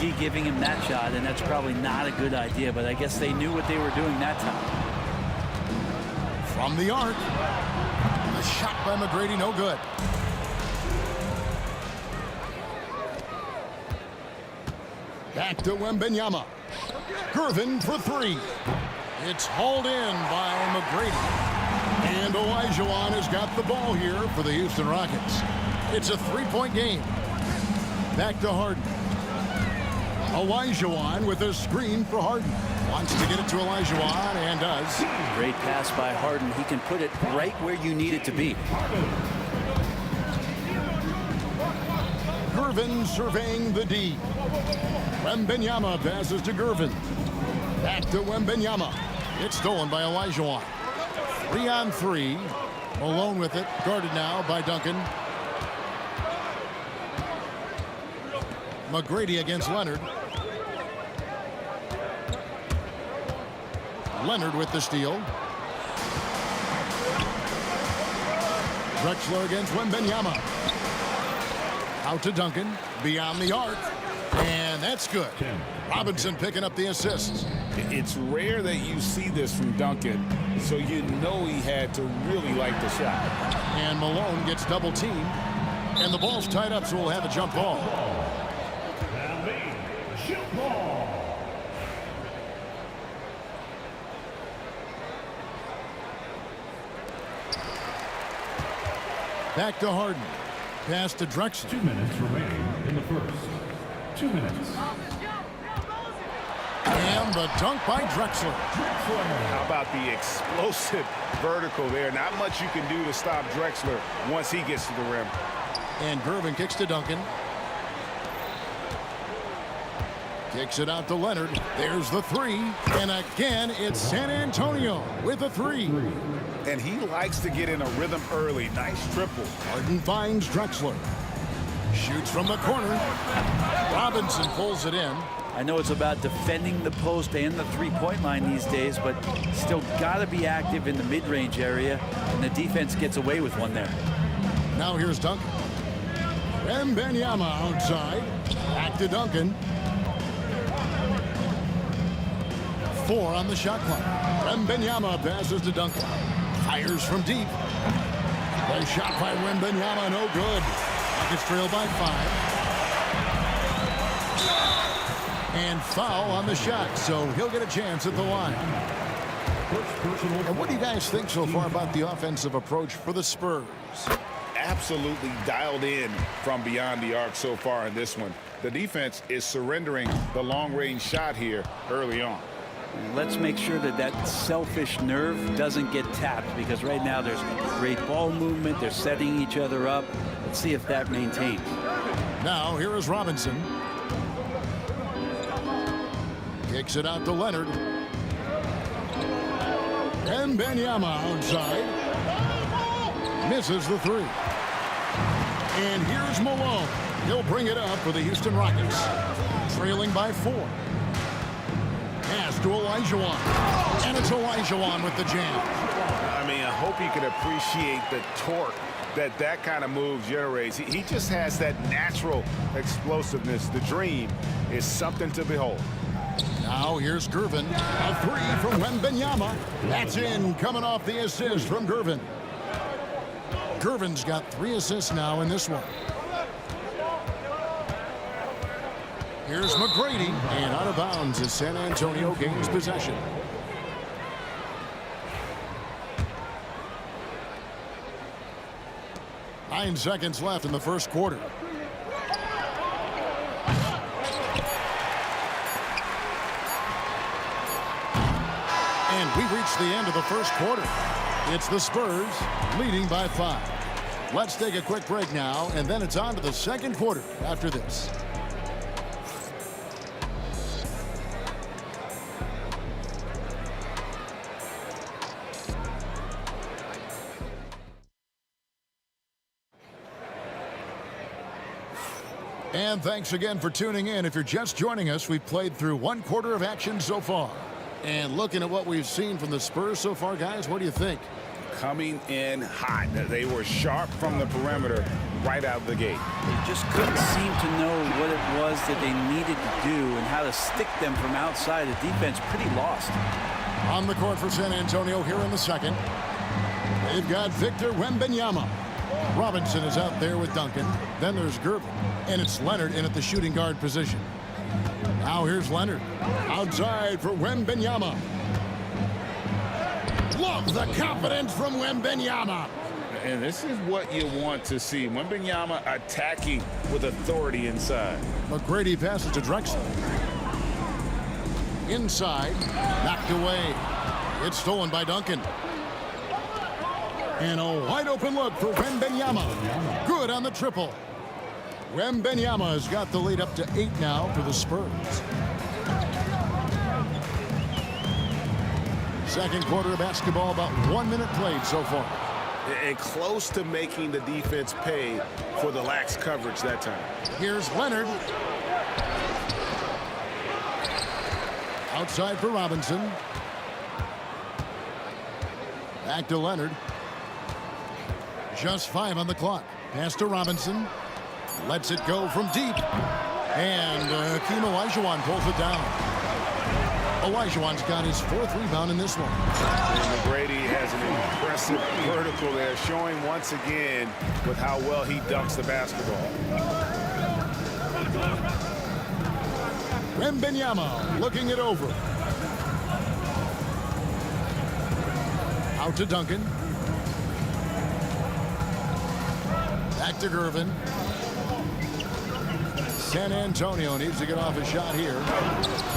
D giving him that shot, and that's probably not a good idea, but I guess they knew what they were doing that time. From the arc. A shot by McGrady, no good. Back to Wembanyama. Gervin for 3. It's hauled in by McGrady. And Olajuwon has got the ball here for the Houston Rockets. It's a 3-point game. Back to Harden. Olajuwon with a screen for Harden. Wants to get it to Olajuwon and does. Great pass by Harden. He can put it right where you need it to be. Gervin surveying the D. Wembanyama passes to Gervin. Back to Wembanyama. It's stolen by Olajuwon. 3-on-3. Malone with it. Guarded now by Duncan. McGrady against Leonard. Leonard with the steal. Drexler against Wembanyama. Out to Duncan. Beyond the arc. And that's good. Robinson picking up the assists. It's rare that you see this from Duncan, so you know he had to really like the shot. And Malone gets double teamed. And the ball's tied up, so we'll have a jump ball. Back to Harden. Pass to Drexler. 2 minutes remaining in the first. 2 minutes. And the dunk by Drexler. How about the explosive vertical there? Not much you can do to stop Drexler once he gets to the rim. And Gervin kicks to Duncan. Kicks it out to Leonard. There's the 3. And again, it's San Antonio with a 3. And he likes to get in a rhythm early. Nice triple. Harden finds Drexler. Shoots from the corner. Robinson pulls it in. I know it's about defending the post and the three-point line these days, but still got to be active in the mid-range area, and the defense gets away with one there. Now here's Duncan. Wembanyama outside. Back to Duncan. 4 on the shot clock. Wembanyama passes to Duncan. Fires from deep. The shot by Wembanyama, no good. Rockets trail by 5. And foul on the shot, so he'll get a chance at the line. And what do you guys think so far about the offensive approach for the Spurs? Absolutely dialed in from beyond the arc so far in this one. The defense is surrendering the long-range shot here early on. Let's make sure that that selfish nerve doesn't get tapped, because right now there's great ball movement. They're setting each other up. Let's see if that maintains. Now here is Robinson. Kicks it out to Leonard. And Wembanyama outside. Misses the 3. And here's Malone. He'll bring it up for the Houston Rockets. Trailing by 4. Pass to Olajuwon. And it's Olajuwon with the jam. I mean, I hope you can appreciate the torque that kind of move generates. He just has that natural explosiveness. The dream is something to behold. Now here's Gervin. A 3 from Wembanyama. That's in, coming off the assist from Gervin. Gervin's got 3 assists now in this one. Here's McGrady, and out of bounds as San Antonio gains possession. Nine seconds left in the first quarter. We've reached the end of the first quarter. It's the Spurs leading by 5. Let's take a quick break now, and then it's on to the second quarter after this. And thanks again for tuning in. If you're just joining us, we've played through one quarter of action so far. And looking at what we've seen from the Spurs so far, guys, what do you think? Coming in hot. They were sharp from the perimeter right out of the gate. They just couldn't seem to know what it was that they needed to do and how to stick them from outside. The defense pretty lost. On the court for San Antonio here in the second. They've got Victor Wembanyama. Robinson is out there with Duncan. Then there's Gervin. And it's Leonard in at the shooting guard position. Now here's Leonard. Outside for Wembanyama. Love the confidence from Wembanyama. And this is what you want to see. Wembanyama attacking with authority inside. McGrady passes to Drexler. Inside. Knocked away. It's stolen by Duncan. And a wide open look for Wembanyama. Good on the triple. Wembanyama has got the lead up to 8 now for the Spurs. Second quarter of basketball, about 1 minute played so far. And close to making the defense pay for the lax coverage that time. Here's Leonard. Outside for Robinson. Back to Leonard. Just 5 on the clock. Pass to Robinson. Lets it go from deep. And Hakeem Olajuwon pulls it down. Olajuwon's got his 4th rebound in this one. And McGrady has an impressive vertical there, showing once again with how well he dunks the basketball. Wembanyama looking it over. Out to Duncan. Back to Gervin. San Antonio needs to get off a shot here.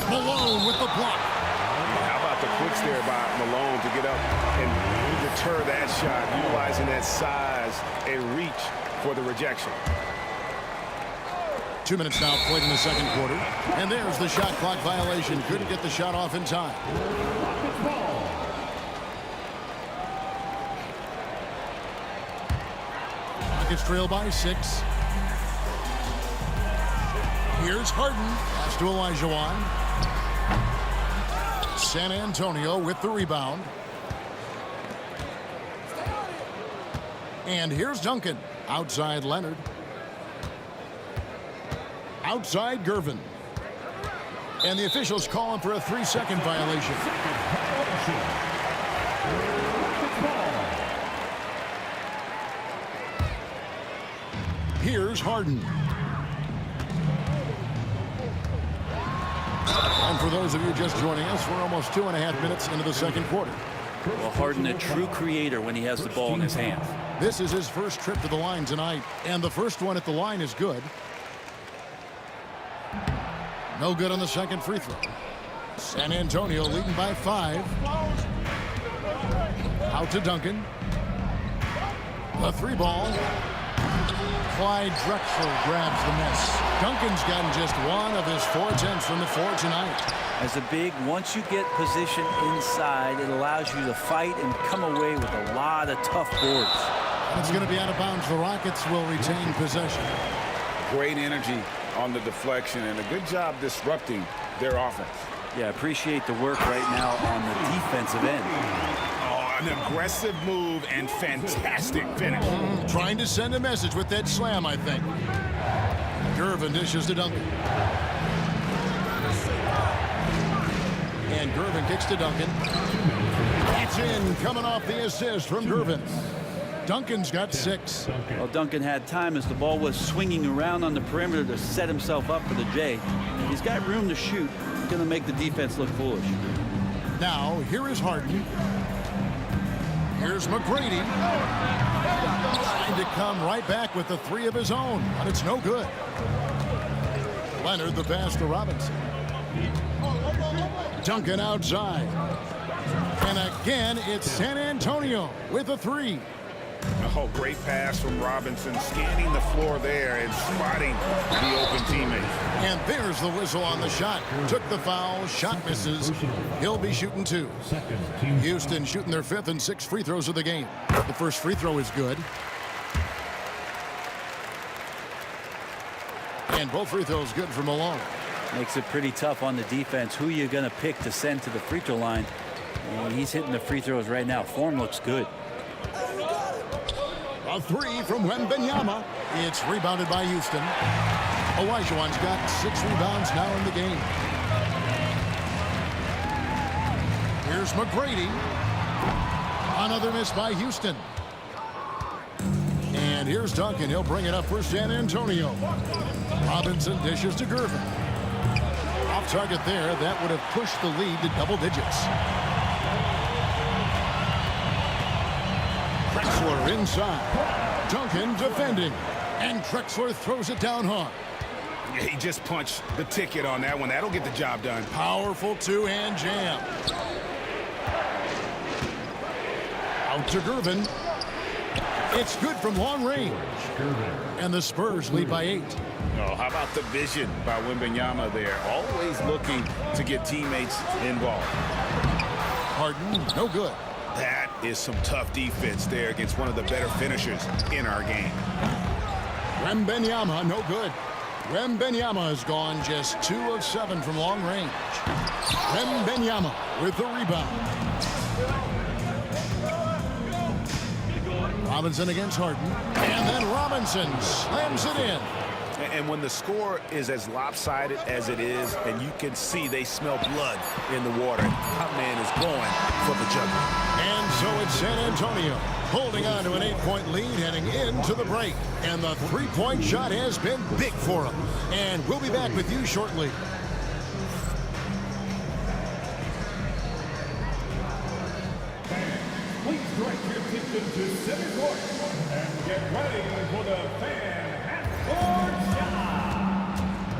Malone with the block. How about the quicks there by Malone to get up and deter that shot, utilizing that size and reach for the rejection. 2 minutes now played in the second quarter. And there's the shot clock violation. Couldn't get the shot off in time. Rockets trail by 6. Here's Harden. Pass to Olajuwon. San Antonio with the rebound. And here's Duncan. Outside Leonard. Outside Gervin. And the officials calling for a 3-second violation. Here's Harden. And for those of you just joining us, we're almost 2.5 minutes into the second quarter. Well, Harden, a true creator when he has the ball in his hands. This is his first trip to the line tonight, and the first one at the line is good. No good on the second free throw. San Antonio leading by 5. Out to Duncan. The 3-ball. Clyde Drexler grabs the miss. Duncan's gotten just 1 of his 4 attempts from the floor tonight. As a big, once you get position inside, it allows you to fight and come away with a lot of tough boards. And it's going to be out of bounds. The Rockets will retain possession. Great energy on the deflection and a good job disrupting their offense. Yeah, appreciate the work right now on the defensive end. An aggressive move and fantastic finish. Trying to send a message with that slam, I think. Gervin dishes to Duncan. And Gervin kicks to Duncan. It's in, coming off the assist from Gervin. Duncan's got 6. Well, Duncan had time as the ball was swinging around on the perimeter to set himself up for the J. He's got room to shoot. He's going to make the defense look foolish. Now, here is Harden. Here's McGrady. Trying to come right back with the 3 of his own, but it's no good. Leonard the pass to Robinson. Duncan outside. And And again, it's San Antonio with a 3. Oh, great pass from Robinson, scanning the floor there and spotting the open teammate. And there's the whistle on the shot. Took the foul, shot misses. He'll be shooting 2. Houston shooting their 5th and 6th free throws of the game. The first free throw is good. And both free throws good for Malone. Makes it pretty tough on the defense. Who you're going to pick to send to the free throw line. And he's hitting the free throws right now. Form looks good. A 3 from Wembanyama. It's rebounded by Houston. Olajuwon's got 6 rebounds now in the game. Here's McGrady. Another miss by Houston. And here's Duncan. He'll bring it up for San Antonio. Robinson dishes to Gervin. Off target there. That would have pushed the lead to double digits. Drexler inside. Duncan defending. And Drexler throws it down hard. Yeah, he just punched the ticket on that one. That'll get the job done. Powerful two-hand jam. Out to Gervin. It's good from long range. And the Spurs lead by 8. Oh, how about the vision by Wembanyama there? Always looking to get teammates involved. Harden, no good. That is some tough defense there against one of the better finishers in our game. Wembanyama, no good. Wembanyama has gone just 2 of 7 from long range. Wembanyama with the rebound. Robinson against Harden. And then Robinson slams it in. And when the score is as lopsided as it is, and you can see they smell blood in the water, that man is going for the jugular. And so it's San Antonio holding on to an 8-point lead heading into the break. And the three-point shot has been big for them. And we'll be back with you shortly. Please direct your attention to center court and get ready for the fan half-court shot.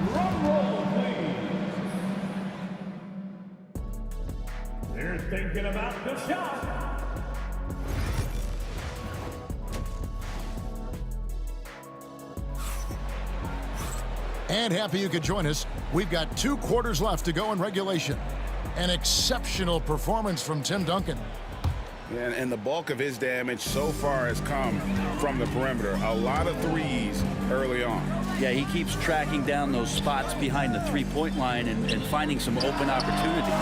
Drum roll, please. They're thinking about the shot. And happy you could join us. We've got 2 quarters left to go in regulation. An exceptional performance from Tim Duncan. And the bulk of his damage so far has come from the perimeter. A lot of threes early on. Yeah, he keeps tracking down those spots behind the three-point line and finding some open opportunities.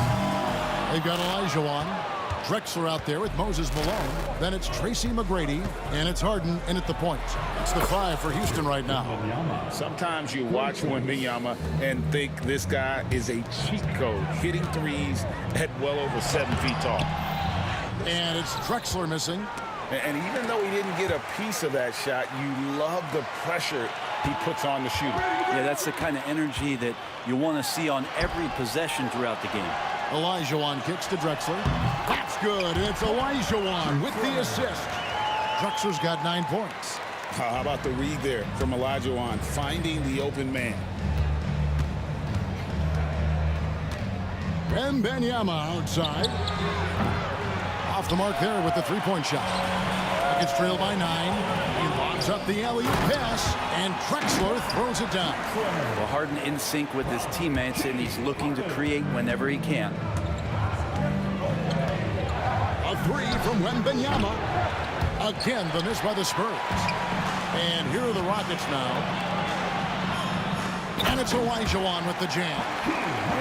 They've got Olajuwon. Drexler out there with Moses Malone. Then it's Tracy McGrady, and it's Harden in at the point. It's the 5 for Houston right now. Sometimes you watch Wembanyama and think this guy is a cheat code, hitting threes at well over 7 feet tall. And it's Drexler missing. And even though he didn't get a piece of that shot, you love the pressure he puts on the shooter. Yeah, that's the kind of energy that you want to see on every possession throughout the game. Olajuwon kicks to Drexler. That's good, and it's Olajuwon with the assist. Drexler's got 9 points. How about the read there from Olajuwon, finding the open man. Wembanyama outside. Off the mark there with the 3-point shot. It's trailed by 9. He lobs up the alley-oop pass, and Drexler throws it down. Well, Harden in sync with his teammates, and he's looking to create whenever he can. A 3 from Wembanyama. Again, the miss by the Spurs. And here are the Rockets now. And it's Olajuwon with the jam.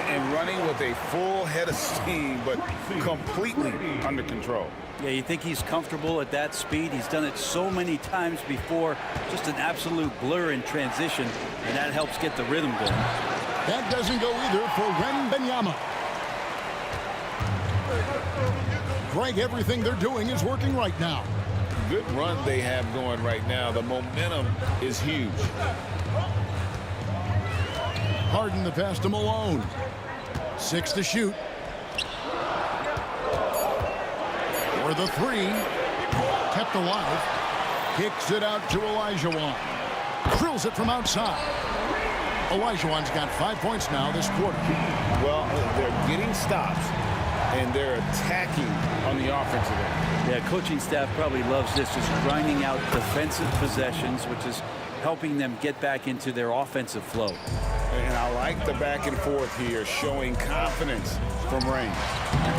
And running with a full head of steam, but completely under control. Yeah, you think he's comfortable at that speed. He's done it so many times before. Just an absolute blur in transition, and that helps get the rhythm going. That doesn't go either for Wembanyama. Greg, everything they're doing is working right now. Good run they have going right now. The momentum is huge. Harden the pass to Malone. 6 to shoot. For the 3. Kept alive. Kicks it out to Olajuwon. Drills it from outside. Olajuwon's got 5 points now this quarter. Well, they're getting stops. and they're attacking on the offensive end. Yeah, coaching staff probably loves this, just grinding out defensive possessions, which is helping them get back into their offensive flow. And I like the back and forth here, showing confidence from range.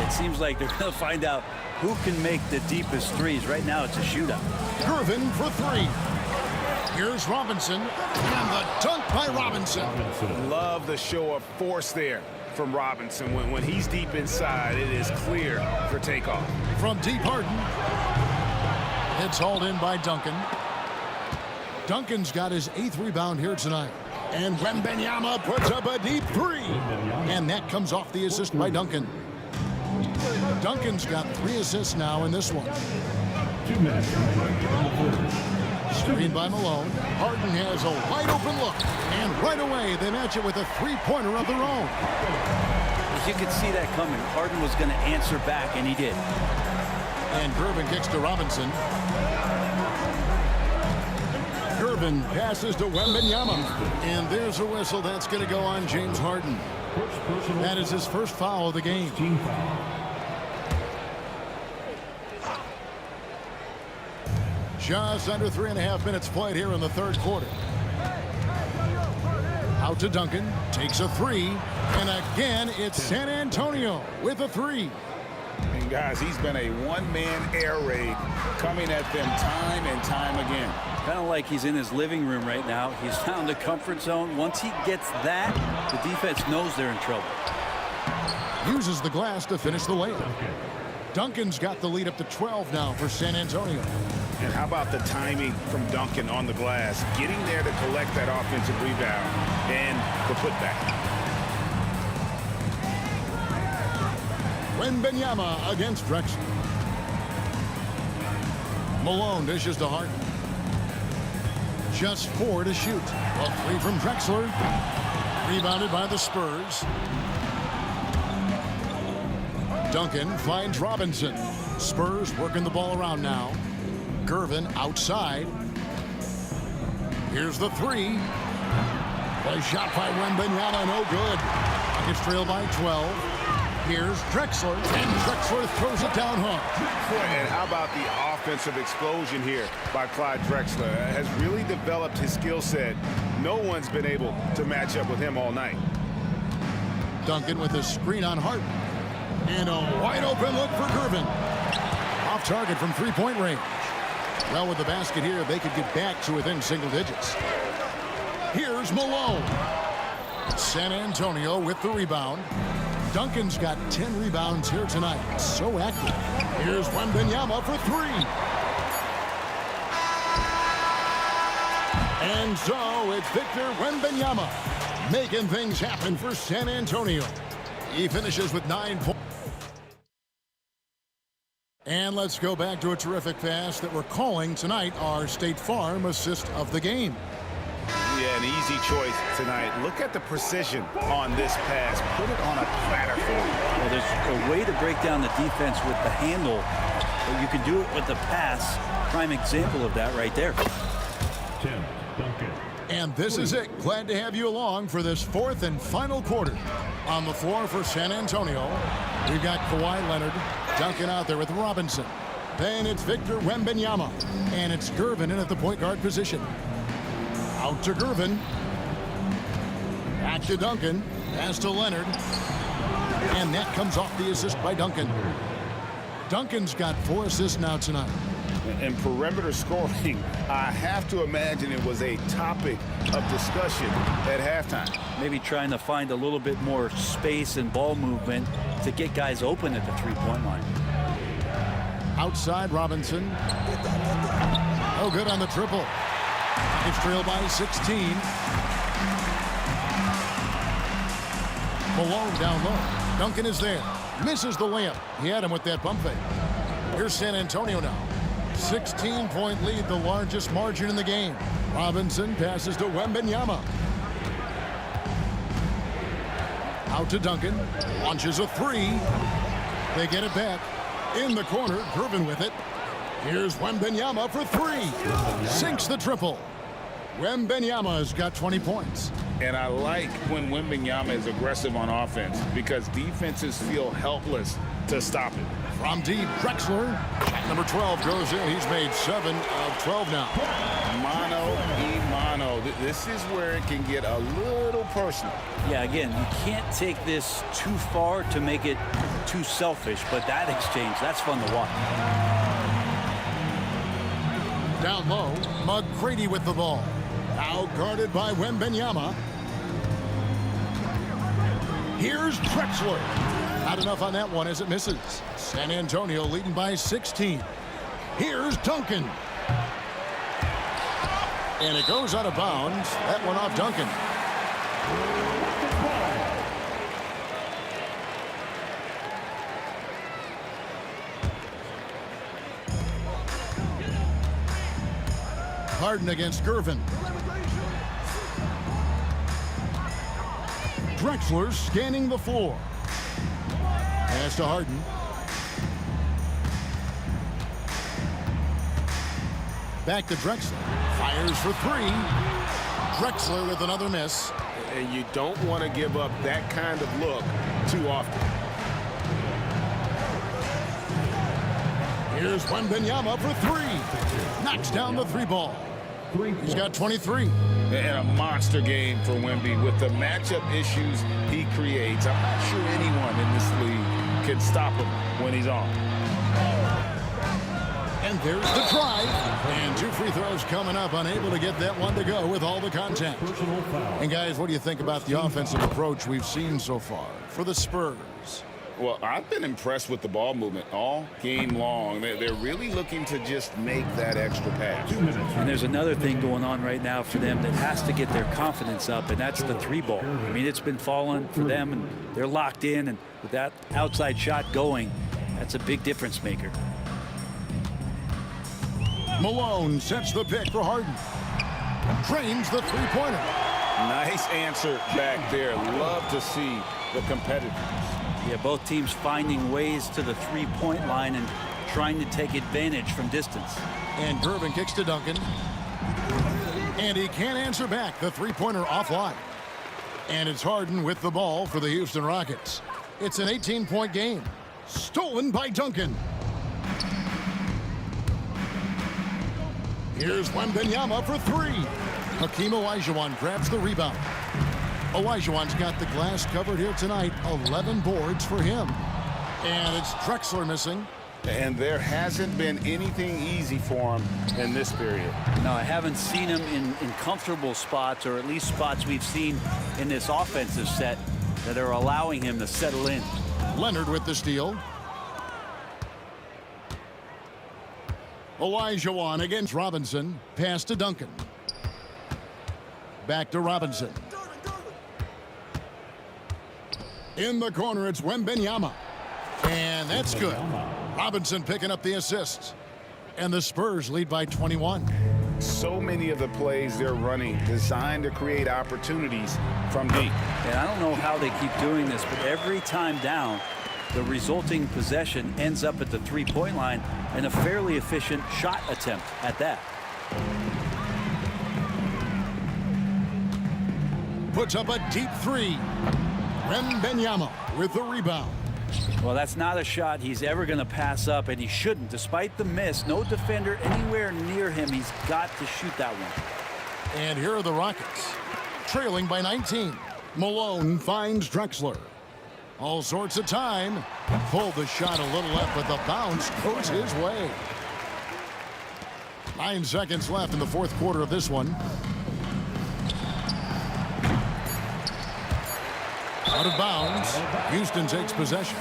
It seems like they're going to find out who can make the deepest threes. Right now, it's a shootout. Gervin for three. Here's Robinson, and the dunk by Robinson. Love the show of force there from Robinson. When he's deep inside, it is clear for takeoff. From deep, Harden. It's hauled in by Duncan. Duncan's got his 8th rebound here tonight. And Wembanyama puts up a deep three. And that comes off the assist by Duncan. Duncan's got 3 assists now in this one. 2 minutes. Screen by Malone. Harden has a wide open look. And right away, they match it with a 3-pointer of their own. You could see that coming. Harden was going to answer back, and he did. And Gervin kicks to Robinson. Gervin passes to Wembanyama. And there's a whistle. That's going to go on James Harden. That is his first foul of the game. Just under 3.5 minutes played here in the third quarter. Out to Duncan. Takes a three. And again, it's San Antonio with a three. And guys, he's been a one-man air raid coming at them time and time again. Kind of like he's in his living room right now. He's found the comfort zone. Once he gets that, the defense knows they're in trouble. Uses the glass to finish the layup. Duncan's got the lead up to 12 now for San Antonio. And how about the timing from Duncan on the glass, getting there to collect that offensive rebound and the putback. Wembanyama against Drexler. Malone dishes to Harden. Just 4 to shoot. A 3 from Drexler. Rebounded by the Spurs. Duncan finds Robinson. Spurs working the ball around now. Gervin outside. Here's the 3. A shot by Wembanyama, no good. It's trailed by 12. Here's Drexler, and Drexler throws it down hard. And how about the offensive explosion here by Clyde Drexler? Has really developed his skill set. No one's been able to match up with him all night. Duncan with a screen on Harden. And a wide open look for Gervin. Off target from 3-point range. Well, with the basket here, they could get back to within single digits. Here's Malone. San Antonio with the rebound. Duncan's got 10 rebounds here tonight. So active. Here's Wembanyama for 3. And so it's Victor Wembanyama making things happen for San Antonio. He finishes with 9 points. And let's go back to a terrific pass that we're calling tonight our State Farm assist of the game. Yeah, an easy choice tonight. Look at the precision on this pass. Put it on a platter for him. Well, there's a way to break down the defense with the handle, but you can do it with the pass. Prime example of that right there. Tim Duncan. And this is it. Glad to have you along for this 4th and final quarter. On the floor for San Antonio, we've got Kawhi Leonard. Duncan out there with Robinson. Then it's Victor Wembanyama. And it's Gervin in at the point guard position. Out to Gervin. Back to Duncan. Pass to Leonard. And that comes off the assist by Duncan. Duncan's got 4 assists now tonight. And perimeter scoring, I have to imagine it was a topic of discussion at halftime. Maybe trying to find a little bit more space and ball movement to get guys open at the 3-point line. Outside Robinson. Oh, good on the triple. It's trailed by 16. Malone down low. Duncan is there. Misses the layup. He had him with that pump fake. Here's San Antonio now. 16-point lead, the largest margin in the game. Robinson passes to Wembanyama. Out to Duncan. Launches a 3. They get it back. In the corner, Gervin with it. Here's Wembanyama for 3. Sinks the triple. Wembanyama's got 20 points. And I like when Wembanyama is aggressive on offense because defenses feel helpless to stop it. From deep, Drexler. Shot number 12 goes in. He's made 7 of 12 now. Mano. This is where it can get a little personal. Yeah, again, you can't take this too far to make it too selfish, but that exchange, that's fun to watch. Down low, McGrady with the ball. Now guarded by Wembanyama. Here's Drexler. Not enough on that one as it misses. San Antonio leading by 16. Here's Duncan. And it goes out of bounds. That one off Duncan. Harden against Gervin. Drexler scanning the floor. Pass to Harden. Back to Drexler. Fires for 3. Drexler with another miss. And you don't want to give up that kind of look too often. Here's Wembanyama for 3. Knocks down the 3-ball. He's got 23. And a monster game for Wemby with the matchup issues he creates. I'm not sure anyone in this league can stop him when he's on. And there's the drive. And 2 free throws coming up. Unable to get that one to go with all the contact. And guys, what do you think about the offensive approach we've seen so far for the Spurs? Well, I've been impressed with the ball movement all game long. They're really looking to just make that extra pass. And there's another thing going on right now for them that has to get their confidence up, and that's the 3-ball. I mean, it's been falling for them, and they're locked in, and with that outside shot going, that's a big difference maker. Malone sets the pick for Harden. Drains the 3-pointer. Nice answer back there. Love to see the competitiveness. Yeah, both teams finding ways to the 3-point line and trying to take advantage from distance. And Gervin kicks to Duncan. And he can't answer back. The 3-pointer offline. And it's Harden with the ball for the Houston Rockets. It's an 18-point game. Stolen by Duncan. Here's Wembanyama for 3. Hakeem Olajuwon grabs the rebound. Olajuwon's got the glass covered here tonight. 11 boards for him. And it's Drexler missing. And there hasn't been anything easy for him in this period. No, I haven't seen him in comfortable spots, or at least spots we've seen in this offensive set that are allowing him to settle in. Leonard with the steal. Olajuwon against Robinson. Pass to Duncan. Back to Robinson. In the corner, it's Wembanyama. And that's good. Robinson picking up the assists. And the Spurs lead by 21. So many of the plays they're running designed to create opportunities from deep. And I don't know how they keep doing this, but every time down, the resulting possession ends up at the 3-point line and a fairly efficient shot attempt at that. Puts up a deep 3. Wembanyama with the rebound. Well, that's not a shot he's ever going to pass up, and he shouldn't. Despite the miss, no defender anywhere near him. He's got to shoot that one. And here are the Rockets, trailing by 19. Malone finds Drexler. All sorts of time. Pulled the shot a little left, but the bounce goes his way. 9 seconds left in the 4th quarter of this one. Out of bounds. Houston takes possession.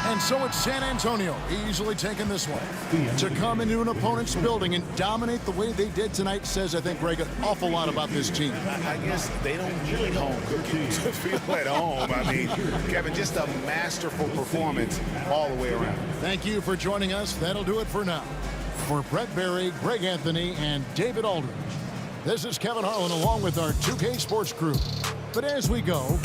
And so it's San Antonio easily taking this one. To come into an opponent's building and dominate the way they did tonight says, I think, Greg, an awful lot about this team. I guess they don't need home cooking to feel at home. I mean, Kevin, just a masterful performance all the way around. Thank you for joining us. That'll do it for now. For Brett Berry, Greg Anthony, and David Aldridge, this is Kevin Harlan along with our 2K Sports crew. But as we go,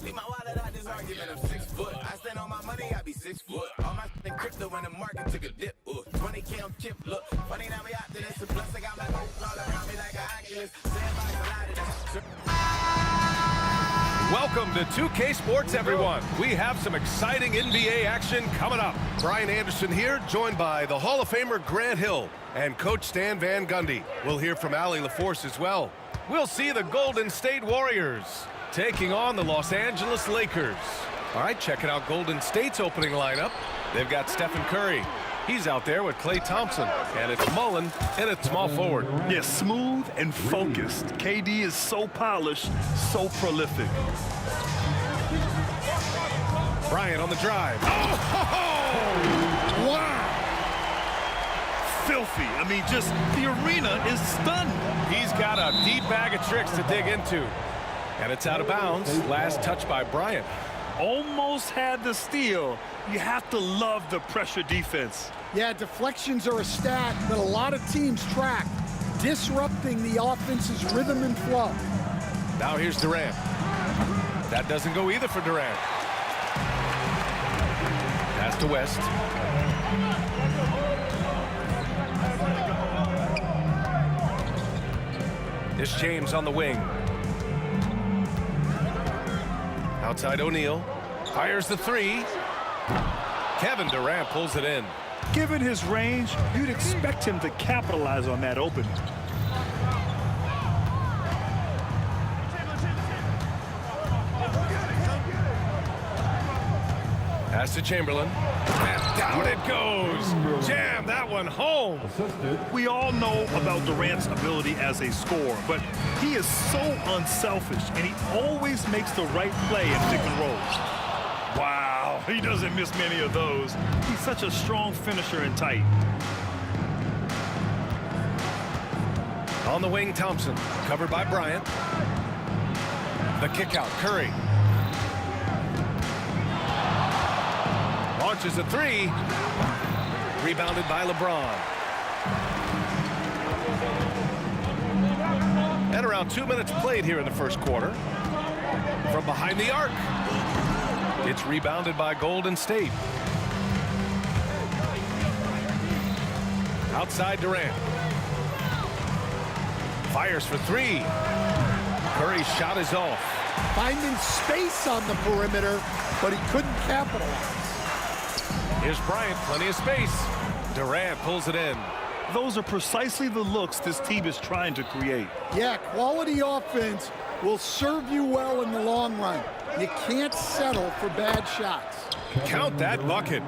Leave my wallet out this argument of 6 foot. I stand on my money, I be 6 foot. All my in crypto when the market took a dip. 20K on chip, look. Funny now we out to this. Plus I got my gold all around me like an Oculus. Welcome to 2K Sports, everyone. We have some exciting NBA action coming up. Brian Anderson here, joined by the Hall of Famer Grant Hill and Coach Stan Van Gundy. We'll hear from Allie LaForce as well. We'll see the Golden State Warriors taking on the Los Angeles Lakers. All right, checking out Golden State's opening lineup. They've got Stephen Curry. He's out there with Klay Thompson, and it's Mullen and it's small forward. Yeah, smooth and focused. KD is so polished, so prolific. Bryant on the drive. Oh! Wow! Filthy. I mean, just the arena is stunned. He's got a deep bag of tricks to dig into. And it's out of bounds. Last touch by Bryant. Almost had the steal. You have to love the pressure defense. Yeah, deflections are a stat that a lot of teams track, disrupting the offense's rhythm and flow. Now here's Durant. That doesn't go either for Durant. Pass to West. This James on the wing. Outside O'Neal. Fires the three. Kevin Durant pulls it in. Given his range, you'd expect him to capitalize on that opening. Pass to Chamberlain. And down it goes. Jam that one home. We all know about Durant's ability as a scorer, but he is so unselfish, and he always makes the right play in pick and rolls. Wow, he doesn't miss many of those. He's such a strong finisher and tight. On the wing, Thompson, covered by Bryant. The kick out, Curry. Launches a three. Rebounded by LeBron. And around 2 minutes played here in the first quarter. From behind the arc. It's rebounded by Golden State. Outside Durant. Fires for three. Curry's shot is off. Finding space on the perimeter, but he couldn't capitalize. Here's Bryant, plenty of space. Durant pulls it in. Those are precisely the looks this team is trying to create. Yeah, quality offense will serve you well in the long run. You can't settle for bad shots. Count that bucket.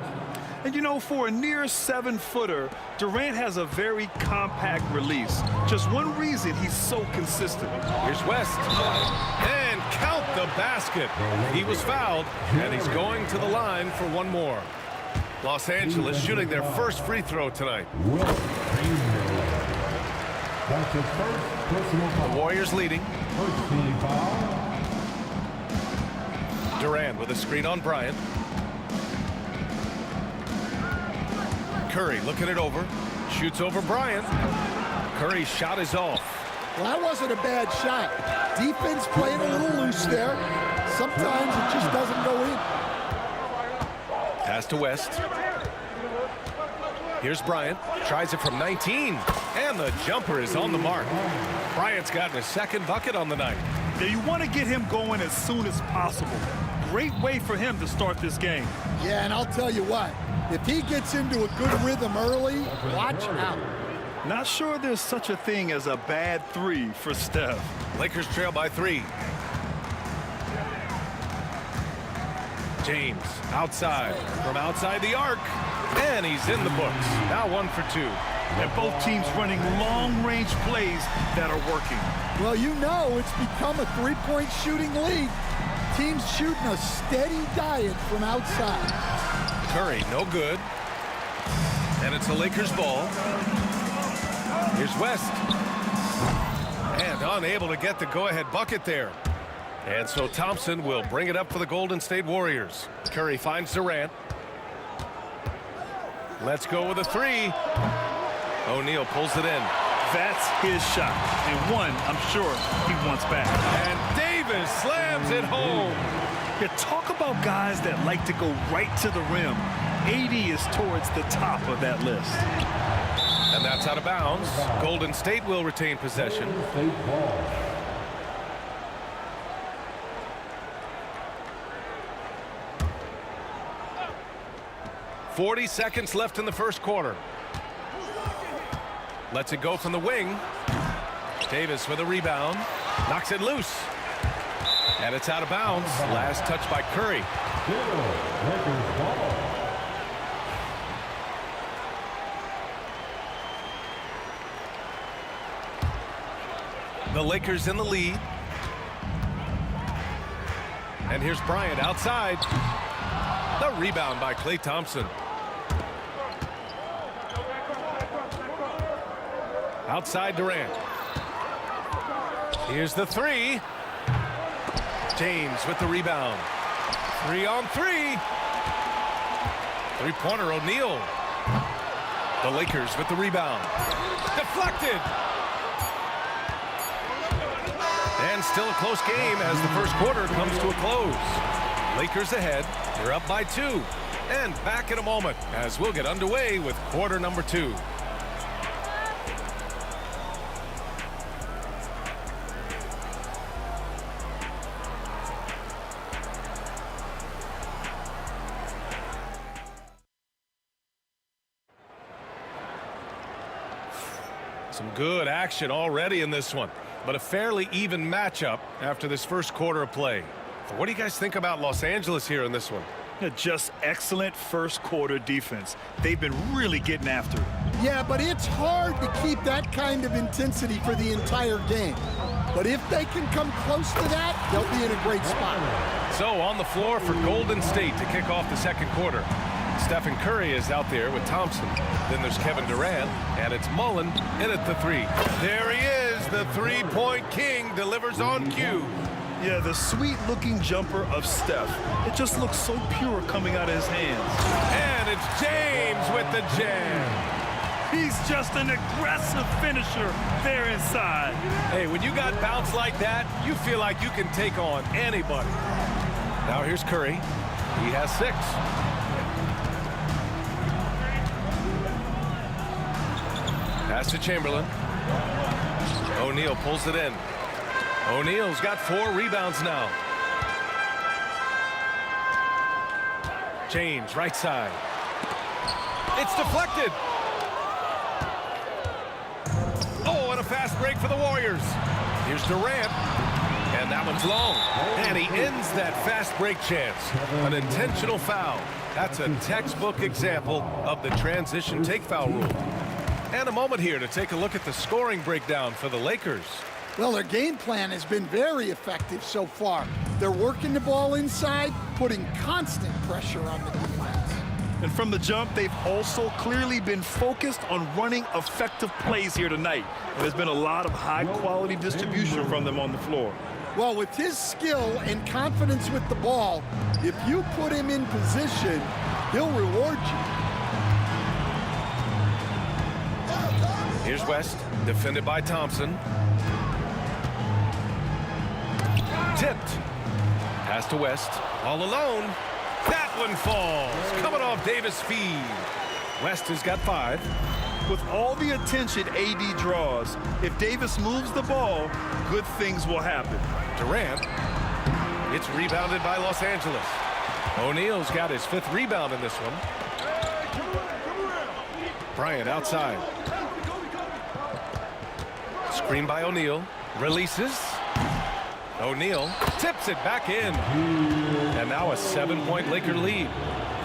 And, you know, for a near 7-footer, Durant has a very compact release. Just one reason he's so consistent. Here's West. And count the basket. He was fouled, and he's going to the line for one more. Los Angeles shooting their first free throw tonight. The Warriors leading. Durant with a screen on Bryant. Curry looking it over. Shoots over Bryant. Curry's shot is off. Well, that wasn't a bad shot. Defense playing a little loose there. Sometimes it just doesn't go in. Pass to West. Here's Bryant. Tries it from 19. And the jumper is on the mark. Bryant's gotten his second bucket on the night. Now you want to get him going as soon as possible. Great way for him to start this game. Yeah, and I'll tell you what. If he gets into a good rhythm early, watch out. Not sure there's such a thing as a bad 3 for Steph. Lakers trail by 3. James outside from outside the arc. And he's in the books. Now 1 for 2. And both teams running long-range plays that are working. Well, you know it's become a three-point shooting league. Teams shooting a steady diet from outside. Curry, no good. And it's the Lakers ball. Here's West. And unable to get the go-ahead bucket there. And so Thompson will bring it up for the Golden State Warriors. Curry finds Durant. Let's go with a 3. O'Neal pulls it in. That's his shot. And one, I'm sure, he wants back. And Davis slams it home. Yeah, talk about guys that like to go right to the rim. 80 is towards the top of that list. And that's out of bounds. Golden State will retain possession. 40 seconds left in the first quarter. Lets it go from the wing. Davis with a rebound. Knocks it loose. And it's out of bounds. Last touch by Curry. The Lakers in the lead. And here's Bryant outside. The rebound by Klay Thompson. Outside Durant. Here's the 3. James with the rebound. 3 on 3. Three-pointer O'Neal. The Lakers with the rebound. Deflected. And still a close game as the first quarter comes to a close. Lakers ahead. They're up by 2. And back in a moment as we'll get underway with quarter number 2. Some good action already in this one, but a fairly even matchup after this first quarter of play. What do you guys think about Los Angeles here in this one? Just excellent first quarter defense. They've been really getting after it. Yeah, but it's hard to keep that kind of intensity for the entire game. But if they can come close to that, they'll be in a great spot. So on the floor for Golden State to kick off the second quarter. Stephen Curry is out there with Thompson. Then there's Kevin Durant, and it's Mullen in at the 3. There he is, the three-point king, delivers on cue. Yeah, the sweet-looking jumper of Steph. It just looks so pure coming out of his hands. And it's James with the jam. He's just an aggressive finisher there inside. Hey, when you got bounce like that, you feel like you can take on anybody. Now here's Curry. He has 6. Pass to Chamberlain. O'Neal pulls it in. O'Neal's got 4 rebounds now. James, right side. It's deflected. Oh, and a fast break for the Warriors. Here's Durant. And that one's long. And he ends that fast break chance. An intentional foul. That's a textbook example of the transition take foul rule. And a moment here to take a look at the scoring breakdown for the Lakers. Well, their game plan has been very effective so far. They're working the ball inside, putting constant pressure on the defense. And from the jump, they've also clearly been focused on running effective plays here tonight. And there's been a lot of high-quality distribution from them on the floor. Well, with his skill and confidence with the ball, if you put him in position, he'll reward you. Here's West, defended by Thompson. Tipped. Pass to West, all alone. That one falls, coming off Davis' feed. West has got 5. With all the attention AD draws, if Davis moves the ball, good things will happen. Durant. It's rebounded by Los Angeles. O'Neal's got his 5th rebound in this one. Bryant outside. Screen by O'Neal. Releases. O'Neal tips it back in. And now a 7-point Laker lead.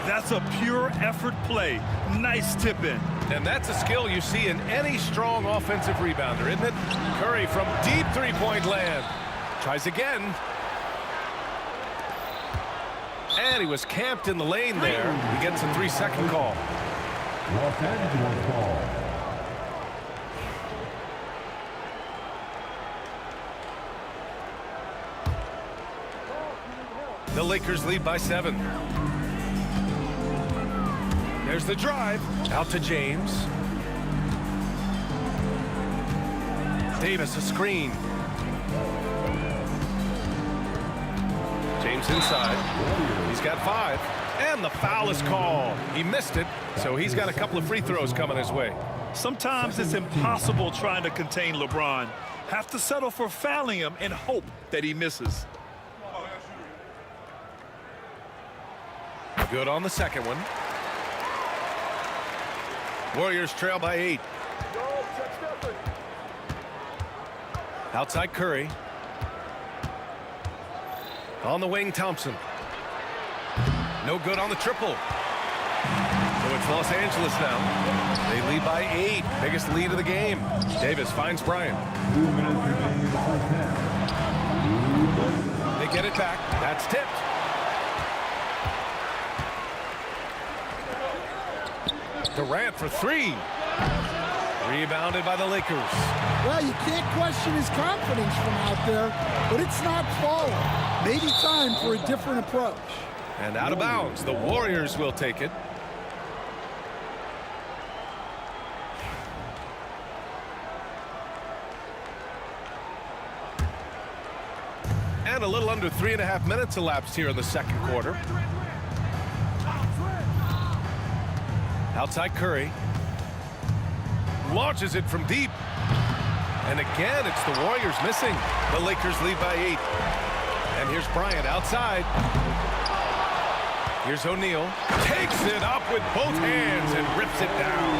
That's a pure effort play. Nice tip in. And that's a skill you see in any strong offensive rebounder, isn't it? Curry from deep 3-point land. Tries again. And he was camped in the lane there. He gets a 3-second call. Los Angeles ball. The Lakers lead by 7. There's the drive. Out to James. Davis a screen. James inside. He's got 5. And the foul is called. He missed it, so he's got a couple of free throws coming his way. Sometimes it's impossible trying to contain LeBron. Have to settle for fouling him and hope that he misses. Good on the second one. Warriors trail by 8. Outside Curry. On the wing, Thompson. No good on the triple. So it's Los Angeles now. They lead by 8. Biggest lead of the game. Davis finds Bryant. 2 minutes remaining in the first half. They get it back. That's tipped. Durant for 3. Rebounded by the Lakers. Well, you can't question his confidence from out there, but it's not falling. Maybe time for a different approach. And out of bounds. The Warriors will take it. And a little under 3.5 minutes elapsed here in the second quarter. Outside Curry. Launches it from deep. And again, it's the Warriors missing. The Lakers lead by 8. And here's Bryant outside. Here's O'Neal. Takes it up with both hands and rips it down.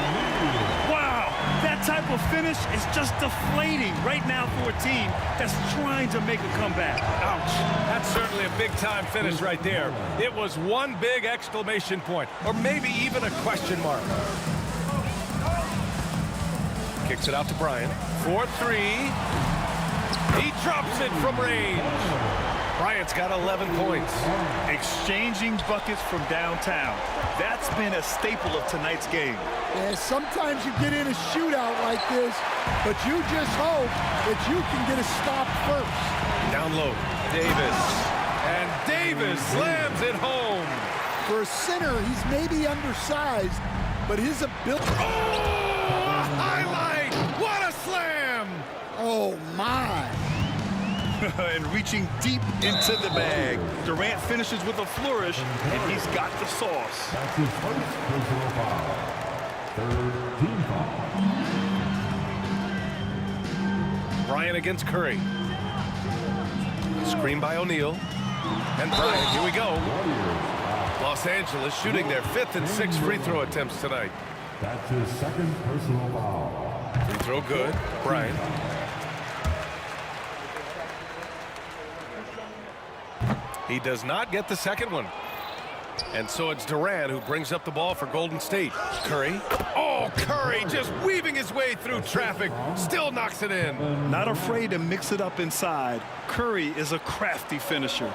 Wow, that type of finish is just deflating right now for a team that's trying to make a comeback. Ouch. That's certainly a big-time finish right there. It was one big exclamation point, or maybe even a question mark. Kicks it out to Bryant. 4-3. He drops it from range. Bryant's got 11 points. Exchanging buckets from downtown. That's been a staple of tonight's game. Yeah, sometimes you get in a shootout like this, but you just hope that you can get a stop first. Down low, Davis. And Davis slams it home. For a center, he's maybe undersized, but his ability... Oh, a highlight! What a slam! Oh, my. And reaching deep into the bag. Durant finishes with a flourish, and he's got the sauce. That's his first personal foul. Third team foul. Bryant against Curry. Screen by O'Neal. And Bryant, here we go. Los Angeles shooting their 5th and 6th free throw attempts tonight. That's his second personal foul. Free throw good. Bryant. He does not get the second one. And so it's Durant who brings up the ball for Golden State. Curry. Oh, Curry just weaving his way through traffic. Still knocks it in. Not afraid to mix it up inside. Curry is a crafty finisher.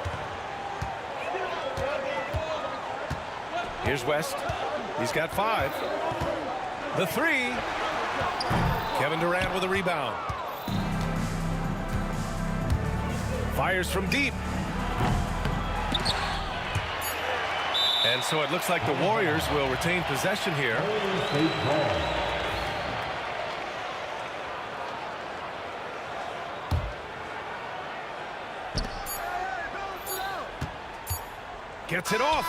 Here's West. He's got 5. The 3. Kevin Durant with a rebound. Fires from deep. And so it looks like the Warriors will retain possession here. Gets it off.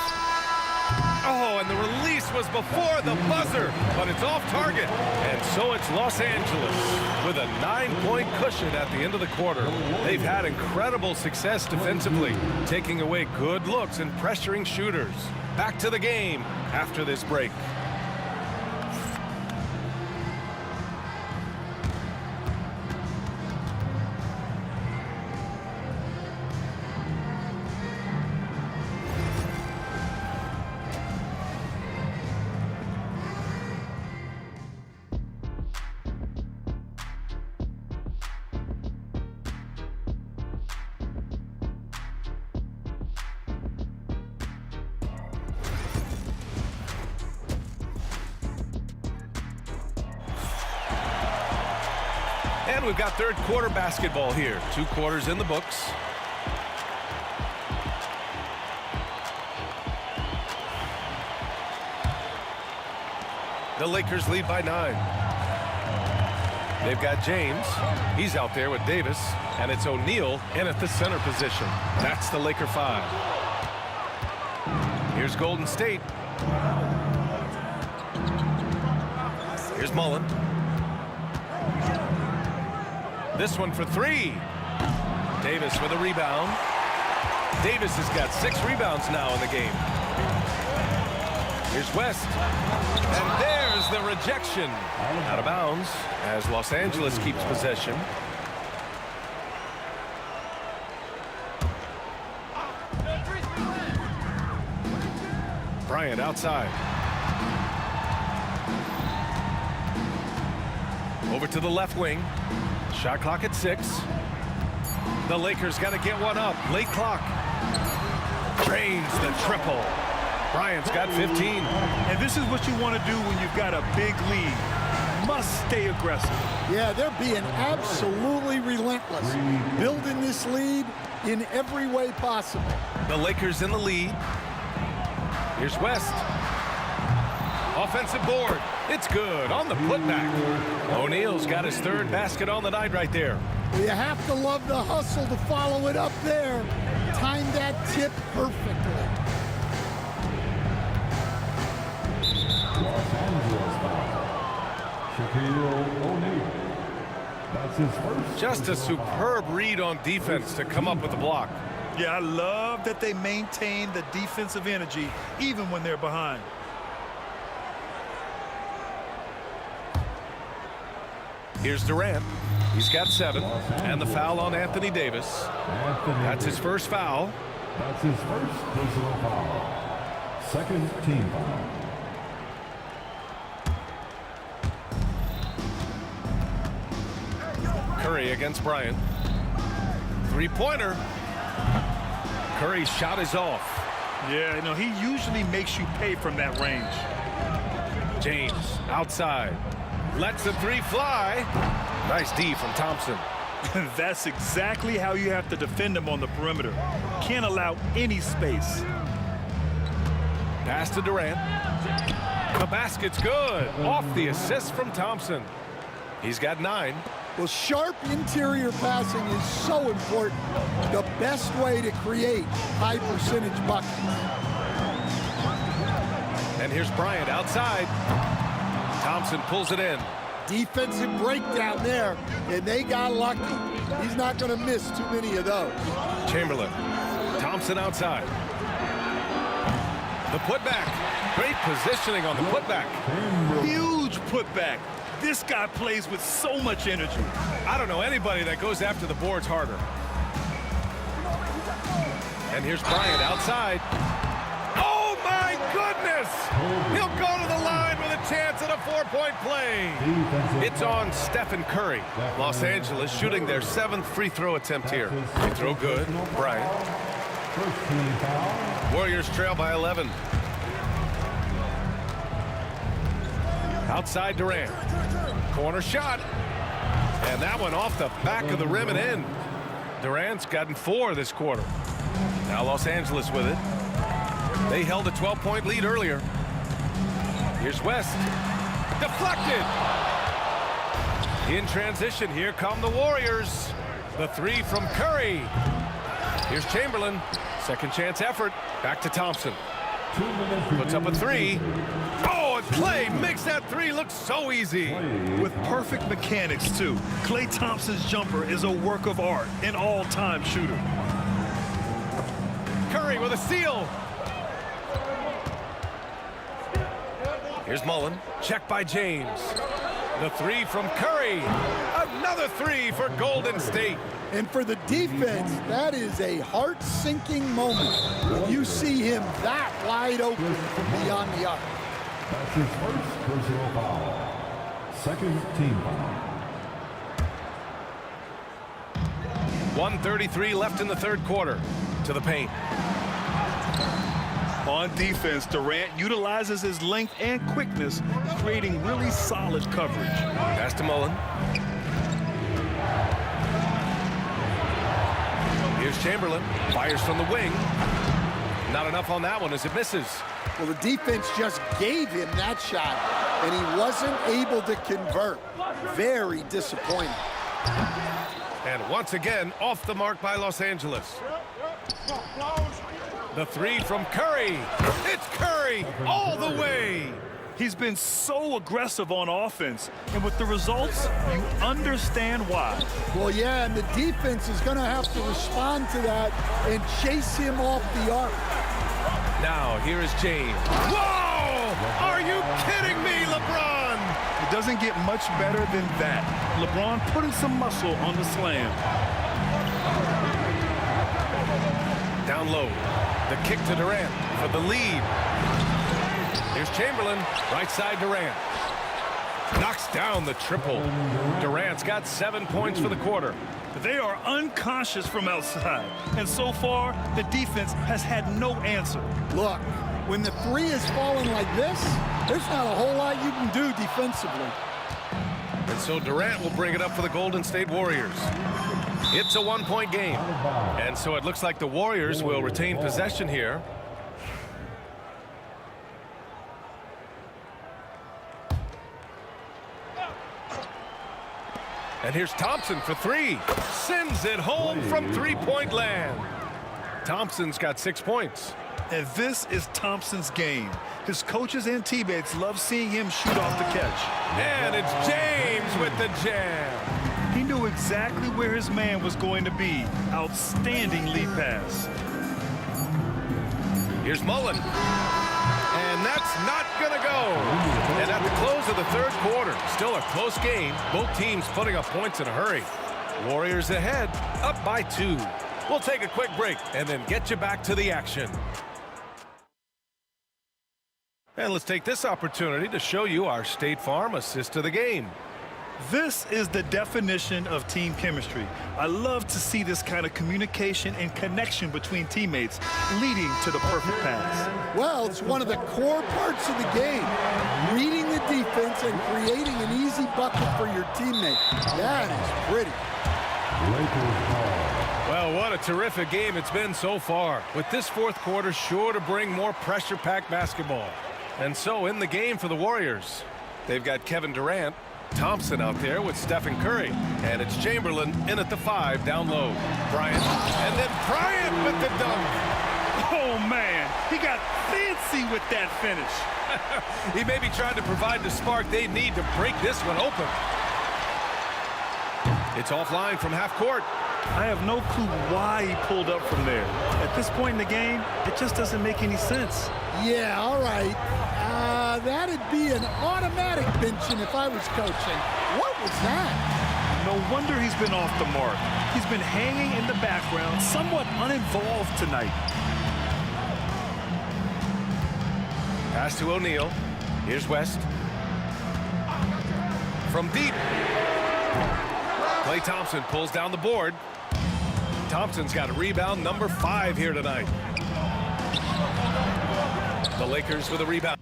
Oh, and the release was before the buzzer, but it's off target. And so it's Los Angeles with a 9-point cushion at the end of the quarter. They've had incredible success defensively, taking away good looks and pressuring shooters. Back to the game after this break. And we've got third quarter basketball here. 2 quarters in the books. The Lakers lead by 9. They've got James. He's out there with Davis. And it's O'Neal in at the center position. That's the Laker 5. Here's Golden State. Here's Mullen. This one for 3. Davis with a rebound. Davis has got 6 rebounds now in the game. Here's West. And there's the rejection. Out of bounds as Los Angeles keeps possession. Bryant outside. Over to the left wing. Shot clock at 6. The Lakers got to get one up. Late clock. Drains the triple. Bryant's got 15. And this is what you want to do when you've got a big lead. Must stay aggressive. Yeah, they're being absolutely relentless. Building this lead in every way possible. The Lakers in the lead. Here's West. Offensive board. It's good on the putback. O'Neal's got his 3rd basket on the night right there. You have to love the hustle to follow it up there. Timed that tip perfectly. Los Angeles foul. Shaquille O'Neal. That's his first. Just a superb read on defense to come up with the block. Yeah, I love that they maintain the defensive energy even when they're behind. Here's Durant. He's got 7. And the foul on Anthony Davis. That's his first foul. That's his first personal foul. Second team foul. Curry against Bryant. 3-pointer. Curry's shot is off. Yeah, you know, he usually makes you pay from that range. James outside. Lets the 3 fly. Nice D from Thompson. That's exactly how you have to defend him on the perimeter. Can't allow any space. Pass to Durant. The basket's good. Off the assist from Thompson. He's got 9. Well, sharp interior passing is so important. The best way to create high percentage buckets. And here's Bryant outside. Thompson pulls it in. Defensive breakdown there, and they got lucky. He's not going to miss too many of those. Chamberlain. Thompson outside. The putback. Great positioning on the putback. Huge putback. This guy plays with so much energy. I don't know anybody that goes after the boards harder. And here's Bryant outside. Oh, He'll go to the line with a chance at a 4-point play. It's on Stephen Curry. Los Angeles shooting their 7th free throw attempt here. Free throw good. Bryant. Warriors trail by 11. Outside Durant. Corner shot. And that one off the back of the rim and in. Durant's gotten 4 this quarter. Now Los Angeles with it. They held a 12-point lead earlier. Here's West. Deflected. In transition, here come the Warriors. The 3 from Curry. Here's Chamberlain. Second chance effort. Back to Thompson. Puts up a 3. Oh, and Clay makes that 3 look so easy. With perfect mechanics, too. Klay Thompson's jumper is a work of art, an all-time shooter. Curry with a steal. Here's Mullen. Check by James. The 3 from Curry. Another 3 for Golden State. And for the defense, that is a heart-sinking moment when you see him that wide open from beyond the arc. That's his first personal foul. Second team foul. 1:33 left in the third quarter. To the paint. On defense, Durant utilizes his length and quickness, creating really solid coverage. Pass to Mullen. Here's Chamberlain. Fires from the wing. Not enough on that one as it misses. Well, the defense just gave him that shot, and he wasn't able to convert. Very disappointing. And once again, off the mark by Los Angeles. The 3 from Curry. It's Curry all the way. He's been so aggressive on offense, and with the results, you understand why. Well, yeah, and the defense is going to have to respond to that and chase him off the arc. Now, here is James. Whoa! Are you kidding me, LeBron? It doesn't get much better than that. LeBron putting some muscle on the slam. Down low. The kick to Durant for the lead. Here's Chamberlain, right side Durant. Knocks down the triple. Durant's got 7 points for the quarter. They are unconscious from outside, and so far, the defense has had no answer. Look, when the 3 is falling like this, there's not a whole lot you can do defensively. And so Durant will bring it up for the Golden State Warriors. It's a 1-point game. And so it looks like the Warriors will retain possession here. And here's Thompson for 3. Sends it home from 3-point land. Thompson's got 6 points. And this is Thompson's game. His coaches and teammates love seeing him shoot off the catch. And it's James with the jam. He knew exactly where his man was going to be. Outstanding lead pass. Here's Mullen. And that's not going to go. And at the close of the third quarter, still a close game. Both teams putting up points in a hurry. Warriors ahead, up by 2. We'll take a quick break and then get you back to the action. And let's take this opportunity to show you our State Farm assist of the game. This is the definition of team chemistry. I love to see this kind of communication and connection between teammates leading to the perfect pass. Well, it's one of the core parts of the game. Reading the defense and creating an easy bucket for your teammate. That is pretty. Well, what a terrific game it's been so far. With this fourth quarter sure to bring more pressure-packed basketball. And so in the game for the Warriors, they've got Kevin Durant, Thompson out there with Stephen Curry. And it's Chamberlain in at the 5 down low. Bryant. And then Bryant with the dunk. Oh, man. He got fancy with that finish. He may be trying to provide the spark they need to break this one open. It's offline from half court. I have no clue why he pulled up from there. At this point in the game, it just doesn't make any sense. Yeah, all right. That'd be an automatic benching if I was coaching. What was that? No wonder he's been off the mark. He's been hanging in the background, somewhat uninvolved tonight. Pass to O'Neal. Here's West. From deep. Klay Thompson pulls down the board. Thompson's got a rebound, number 5 here tonight. The Lakers with a rebound.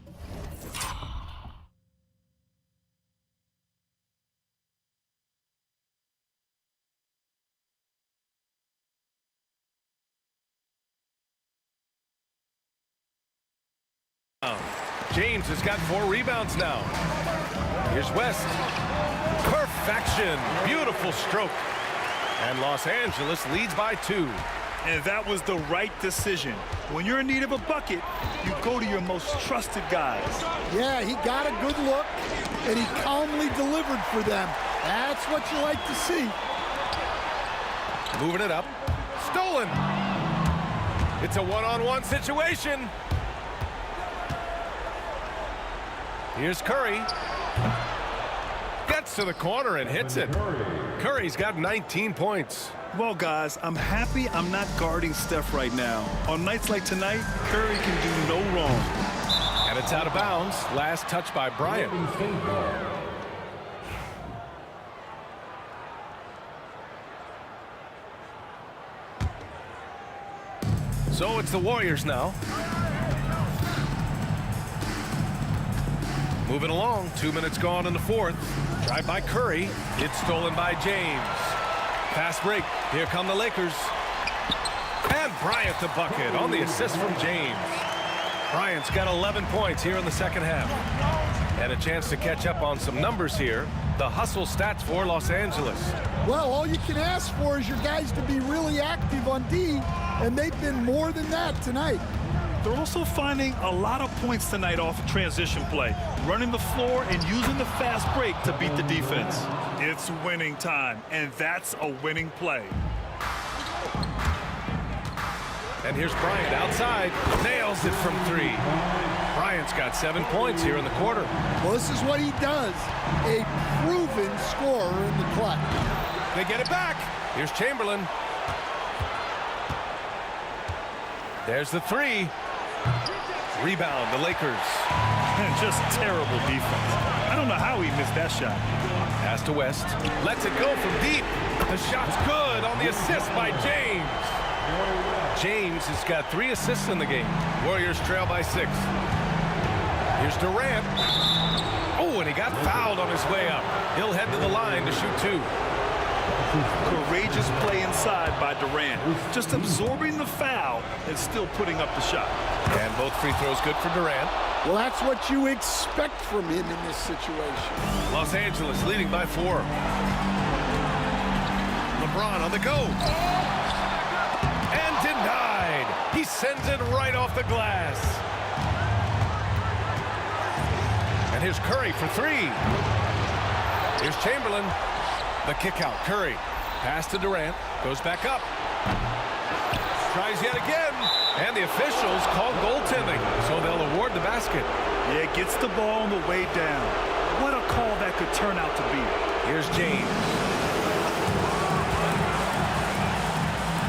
James has got 4 rebounds now. Here's West. Perfection. Beautiful stroke. And Los Angeles leads by 2. And that was the right decision. When you're in need of a bucket, you go to your most trusted guys. Yeah, he got a good look, and he calmly delivered for them. That's what you like to see. Moving it up. Stolen. It's a one-on-one situation. Here's Curry. Gets to the corner and hits it. Curry's got 19 points. Well, guys, I'm happy I'm not guarding Steph right now. On nights like tonight, Curry can do no wrong. And it's out of bounds. Last touch by Bryant. So it's the Warriors now. Moving along, 2 minutes gone in the 4th. Drive by Curry. It's stolen by James. Fast break. Here come the Lakers. And Bryant the bucket on the assist from James. Bryant's got 11 points here in the second half. And a chance to catch up on some numbers here. The hustle stats for Los Angeles. Well, all you can ask for is your guys to be really active on D, and they've been more than that tonight. They're also finding a lot of points tonight off of transition play, running the floor and using the fast break to beat the defense. It's winning time, and that's a winning play. And here's Bryant outside. Nails it from 3. Bryant's got 7 points here in the quarter. Well, this is what he does. A proven scorer in the clutch. They get it back. Here's Chamberlain. There's the 3. Rebound, the Lakers. Just terrible defense. I don't know how he missed that shot. Pass to West. Lets it go from deep. The shot's good on the assist by James. James has got 3 assists in the game. Warriors trail by 6. Here's Durant. Oh, and he got fouled on his way up. He'll head to the line to shoot 2. Courageous play inside by Durant. Just absorbing the foul and still putting up the shot. And both free throws good for Durant. Well, that's what you expect from him in this situation. Los Angeles leading by 4. LeBron on the go. And denied. He sends it right off the glass. And here's Curry for 3. Here's Chamberlain. The kick out. Curry. Pass to Durant. Goes back up. Tries yet again. And the officials call goaltending, so they'll award the basket. Yeah, gets the ball on the way down. What a call that could turn out to be. Here's James.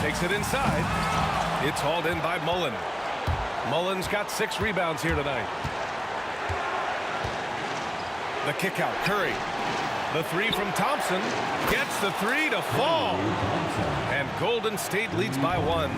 Takes it inside. It's hauled in by Mullen. Mullen's got 6 rebounds here tonight. The kick out. Curry. The 3 from Thompson. Gets the 3 to fall. And Golden State leads by 1.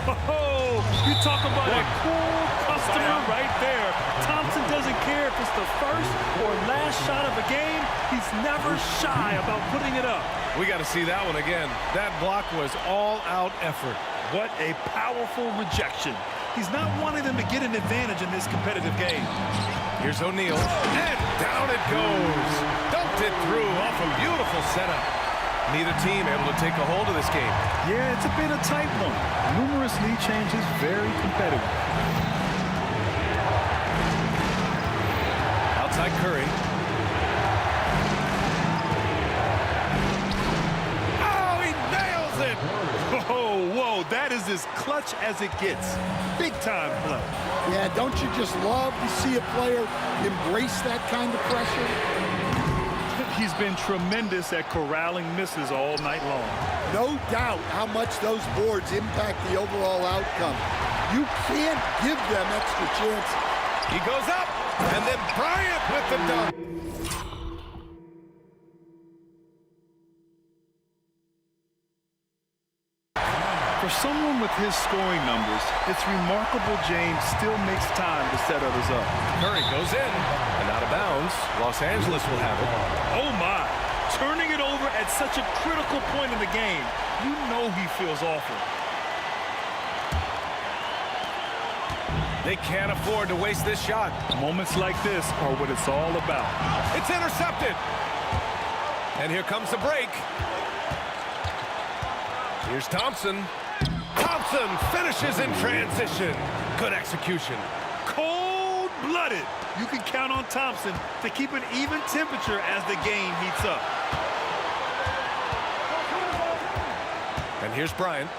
Oh, you talk about a cool customer right there. Thompson doesn't care if it's the first or last shot of the game. He's never shy about putting it up. We got to see that one again. That block was all-out effort. What a powerful rejection. He's not wanting them to get an advantage in this competitive game. Here's O'Neal. And down it goes. Dumped it through off a beautiful setup. Neither team able to take a hold of this game. Yeah, it's been a tight one. Numerous lead changes, very competitive. Outside Curry. Oh, he nails it! Oh, whoa, that is as clutch as it gets. Big time play. Yeah, don't you just love to see a player embrace that kind of pressure? He's been tremendous at corralling misses all night long. No doubt how much those boards impact the overall outcome. You can't give them extra chances. He goes up, and then Bryant with the dunk. For someone with his scoring numbers, it's remarkable James still makes time to set others up. Curry goes in and out of bounds. Los Angeles will have it. Oh my, turning it over at such a critical point in the game. You know he feels awful. They can't afford to waste this shot. Moments like this are what it's all about. It's intercepted. And here comes the break. Here's Thompson. Thompson finishes in transition. Good execution. Cold-blooded. You can count on Thompson to keep an even temperature as the game heats up. And here's Bryant.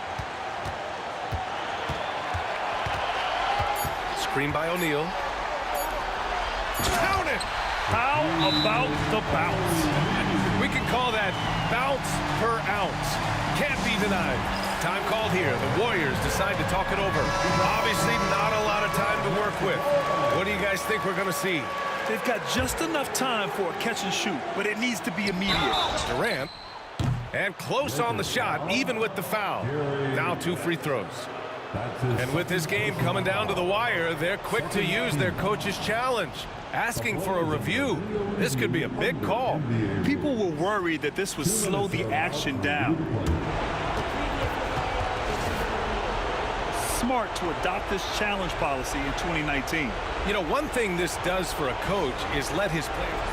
Screen by O'Neal. Count it! How about the bounce? We can call that bounce per ounce. Can't be denied. Time called here. The Warriors decide to talk it over. Obviously not a lot of time to work with. What do you guys think we're going to see? They've got just enough time for a catch and shoot, but it needs to be immediate. Durant. And close on the shot, even with the foul. Now 2 free throws. And with this game coming down to the wire, they're quick to use their coach's challenge. Asking for a review. This could be a big call. People were worried that this would slow the action down. Smart to adopt this challenge policy in 2019. You know, one thing this does for a coach is let his players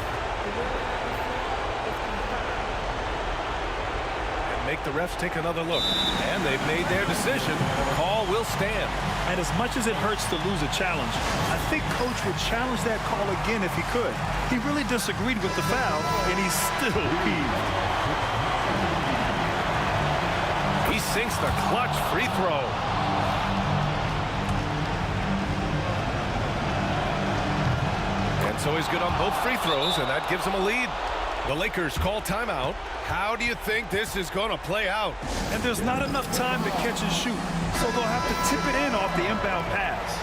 and make the refs take another look. And they've made their decision. The call will stand. And as much as it hurts to lose a challenge, I think Coach would challenge that call again if he could. He really disagreed with the foul, and he's still peeved. He sinks the clutch free throw. And so he's good on both free throws, and that gives him a lead. The Lakers call timeout. How do you think this is going to play out? And there's not enough time to catch and shoot, so they'll have to tip it in off the inbound pass.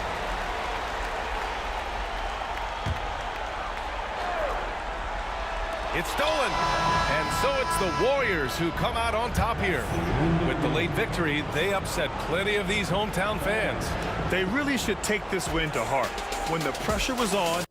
It's stolen. And so it's the Warriors who come out on top here. With the late victory, they upset plenty of these hometown fans. They really should take this win to heart. When the pressure was on,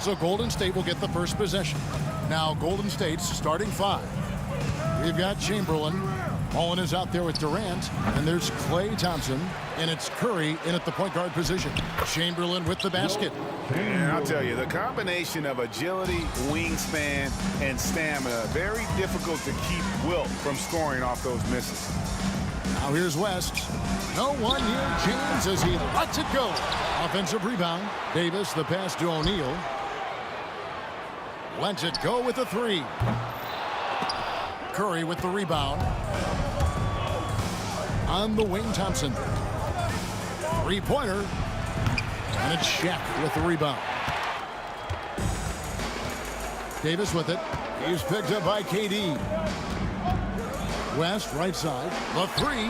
So Golden State will get the first possession. Now Golden State's starting 5. We've got Chamberlain. Mullen is out there with Durant. And there's Klay Thompson. And it's Curry in at the point guard position. Chamberlain with the basket. And I'll tell you, the combination of agility, wingspan, and stamina, very difficult to keep Wilt from scoring off those misses. Now here's West. No one near James as he lets it go. Offensive rebound. Davis, the pass to O'Neal. Lets it go with the three. Curry with the rebound. On the wing, Thompson. Three-pointer. And it's Shaq with the rebound. Davis with it. He's picked up by KD. West, right side. The three.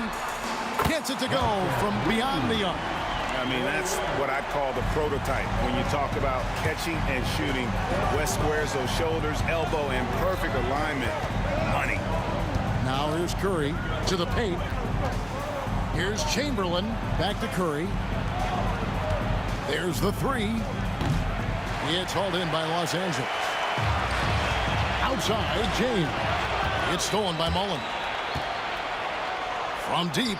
Gets it to go from beyond the arc. I mean, that's what I'd call the prototype. When you talk about catching and shooting, West squares those shoulders, elbow in perfect alignment. Money. Now here's Curry to the paint. Here's Chamberlain. Back to Curry. There's the three. It's hauled in by Los Angeles. Outside, James. It's stolen by Mullen. From deep.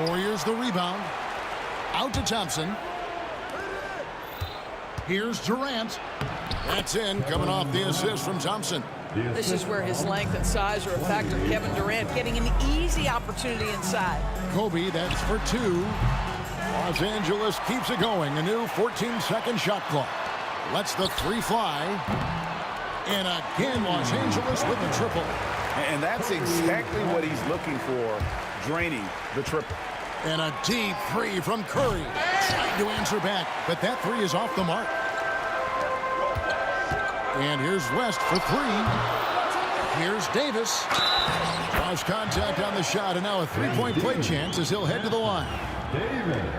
Warriors the rebound. Out to Thompson. Here's Durant. That's in, coming off the assist from Thompson. This is where his length and size are a factor. Kevin Durant getting an easy opportunity inside. Kobe, that's for two. Los Angeles keeps it going. A new 14-second shot clock. Lets the three fly. And again, Los Angeles with the triple. And that's exactly what he's looking for, draining the triple. And a deep three from Curry. Trying to answer back, but that three is off the mark. And here's West for three. Here's Davis. Draws contact on the shot, and now a three-point play chance as he'll head to the line.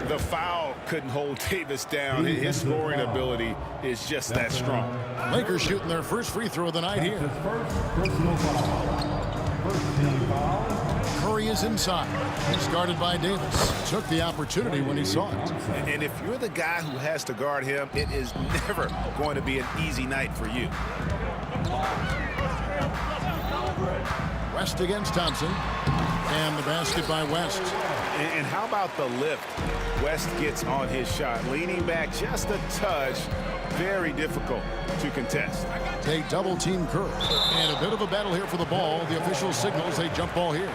The foul couldn't hold Davis down. His scoring ability is just that strong. Lakers shooting their first free throw of the night here. Curry is inside. He's guarded by Davis. Took the opportunity when he saw it. And if you're the guy who has to guard him, it is never going to be an easy night for you. West against Thompson. And the basket by West. And how about the lift? West gets on his shot, leaning back just a touch. Very difficult to contest. They double team Curry. And a bit of a battle here for the ball. The official signals a jump ball here.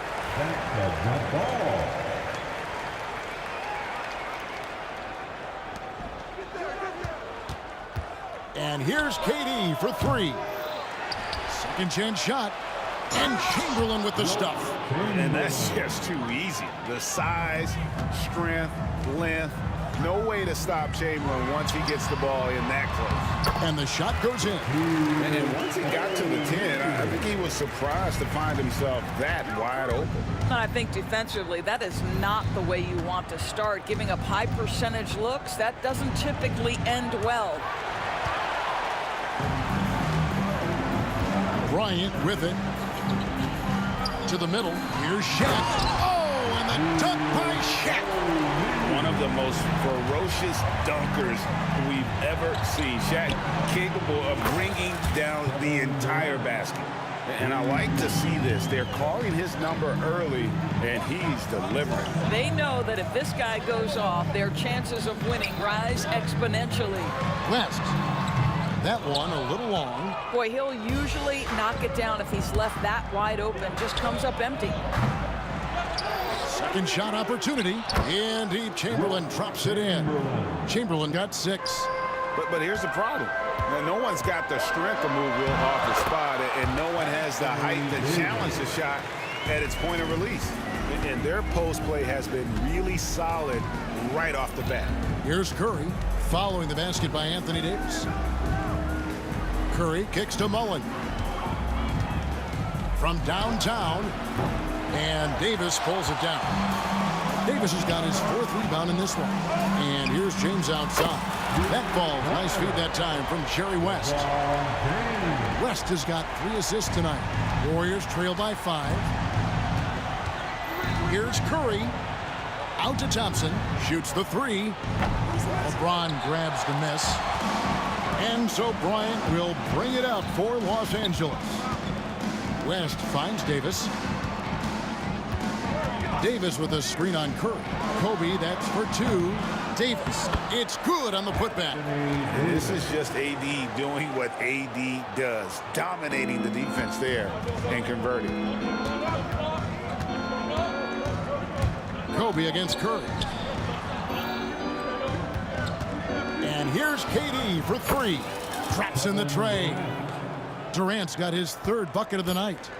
And here's KD for three. Second chance shot. And Chamberlain with the stuff. And that's just too easy. The size, strength, length. No way to stop Chamberlain once he gets the ball in that close. And the shot goes in. And once he got to the 10, I think he was surprised to find himself that wide open. And I think defensively, that is not the way you want to start. Giving up high percentage looks, that doesn't typically end well. Bryant with it. To the middle. Here's Shaq. Oh, and the dunk by Shaq. One of the most ferocious dunkers we've ever seen. Shaq capable of bringing down the entire basket. And I like to see this. They're calling his number early, and he's delivering. They know that if this guy goes off, their chances of winning rise exponentially. West. That one a little long. Boy, he'll usually knock it down if he's left that wide open. Just comes up empty. Second shot opportunity. And deep, Chamberlain drops it in. Chamberlain got 6. But here's the problem. Now, no one's got the strength to move Will off the spot, and no one has the height to challenge the shot at its point of release. And their post play has been really solid right off the bat. Here's Curry following the basket by Anthony Davis. Curry kicks to Mullen. From downtown, and Davis pulls it down. Davis has got his 4th rebound in this one. And here's James outside. That ball, nice feed that time from Jerry West. West has got 3 assists tonight. Warriors trail by 5. Here's Curry. Out to Thompson. Shoots the 3. LeBron grabs the miss. And so Bryant will bring it up for Los Angeles. West finds Davis. Davis with a screen on Curry. Kobe, that's for 2. Davis, it's good on the putback. This is just AD doing what AD does, dominating the defense there and converting. Kobe against Curry. And here's KD for 3. Traps in the tray. Durant's got his third bucket of the night.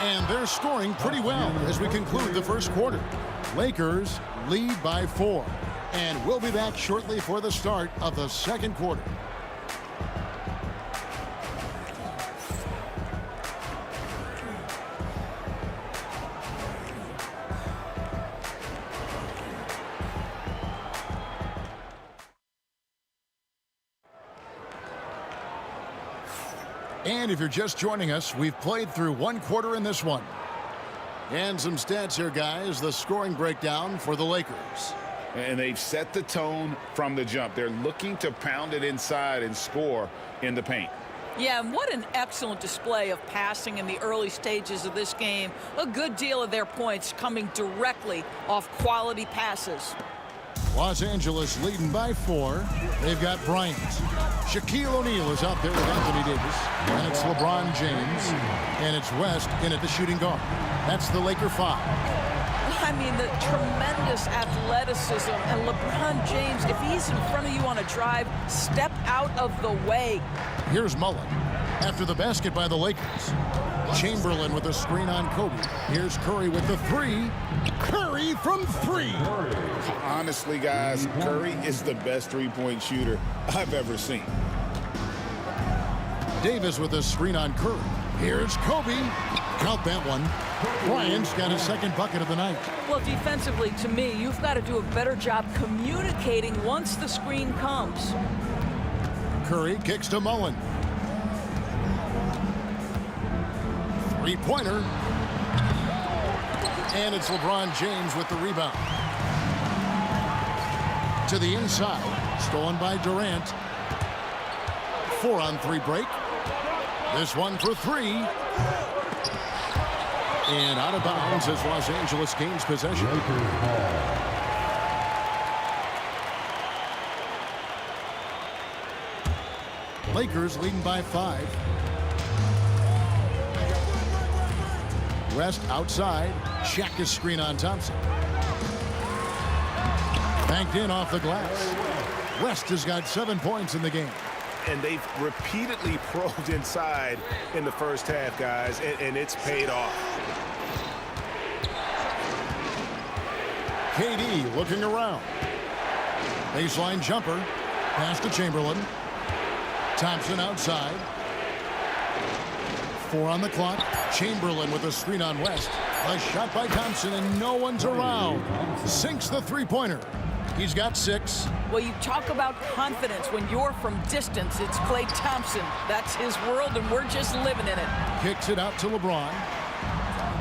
And they're scoring pretty well as we conclude the first quarter. Lakers lead by 4. And we'll be back shortly for the start of the second quarter. And if you're just joining us, we've played through one quarter in this one. And some stats here, guys. The scoring breakdown for the Lakers. And they've set the tone from the jump. They're looking to pound it inside and score in the paint. Yeah, and what an excellent display of passing in the early stages of this game. A good deal of their points coming directly off quality passes. Los Angeles leading by 4. They've got Bryant. Shaquille O'Neal is out there with Anthony Davis. And it's LeBron James. And it's West in at the shooting guard. That's the Laker 5. I mean, the tremendous athleticism. And LeBron James, if he's in front of you on a drive, step out of the way. Here's Mullen. After the basket by the Lakers. Chamberlain with a screen on Kobe. Here's Curry with the 3. Curry from 3. Honestly, guys, Curry is the best three-point shooter I've ever seen. Davis with a screen on Curry. Here's Kobe. Count that one. Bryant's got his second bucket of the night. Well, defensively, to me, you've got to do a better job communicating once the screen comes. Curry kicks to Mullen. Three-pointer. And it's LeBron James with the rebound. To the inside. Stolen by Durant. 4-on-3 break. This one for 3. And out of bounds as Los Angeles gains possession. Lakers leading by 5. West outside. Shaq is screen on Thompson. Banked in off the glass. West has got 7 points in the game. And they've repeatedly probed inside in the first half, guys, and it's paid off. KD looking around. Baseline jumper. Pass to Chamberlain. Thompson outside. 4 on the clock. Chamberlain with a screen on West. A shot by Thompson, and no one's around. Sinks the three-pointer. He's got 6. Well, you talk about confidence. When you're from distance, it's Klay Thompson. That's his world, and we're just living in it. Kicks it out to LeBron.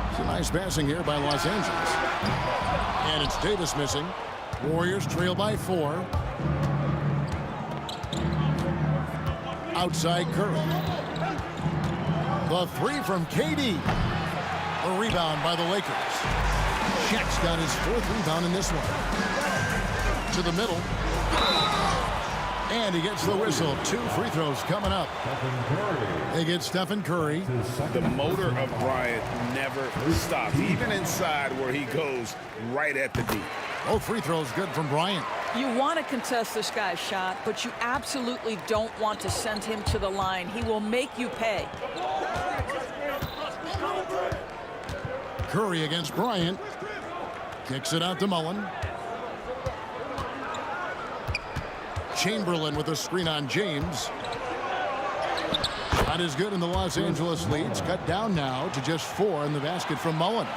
It's a nice passing here by Los Angeles. And it's Davis missing. Warriors trail by 4. Outside Curry. The 3 from KD. A rebound by the Lakers. Shaq's got his 4th rebound in this one. To the middle. And he gets the whistle. 2 free throws coming up. They get Stephen Curry. The motor of Bryant never stops, even inside where he goes right at the D. Both free throws good from Bryant. You want to contest this guy's shot, but you absolutely don't want to send him to the line. He will make you pay. Curry against Bryant. Kicks it out to Mullen. Chamberlain with a screen on James. Shot is good, and the Los Angeles leads cut down now to just 4 in the basket from Mullen.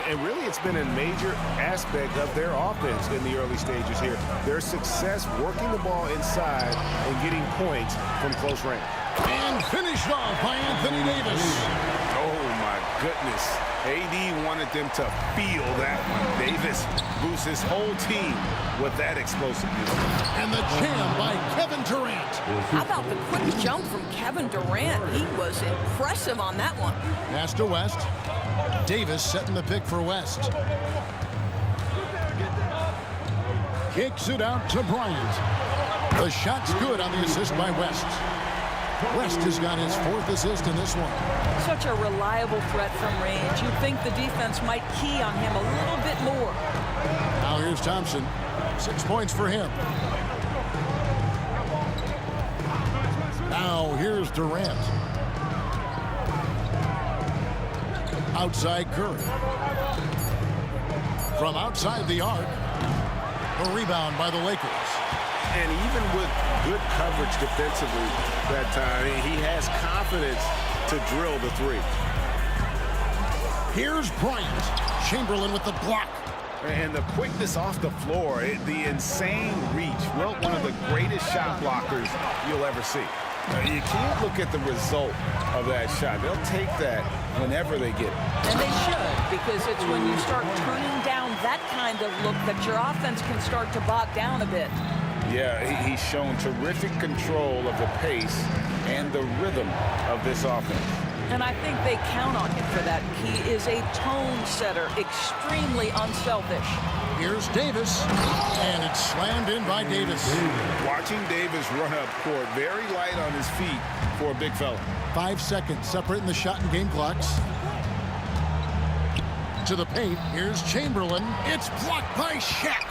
And really, it's been a major aspect of their offense in the early stages here. Their success working the ball inside and getting points from close range. And finished off by Anthony Davis. Oh, my goodness. AD wanted them to feel that one. Davis boosts his whole team with that explosiveness. And the jam by Kevin Durant. How about the quick jump from Kevin Durant? He was impressive on that one. Pass to West. Davis setting the pick for West. Kicks it out to Bryant. The shot's good on the assist by West. West has got his 4th assist in this one. Such a reliable threat from range. You'd think the defense might key on him a little bit more. Now here's Thompson. 6 points for him. Now here's Durant. Outside Curry. From outside the arc. A rebound by the Lakers. And even with good coverage defensively that time, he has confidence to drill the three. Here's Bryant. Chamberlain with the block. And the quickness off the floor, the insane reach. Well, one of the greatest shot blockers you'll ever see. You can't look at the result of that shot. They'll take that whenever they get it. And they should, because it's when you start turning down that kind of look that your offense can start to bog down a bit. Yeah, he's shown terrific control of the pace and the rhythm of this offense. And I think they count on him for that. He is a tone setter, extremely unselfish. Here's Davis, and it's slammed in by Davis. Watching Davis run up court, very light on his feet for a big fella. 5 seconds separating the shot and game clocks. To the paint, here's Chamberlain. It's blocked by Shaq.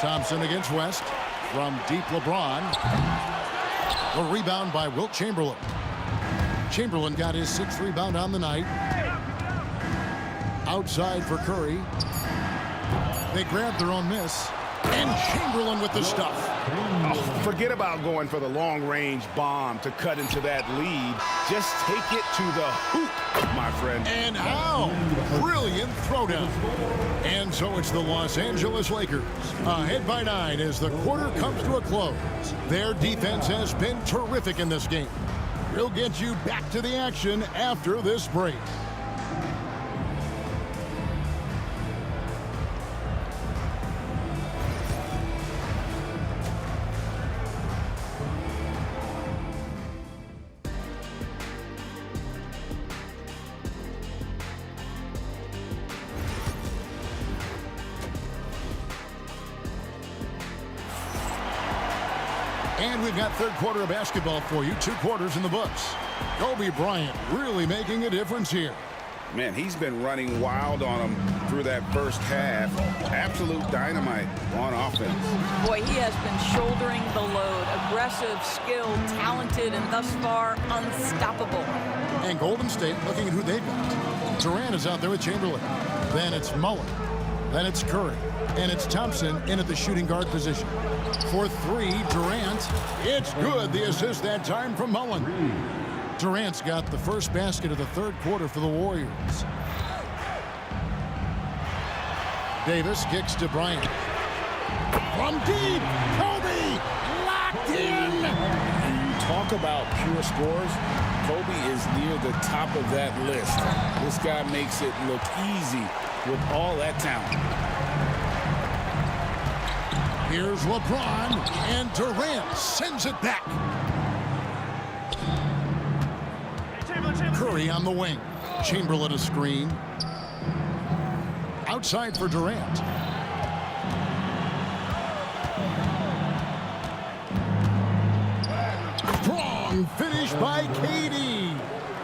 Thompson against West. From deep, LeBron. A rebound by Wilt Chamberlain. Chamberlain got his 6th rebound on the night. Outside for Curry. They grabbed their own miss. And Chamberlain with the stuff. Oh, forget about going for the long-range bomb to cut into that lead. Just take it to the hoop, my friend. And how? Brilliant throwdown. And so it's the Los Angeles Lakers. Ahead by 9 as the quarter comes to a close. Their defense has been terrific in this game. We'll get you back to the action after this break. And we've got third quarter of basketball for you. 2 quarters in the books. Kobe Bryant really making a difference here. Man, he's been running wild on him through that first half. Absolute dynamite on offense. Boy, he has been shouldering the load. Aggressive, skilled, talented, and thus far, unstoppable. And Golden State looking at who they've got. Durant is out there with Chamberlain. Then it's Mullen. Then it's Curry. And it's Thompson in at the shooting guard position. For 3, Durant. It's good. The assist that time from Mullen. Durant's got the first basket of the third quarter for the Warriors. Davis kicks to Bryant. From deep, Kobe locked in. And you talk about pure scores, Kobe is near the top of that list. This guy makes it look easy with all that talent. Here's LeBron, and Durant sends it back. Curry on the wing. Chamberlain a screen. Outside for Durant. Strong finish by KD.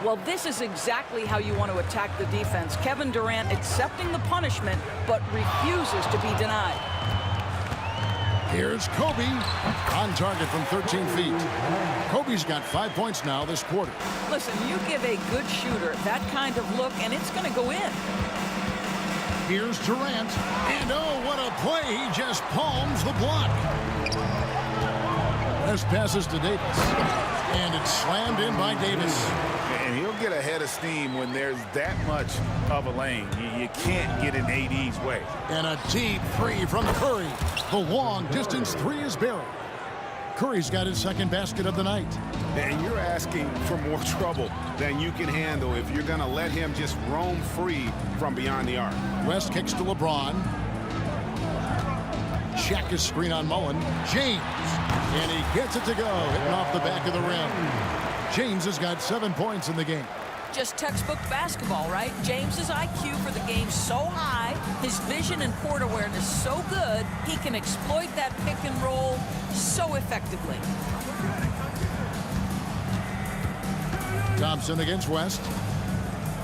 Well, this is exactly how you want to attack the defense. Kevin Durant accepting the punishment, but refuses to be denied. Here's Kobe on target from 13 feet. Kobe's got 5 points now this quarter. Listen, you give a good shooter that kind of look, and it's going to go in. Here's Durant. And oh, what a play. He just palms the block. This passes to Davis. And it's slammed in by Davis. And he'll get a head of steam when there's that much of a lane. You can't get in AD's way. And a deep 3 from Curry. The long distance 3 is buried. Curry's got his second basket of the night. And you're asking for more trouble than you can handle if you're going to let him just roam free from beyond the arc. West kicks to LeBron. Shaq is screen on Mullen. James. And he gets it to go, hitting off the back of the rim. James has got 7 points in the game. Just textbook basketball, right? James's IQ for the game so high, his vision and court awareness so good, he can exploit that pick and roll so effectively. Thompson against West.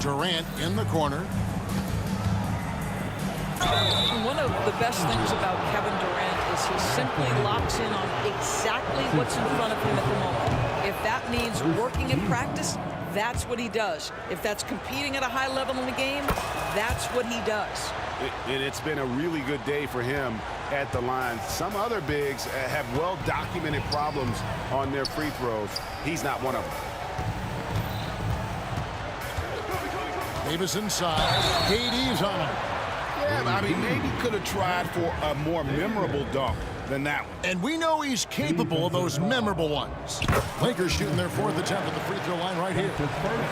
Durant in the corner. One of the best things about Kevin Durant is he simply locks in on exactly what's in front of him at the moment. If that means working in practice, that's what he does. If that's competing at a high level in the game, that's what he does. It's been a really good day for him at the line. Some other bigs have well-documented problems on their free throws. He's not one of them. Davis inside. KD's on him. Yeah, I mean, maybe could have tried for a more memorable dunk than that one. And we know he's capable of those memorable ones. Lakers shooting their 4th attempt at the free throw line right here.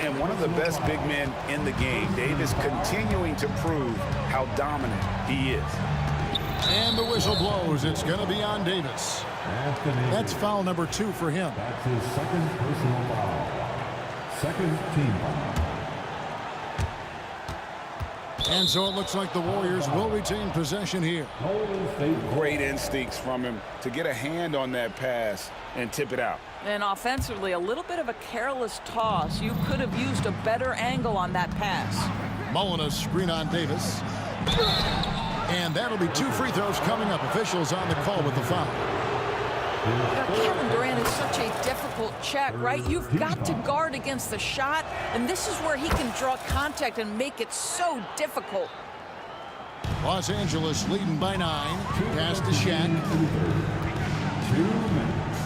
And one of the best big men in the game, Davis, continuing to prove how dominant he is. And the whistle blows. It's going to be on Davis. That's foul number 2 for him. That's his second personal foul. Second team foul. And so it looks like the Warriors will retain possession here. Great instincts from him to get a hand on that pass and tip it out. And offensively, a little bit of a careless toss. You could have used a better angle on that pass. Mullen a screen on Davis. And that'll be 2 free throws coming up. Officials on the call with the foul. Now, Kevin Durant is such a difficult check, right? You've got to guard against the shot, and this is where he can draw contact and make it so difficult. Los Angeles leading by 9. Pass to Shaq. 2 minutes.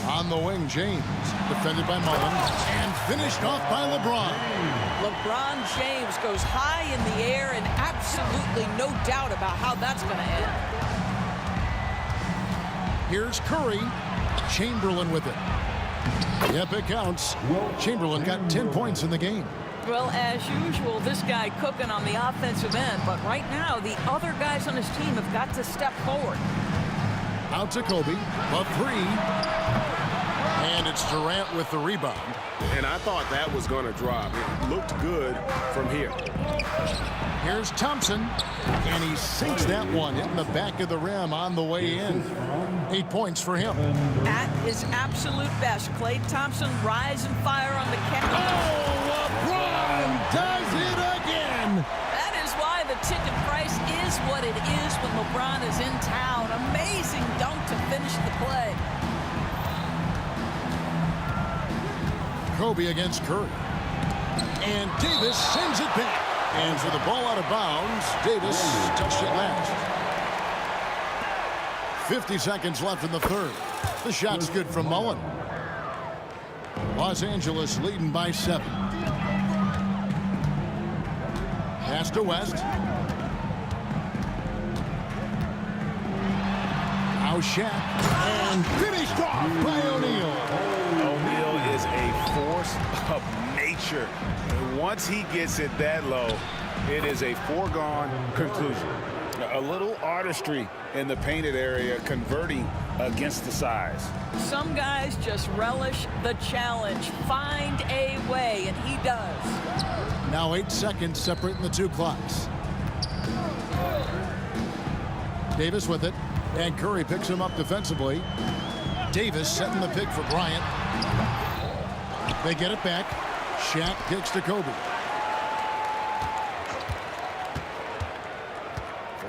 On the wing, James. Defended by Mullen. And finished off by LeBron. LeBron James goes high in the air, and absolutely no doubt about how that's going to end. Here's Curry. Chamberlain with it. Yep, it counts. Chamberlain got 10 points in the game. Well, as usual, this guy cooking on the offensive end. But right now, the other guys on his team have got to step forward. Out to Kobe. A 3. And it's Durant with the rebound. And I thought that was going to drop. It looked good from here. Here's Thompson. And he sinks that one in the back of the rim on the way in. 8 points for him. At his absolute best, Klay Thompson rise and fire on the catch. Oh, LeBron does it again. That is why the ticket price is what it is when LeBron is in town. Amazing dunk to finish the play. Kobe against Curry. And Davis sends it back. And for the ball out of bounds, Davis touched it last. 50 seconds left in the 3rd. The shot's good from Mullen. Los Angeles leading by 7. Pass to West. Now Shaq. And finished off by O'Neal. O'Neal is a force of nature. And once he gets it that low, it is a foregone conclusion. A little artistry in the painted area, converting against the size. Some guys just relish the challenge. Find a way, and he does. Now 8 seconds separating the 2 clocks. Davis with it. And Curry picks him up defensively. Davis setting the pick for Bryant. They get it back. Shaq kicks to Kobe.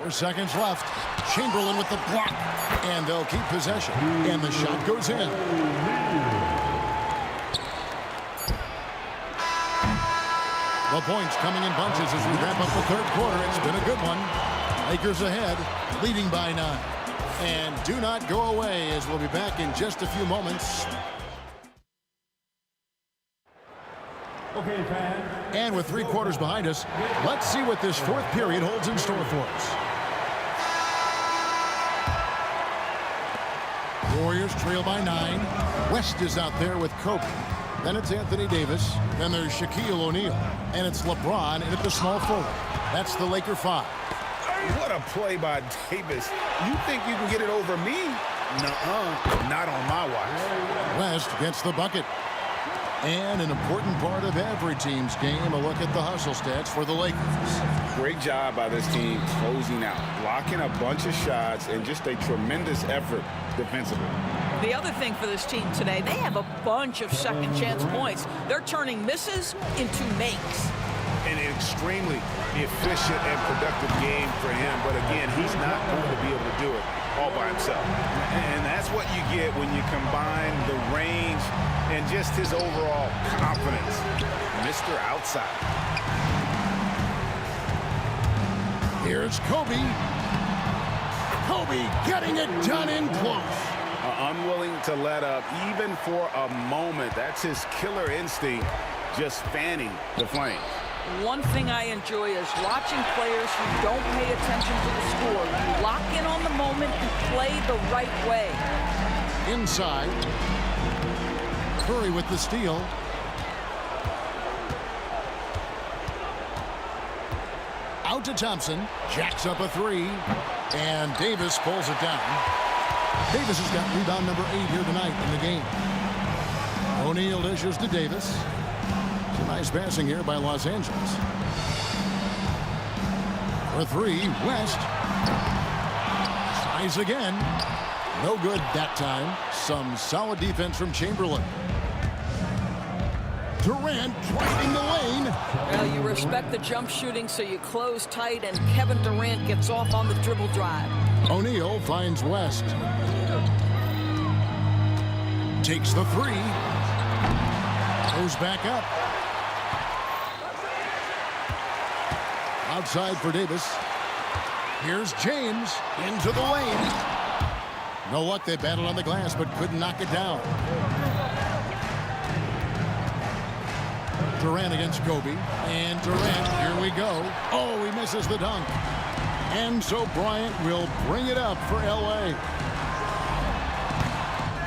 4 seconds left. Chamberlain with the block. And they'll keep possession. And the shot goes in. The points coming in bunches as we wrap up the 3rd quarter. It's been a good one. Lakers ahead, leading by 9. And do not go away, as we'll be back in just a few moments. Okay, fans. And with 3 quarters behind us, let's see what this 4th period holds in store for us. Warriors trail by 9. West is out there with Kobe. Then it's Anthony Davis. Then there's Shaquille O'Neal. And it's LeBron in at the small forward. That's the Laker 5. What a play by Davis. You think you can get it over me? Nuh-uh, not on my watch. West gets the bucket. And an important part of every team's game, a look at the hustle stats for the Lakers. Great job by this team closing out, blocking a bunch of shots, and just a tremendous effort defensively. The other thing for this team today, they have a bunch of second chance points. They're turning misses into makes. And an extremely efficient and productive game for him. But again, he's not going to be able to do it all by himself. And that's what you get when you combine the range and just his overall confidence. Mr. Outside. Here's Kobe. Kobe getting it done in close. Unwilling to let up even for a moment. That's his killer instinct, just fanning the flame. One thing I enjoy is watching players who don't pay attention to the score. You lock in on the moment and play the right way. Inside. Curry with the steal. Out to Thompson. Jacks up a three. And Davis pulls it down. Davis has got rebound number 8 here tonight in the game. O'Neal dishes to Davis. Some nice passing here by Los Angeles. For three, West. Tries again. No good that time. Some solid defense from Chamberlain. Durant driving the lane. Well, you respect the jump shooting, so you close tight, and Kevin Durant gets off on the dribble drive. O'Neal finds West. Takes the three. Goes back up. Outside for Davis. Here's James into the lane. No luck, they battled on the glass but couldn't knock it down. Durant against Kobe. And Durant, here we go. Oh, he misses the dunk. And so Bryant will bring it up for LA.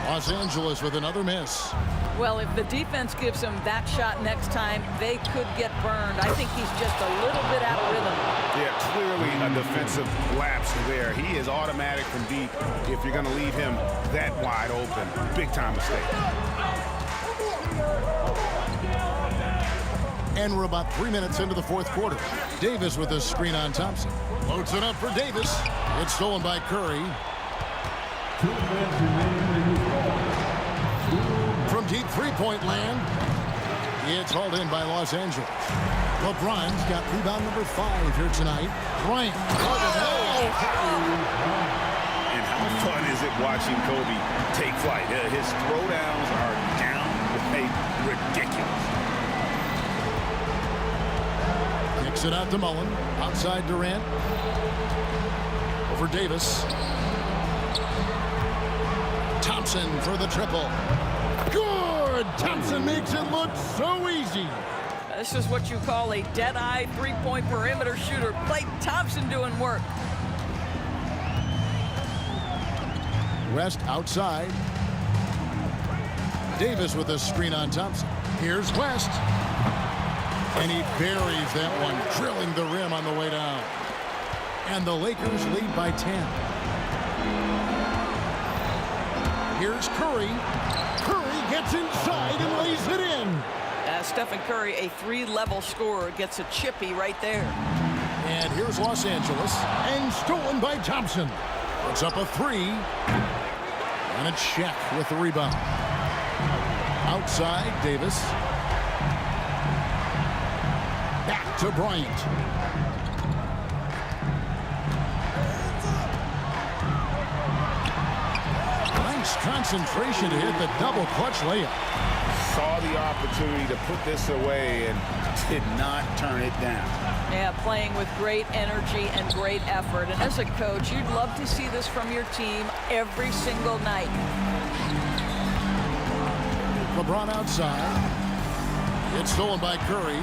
Los Angeles with another miss. Well, if the defense gives him that shot next time, they could get burned. I think he's just a little bit out of rhythm. Yeah, clearly a defensive lapse there. He is automatic from deep if you're going to leave him that wide open. Big time mistake. And we're about 3 minutes into the fourth quarter. Davis with a screen on Thompson. Loads it up for Davis. It's stolen by Curry. From deep three-point land. It's hauled in by Los Angeles. LeBron's got rebound number 5 here tonight. Bryant. And how fun is it watching Kobe take flight? His throwdowns are downright ridiculous. Kicks it out to Mullen. Outside Durant. Over Davis. Thompson for the triple. Good! Thompson makes it look so easy. This is what you call a dead-eye three-point perimeter shooter. Klay Thompson doing work. West outside. Davis with a screen on Thompson. Here's West. And he buries that one, drilling the rim on the way down. And the Lakers lead by 10. Here's Curry. Curry gets inside and lays it in. Stephen Curry, a 3-level scorer, gets a chippy right there. And here's Los Angeles. And stolen by Thompson. Puts up a 3. And a check with the rebound. Outside, Davis. Back to Bryant. Nice concentration to hit the double clutch layup. Saw the opportunity to put this away and did not turn it down. Yeah, playing with great energy and great effort. And as a coach, you'd love to see this from your team every single night. LeBron outside. It's stolen by Curry.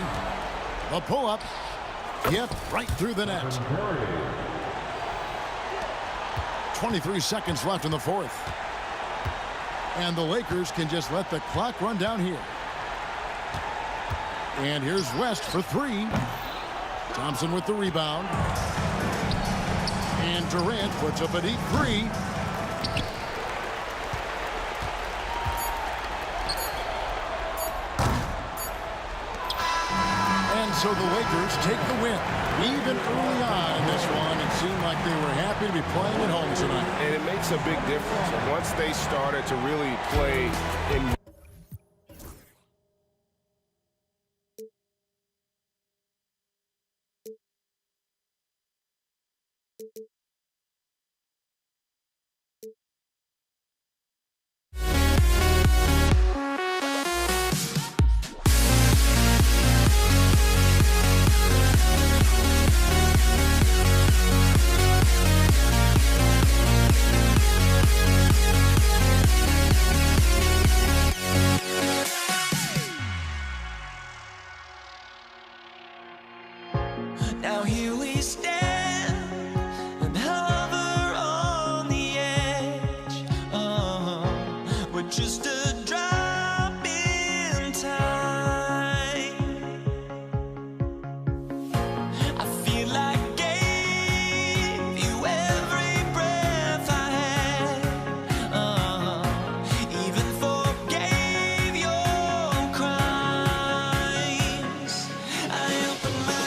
A pull-up. Yep, right through the net. 23 seconds left in the fourth. And the Lakers can just let the clock run down here. And here's West for 3. Thompson with the rebound. And Durant puts up a deep 3. So the Lakers take the win. Even early on in this one, it seemed like they were happy to be playing at home tonight. And it makes a big difference. Once they started to really play in Now here we stand and hover on the edge. We're just a drop in time. I feel like I gave you every breath I had. Even forgave your crimes. I opened my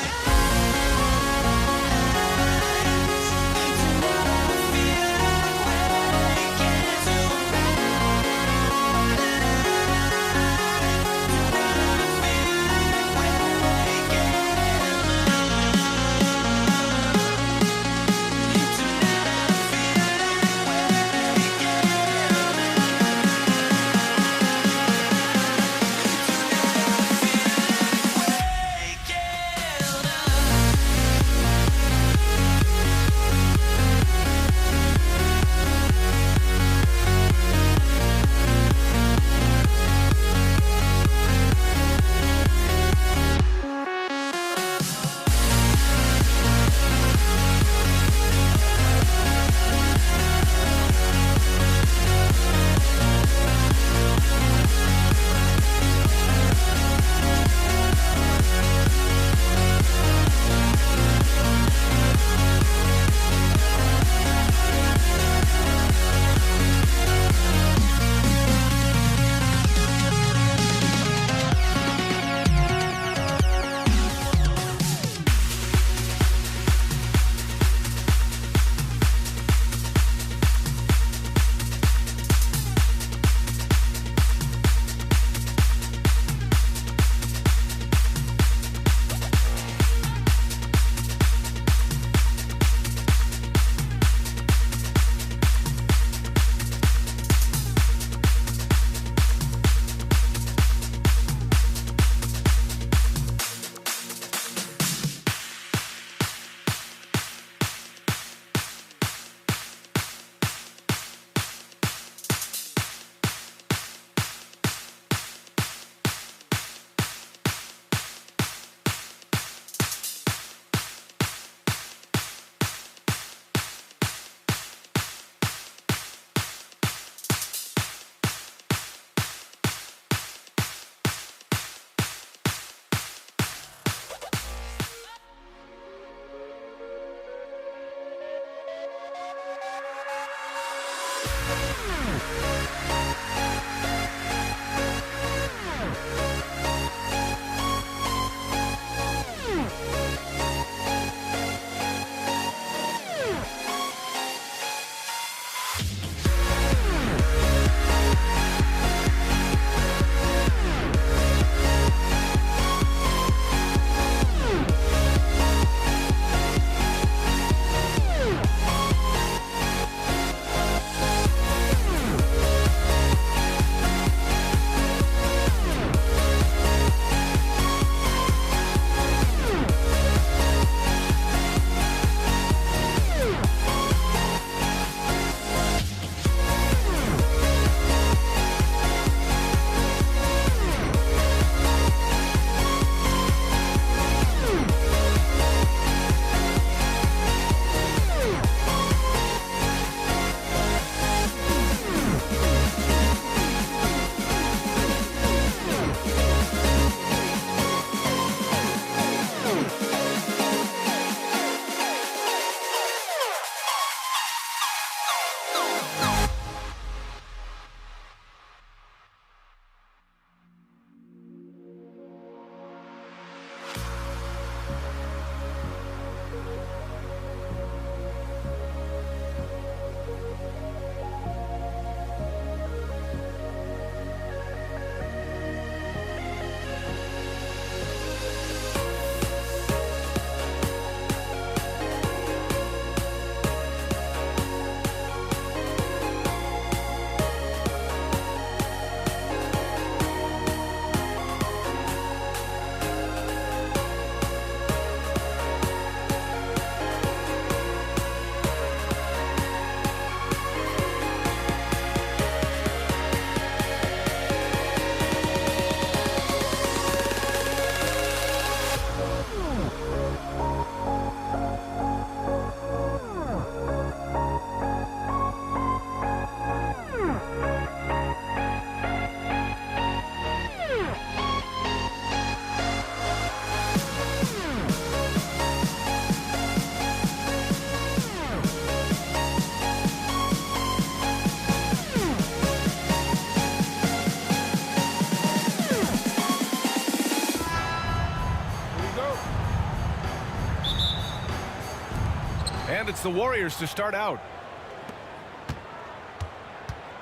And it's the Warriors to start out.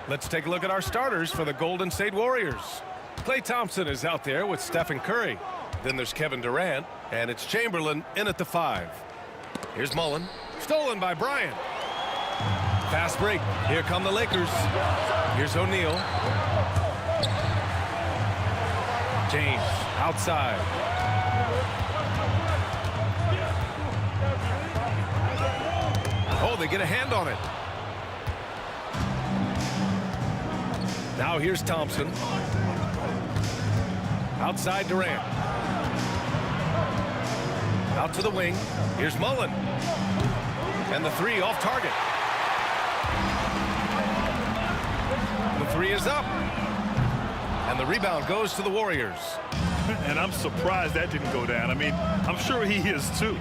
Let's take a look at our starters for the Golden State Warriors. Klay Thompson is out there with Stephen Curry. Then there's Kevin Durant, and it's Chamberlain in at the 5. Here's Mullen, stolen by Bryant. Fast break. Here come the Lakers. Here's O'Neal. James outside. Oh, they get a hand on it. Now here's Thompson. Outside Durant. Out to the wing. Here's Mullen. And the 3 off target. The 3 is up. And the rebound goes to the Warriors. And I'm surprised that didn't go down. I mean, I'm sure he is too.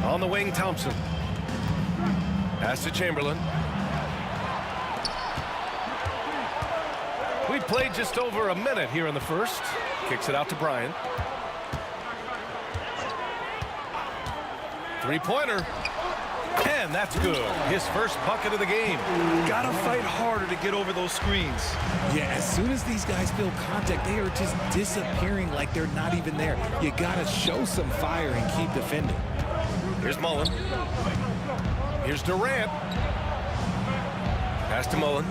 On the wing, Thompson. Pass to Chamberlain. We played just over a minute here in the first. Kicks it out to Bryant. Three-pointer. And that's good. His first bucket of the game. Gotta fight harder to get over those screens. Yeah, as soon as these guys feel contact, they are just disappearing like they're not even there. You gotta show some fire and keep defending. Here's Mullen. Here's Durant. Pass to Mullen.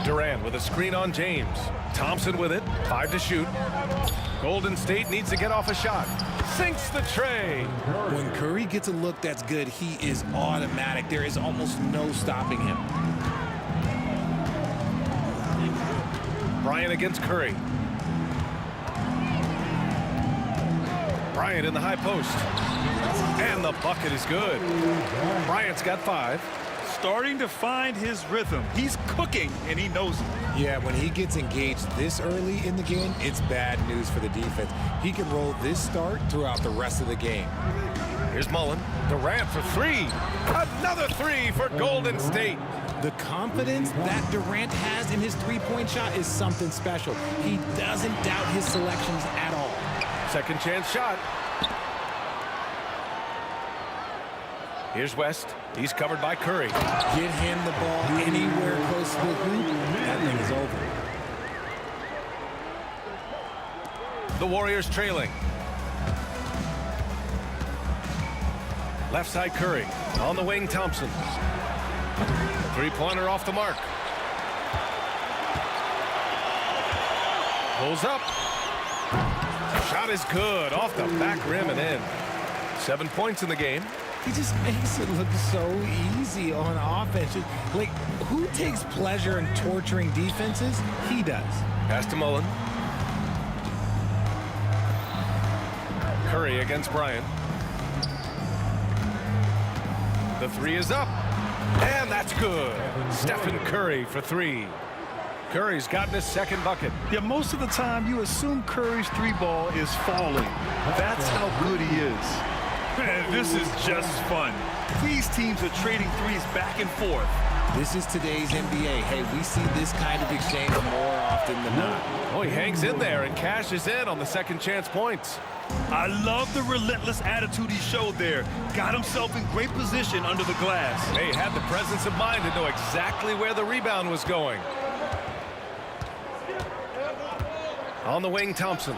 Durant with a screen on James. Thompson with it. 5 to shoot. Golden State needs to get off a shot. Sinks the tray. When Curry gets a look that's good, he is automatic. There is almost no stopping him. Bryant against Curry. Bryant in the high post. And the bucket is good. Bryant's got 5. Starting to find his rhythm. He's cooking, and he knows it. Yeah, when he gets engaged this early in the game, it's bad news for the defense. He can roll this start throughout the rest of the game. Here's Mullen. Durant for 3. Another 3 for Golden State. The confidence that Durant has in his three-point shot is something special. He doesn't doubt his selections at all. Second chance shot. Here's West. He's covered by Curry. Get him the ball anywhere close to the hoop. That thing is over. The Warriors trailing. Left side Curry. On the wing, Thompson. Three-pointer off the mark. Pulls up. Shot is good. Off the back rim and in. 7 points in the game. He just makes it look so easy on offense. Like, who takes pleasure in torturing defenses? He does. Pass to Mullen. Curry against Bryant. The 3 is up. And that's good. Stephen Curry for 3. Curry's gotten his second bucket. Yeah, most of the time you assume Curry's 3-ball is falling. That's how good he is. Man, this is just fun. These teams are trading threes back and forth. This is today's NBA. Hey, we see this kind of exchange more often than not. Oh, he hangs in there and cashes in on the second chance points. I love the relentless attitude he showed there. Got himself in great position under the glass. He had the presence of mind to know exactly where the rebound was going. On the wing, Thompson.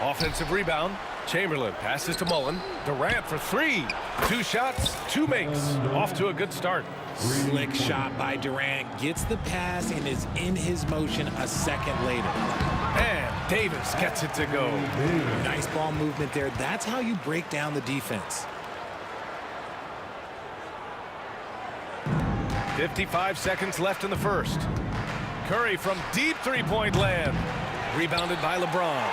Offensive rebound. Chamberlain passes to Mullen. Durant for 3. 2 shots, 2 makes. Off to a good start. Slick shot by Durant. Gets the pass and is in his motion a second later. And Davis gets it to go. Nice ball movement there. That's how you break down the defense. 55 seconds left in the first. Curry from deep three-point land. Rebounded by LeBron.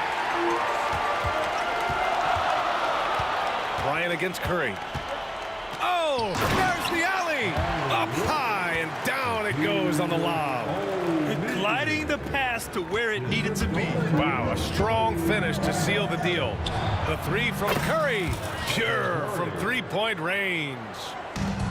Bryant against Curry. Oh, there's the alley. Up high and down it goes on the lob. Gliding the pass to where it needed to be. Wow, a strong finish to seal the deal. The 3 from Curry. Pure from three-point range.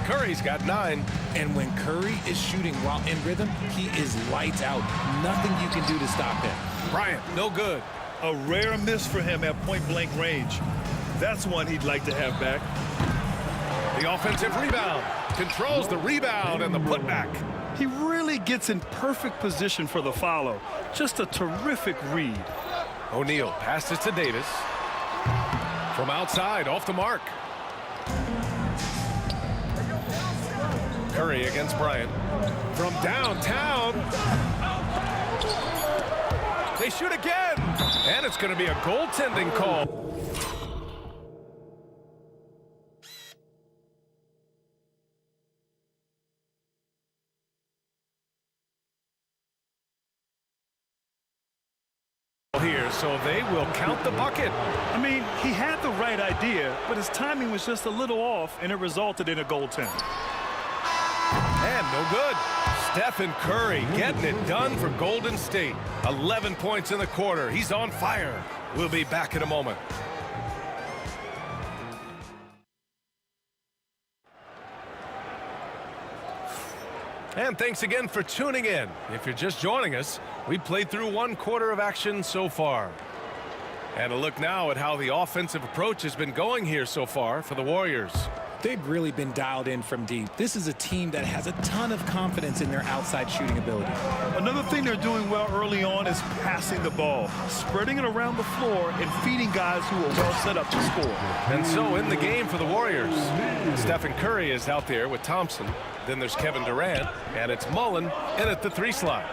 Curry's got 9. And when Curry is shooting while in rhythm, he is lights out. Nothing you can do to stop him. Bryant, no good. A rare miss for him at point-blank range. That's one he'd like to have back. The offensive rebound. Controls the rebound and the putback. He really gets in perfect position for the follow. Just a terrific read. O'Neal passes to Davis. From outside, off the mark. Curry against Bryant. From downtown. They shoot again. And it's going to be a goaltending call. Here, so they will count the bucket. I mean, he had the right idea, but his timing was just a little off, and it resulted in a goaltend. And no good. Stephen Curry getting it done for Golden State. 11 points in the quarter. He's on fire. We'll be back in a moment. And thanks again for tuning in. If you're just joining us, we played through 1 quarter of action so far. And a look now at how the offensive approach has been going here so far for the Warriors. They've really been dialed in from deep. This is a team that has a ton of confidence in their outside shooting ability. Another thing they're doing well early on is passing the ball, spreading it around the floor and feeding guys who are well set up to score. And so in the game for the Warriors, Stephen Curry is out there with Thompson. Then there's Kevin Durant, and it's Mullen in at the 3 slot.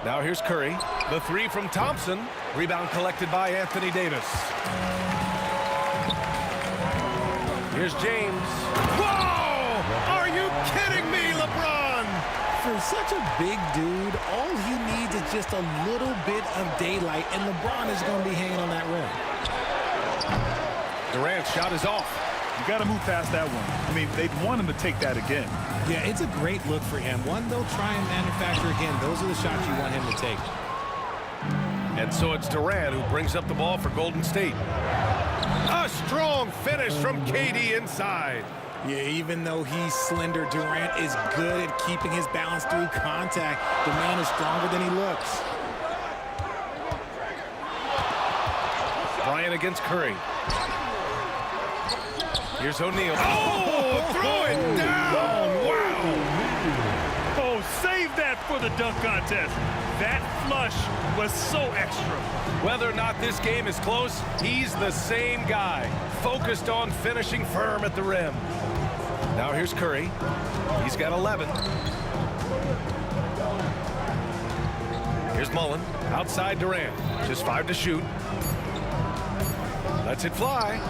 Now here's Curry. The 3 from Thompson. Rebound collected by Anthony Davis. Here's James. Whoa! Are you kidding me, LeBron? For such a big dude, all he needs is just a little bit of daylight, and LeBron is going to be hanging on that rim. Durant's shot is off. You got to move past that one. I mean, they'd want him to take that again. Yeah, it's a great look for him. One they'll try and manufacture again. Those are the shots you want him to take. And so it's Durant who brings up the ball for Golden State. A strong finish from KD inside. Yeah, even though he's slender, Durant is good at keeping his balance through contact. The man is stronger than he looks. Bryant against Curry. Here's O'Neal. Oh, throw it down. Wow. Oh, save that for the dunk contest. That flush was so extra. Whether or not this game is close, he's the same guy, focused on finishing firm at the rim. Now here's Curry. He's got 11. Here's Mullen. Outside Durant. Just 5 to shoot. Lets it fly.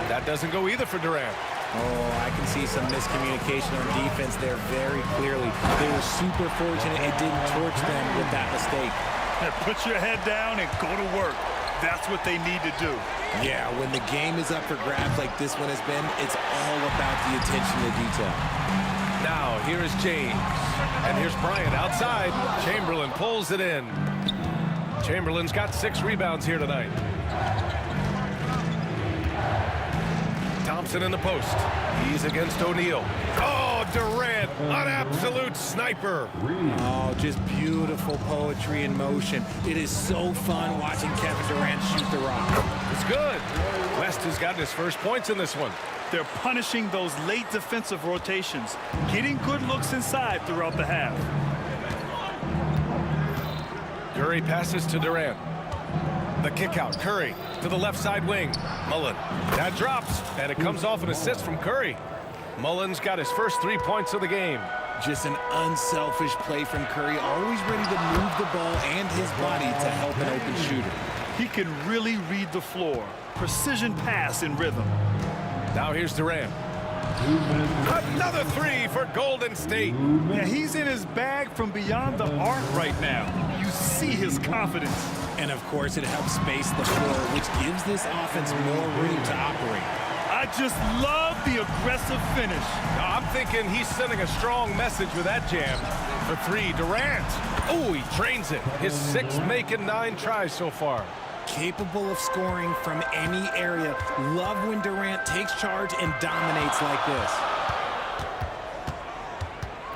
That doesn't go either for Durant. Oh, I can see some miscommunication on defense there very clearly. They were super fortunate it didn't torch them with that mistake. Put your head down and go to work. That's what they need to do. Yeah, when the game is up for grabs like this one has been, it's all about the attention to detail. Now, here is James. And here's Bryant outside. Chamberlain pulls it in. Chamberlain's got 6 rebounds here tonight. Thompson in the post. He's against O'Neal. Oh, Durant, an absolute sniper. Oh, just beautiful poetry in motion. It is so fun watching Kevin Durant shoot the rock. It's good. West has gotten his first points in this one. They're punishing those late defensive rotations, getting good looks inside throughout the half. Curry passes to Durant. The kick out. Curry to the left side wing. Mullen. That drops, and it comes off an assist from Curry. Mullen's got his first 3 points of the game. Just an unselfish play from Curry, always ready to move the ball and his body to help an open shooter. He can really read the floor. Precision pass in rhythm. Now here's Durant. Another 3 for Golden State. Yeah, he's in his bag from beyond the arc right now. You see his confidence. And of course, it helps space the floor, which gives this offense more room to operate. I just love the aggressive finish. I'm thinking he's sending a strong message with that jam. For 3, Durant. Oh, he trains it. His 6th making 9 tries so far. Capable of scoring from any area. Love when Durant takes charge and dominates like this.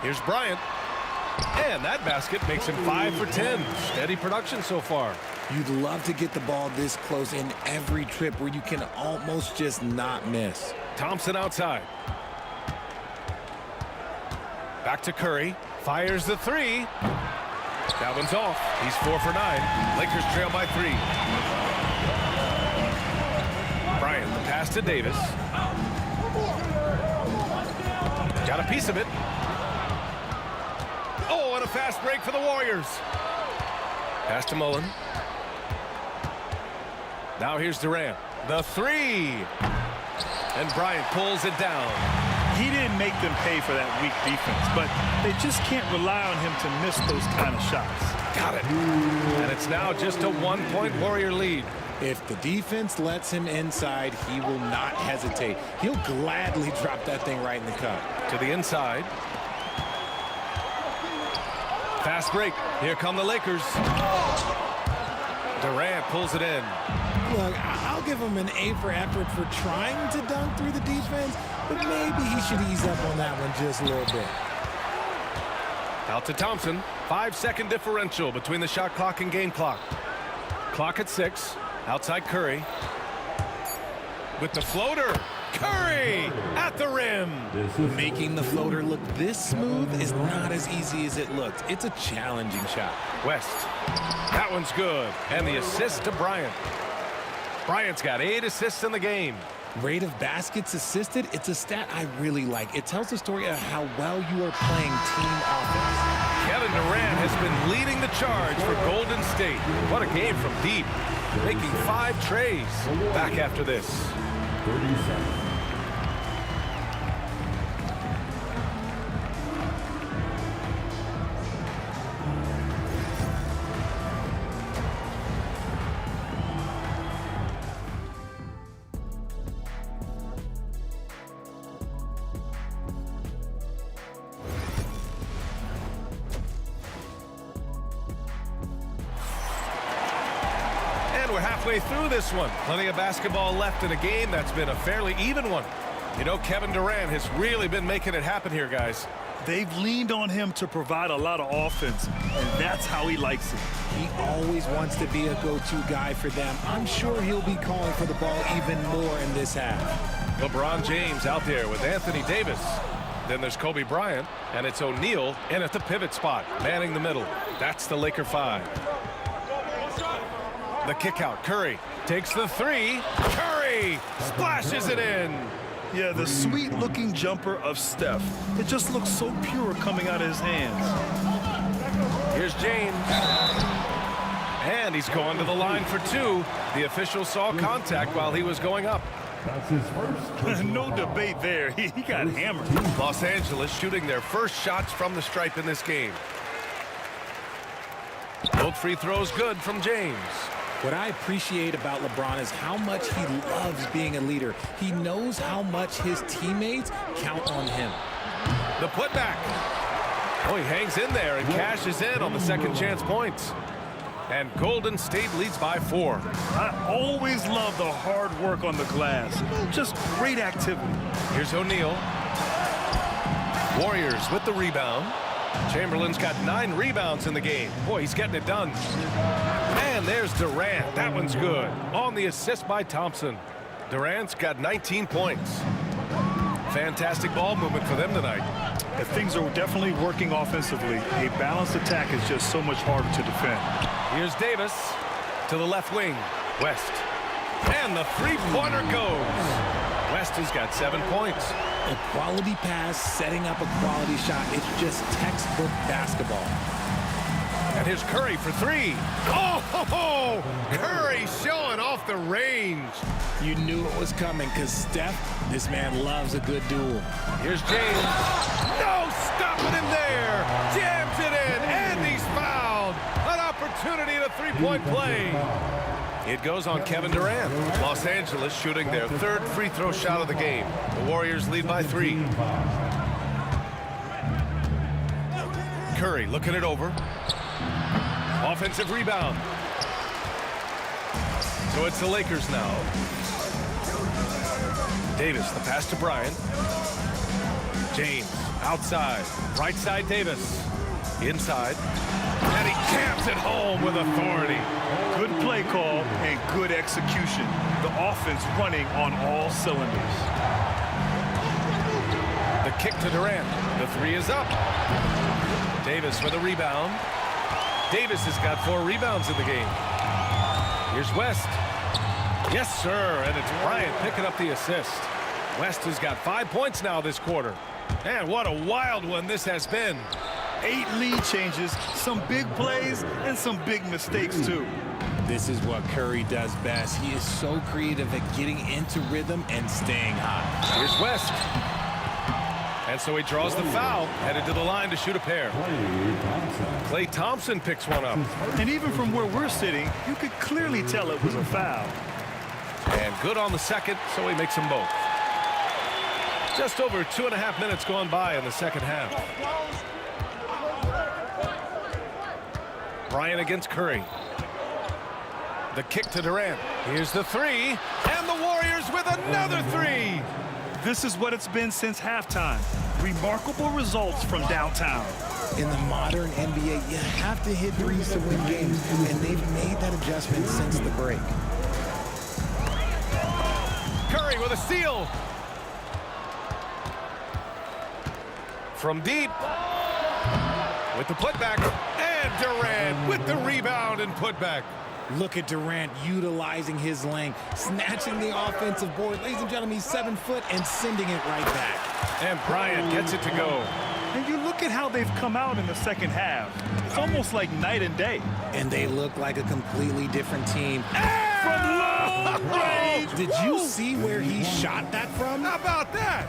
Here's Bryant. And that basket makes him 5 for 10. Steady production so far. You'd love to get the ball this close in every trip where you can almost just not miss. Thompson outside. Back to Curry. Fires the three. That one's off. He's 4 for 9. Lakers trail by 3. Bryant, the pass to Davis. Got a piece of it. Oh, and a fast break for the Warriors. Pass to Mullen. Now here's Durant. The three. And Bryant pulls it down. He didn't make them pay for that weak defense, but they just can't rely on him to miss those kind of shots. Got it. And it's now just a 1-point Warrior lead. If the defense lets him inside, he will not hesitate. He'll gladly drop that thing right in the cup. To the inside. Fast break. Here come the Lakers. Durant pulls it in. Look, I'll give him an A for effort for trying to dunk through the defense, but maybe he should ease up on that one just a little bit. Out to Thompson. 5-second differential between the shot clock and game clock. Clock at 6. Outside Curry. With the floater. Curry at the rim. Making the floater look this smooth is not as easy as it looked. It's a challenging shot. West. That one's good. And the assist to Bryant. Bryant's got 8 assists in the game. Rate of baskets assisted, it's a stat I really like. It tells the story of how well you are playing team offense. Kevin Durant has been leading the charge for Golden State. What a game from deep. Making 5 trays. Back after this. 30 seconds. We're halfway through this one. Plenty of basketball left in a game that's been a fairly even one. You know, Kevin Durant has really been making it happen here, guys. They've leaned on him to provide a lot of offense, and that's how he likes it. He always wants to be a go-to guy for them. I'm sure he'll be calling for the ball even more in this half. LeBron James out there with Anthony Davis. Then there's Kobe Bryant, and it's O'Neal in at the pivot spot, manning the middle. That's the Laker 5. The kick out. Curry takes the three. Curry splashes it in. Yeah, the sweet-looking jumper of Steph. It just looks so pure coming out of his hands. Here's James. And he's going to the line for 2. The official saw contact while he was going up. That's his first. No debate there. He got hammered. Los Angeles shooting their first shots from the stripe in this game. Both free throws good from James. What I appreciate about LeBron is how much he loves being a leader. He knows how much his teammates count on him. The putback. Oh, he hangs in there and cashes in on the second chance points. And Golden State leads by 4. I always love the hard work on the glass. Just great activity. Here's O'Neal. Warriors with the rebound. Chamberlain's got 9 rebounds in the game. Boy, he's getting it done. And there's Durant. That one's good. On the assist by Thompson. Durant's got 19 points. Fantastic ball movement for them tonight. And things are definitely working offensively. A balanced attack is just so much harder to defend. Here's Davis to the left wing. West. And the three-pointer goes. West has got 7 points. A quality pass, setting up a quality shot. It's just textbook basketball. And here's Curry for 3. Oh, Curry showing off the range. You knew it was coming because Steph, this man loves a good duel. Here's James. No stopping him there. Jams it in, and he's fouled. An opportunity at a three-point play. It goes on Kevin Durant. Los Angeles shooting their 3rd free throw shot of the game. The Warriors lead by 3. Curry looking it over. Offensive rebound. So it's the Lakers now. Davis, the pass to Bryant. James, outside. Right side, Davis. Inside. And he jams it home with authority. Good play call and good execution. The offense running on all cylinders. The kick to Durant. The three is up. Davis with a rebound. Davis has got 4 rebounds in the game. Here's West. Yes, sir, and it's Bryant picking up the assist. West has got 5 points now this quarter. And what a wild one this has been. 8 lead changes, some big plays, and some big mistakes, too. This is what Curry does best. He is so creative at getting into rhythm and staying hot. Here's West. And so he draws the foul, headed to the line to shoot a pair. Klay Thompson picks one up. And even from where we're sitting, you could clearly tell it was a foul. And good on the second, so he makes them both. Just over 2.5 minutes gone by in the second half. Bryant against Curry. The kick to Durant. Here's the three, and the Warriors with another three. This is what it's been since halftime. Remarkable results from downtown. In the modern NBA, you have to hit threes to win games, and they've made that adjustment since the break. Curry with a steal. From deep. With the putback. And Durant with the rebound and putback. Look at Durant utilizing his length, snatching the offensive board. Ladies and gentlemen, he's 7 foot and sending it right back. And Bryant gets it to go. And you look at how they've come out in the second half. It's almost like night and day. And they look like a completely different team. From long range. Did you see where he shot that from? How about that?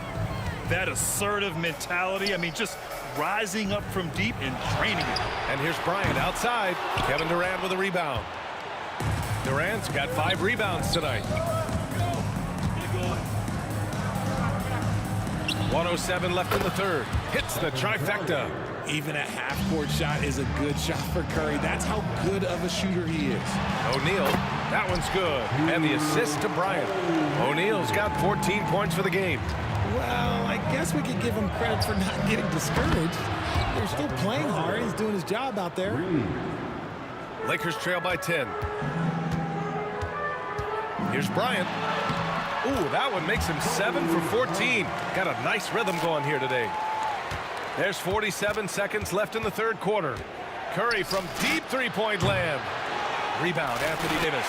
That assertive mentality. I mean, just rising up from deep and draining it. And here's Bryant outside. Kevin Durant with a rebound. Durant's got 5 rebounds tonight. 1:07 left in the third. Hits the trifecta. Even a half-court shot is a good shot for Curry. That's how good of a shooter he is. O'Neal, that one's good. And the assist to Bryant. O'Neal's got 14 points for the game. Well, I guess we could give him credit for not getting discouraged. They're still playing hard. He's doing his job out there. Lakers trail by 10. Here's Bryant. Ooh, that one makes him 7 for 14. Got a nice rhythm going here today. There's 47 seconds left in the third quarter. Curry from deep three-point land. Rebound, Anthony Davis.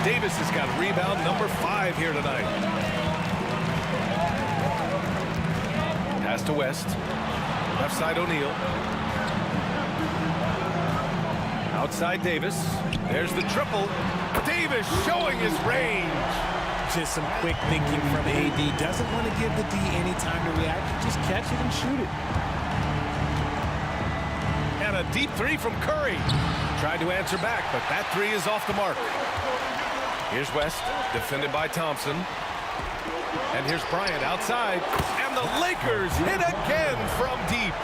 Davis has got rebound number 5 here tonight. Pass to West. Left side O'Neal. Outside Davis. There's the triple. Davis showing his range. Just some quick thinking from AD. Doesn't want to give the D any time to react. Just catch it and shoot it. And a deep three from Curry. Tried to answer back, but that three is off the mark. Here's West, defended by Thompson. And here's Bryant outside. And the Lakers hit again from deep.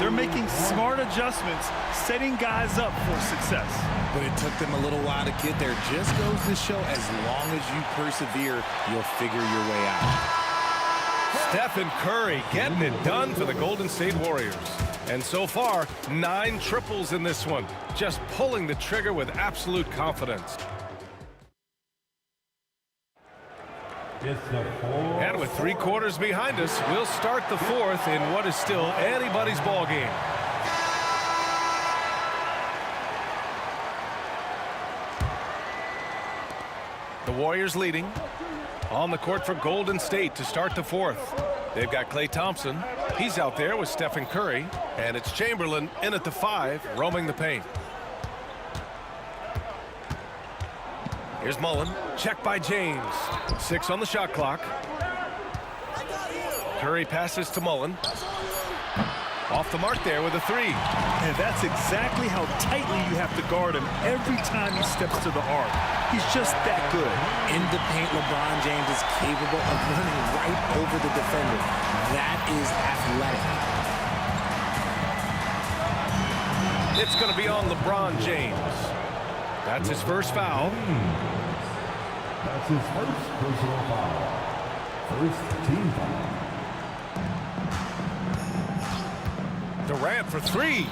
They're making smart adjustments, setting guys up for success. But it took them a little while to get there. Just goes to show, as long as you persevere, you'll figure your way out. Stephen Curry getting it done for the Golden State Warriors. And so far, 9 triples in this one. Just pulling the trigger with absolute confidence. And with 3 quarters behind us, we'll start the fourth in what is still anybody's ball game. The Warriors leading. On the court for Golden State to start the fourth. They've got Klay Thompson. He's out there with Stephen Curry. And it's Chamberlain in at the 5, roaming the paint. Here's Mullen. Check by James. 6 on the shot clock. Curry passes to Mullen. Off the mark there with a 3. And that's exactly how tightly you have to guard him every time he steps to the arc. He's just that good. In the paint, LeBron James is capable of running right over the defender. That is athletic. It's going to be on LeBron James. That's his first foul. That's his first personal foul. First team foul. Durant for 3.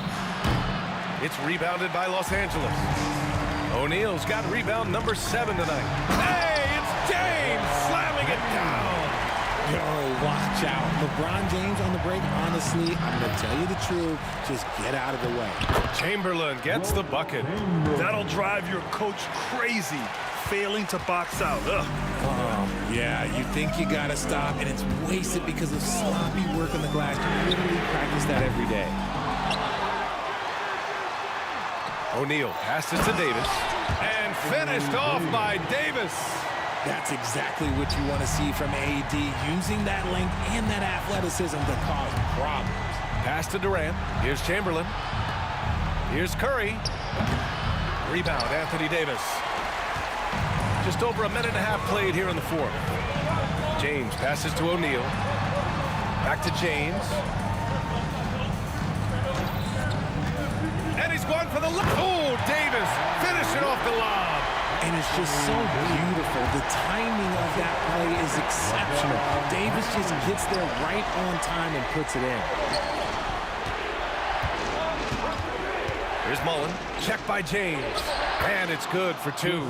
It's rebounded by Los Angeles. O'Neal's got rebound number 7 tonight. Hey, it's James slamming it down. Yo, watch out. LeBron James on the break, honestly, I'm going to tell you the truth. Just get out of the way. Chamberlain gets the bucket. That'll drive your coach crazy, failing to box out. Yeah, you think you got to stop, and it's wasted because of sloppy work on the glass. You literally practice that every day. O'Neal passes to Davis. And finished off by Davis. That's exactly what you want to see from AD, using that length and that athleticism to cause problems. Pass to Durant. Here's Chamberlain. Here's Curry. Rebound, Anthony Davis. Just over a minute and a half played here in the fourth. James passes to O'Neal. Back to James. And he's going for the lob. Oh, Davis finishing off the lob. And it's just so beautiful. The timing of that play is exceptional. Davis just gets there right on time and puts it in. Here's Mullen. Check by James. And it's good for 2.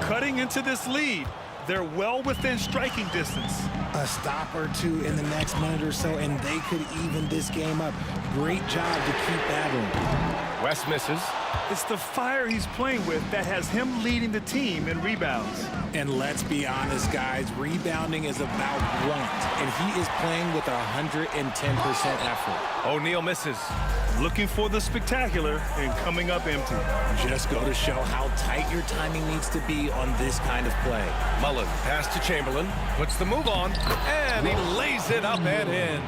Cutting into this lead. They're well within striking distance. A stop or two in the next minute or so, and they could even this game up. Great job to keep battling. West misses. It's the fire he's playing with that has him leading the team in rebounds. And let's be honest, guys, rebounding is about want, and he is playing with 110% effort. O'Neal misses. Looking for the spectacular and coming up empty. Just go to show how tight your timing needs to be on this kind of play. Mullen, pass to Chamberlain, puts the move on, and he lays it up and in.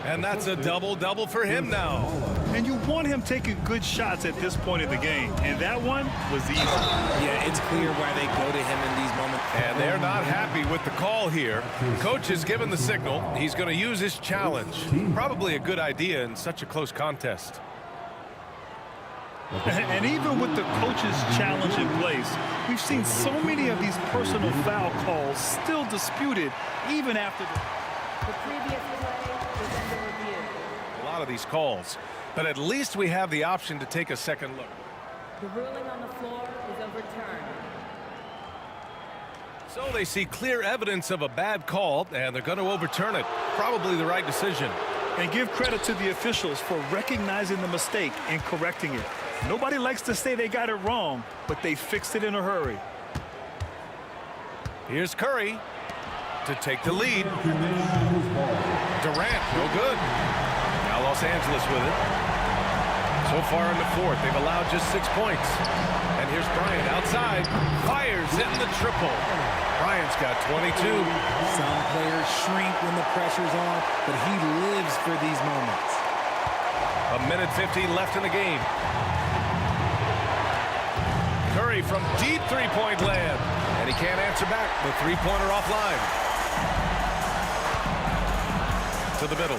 And that's a double-double for him now. And you want him taking good shots at this point in the game. And that one was easy. Yeah, it's clear why they go to him in these moments. And they're not happy with the call here. Coach has given the signal. He's going to use his challenge. Probably a good idea in such a close contest. And even with the coach's challenge in place, we've seen so many of these personal foul calls still disputed even after the previous play is under review. A lot of these calls, but at least we have the option to take a second look. The ruling on the floor is overturned. So they see clear evidence of a bad call, and they're going to overturn it. Probably the right decision. And give credit to the officials for recognizing the mistake and correcting it. Nobody likes to say they got it wrong, but they fixed it in a hurry. Here's Curry to take the lead. Durant, no good. Now Los Angeles with it. So far in the fourth, they've allowed just 6 points. And here's Bryant outside. Fires in the triple. Bryant's got 22. Some players shrink when the pressure's on, but he lives for these moments. A minute 15 left in the game. Curry from deep three-point land. And he can't answer back. The three-pointer offline. To the middle.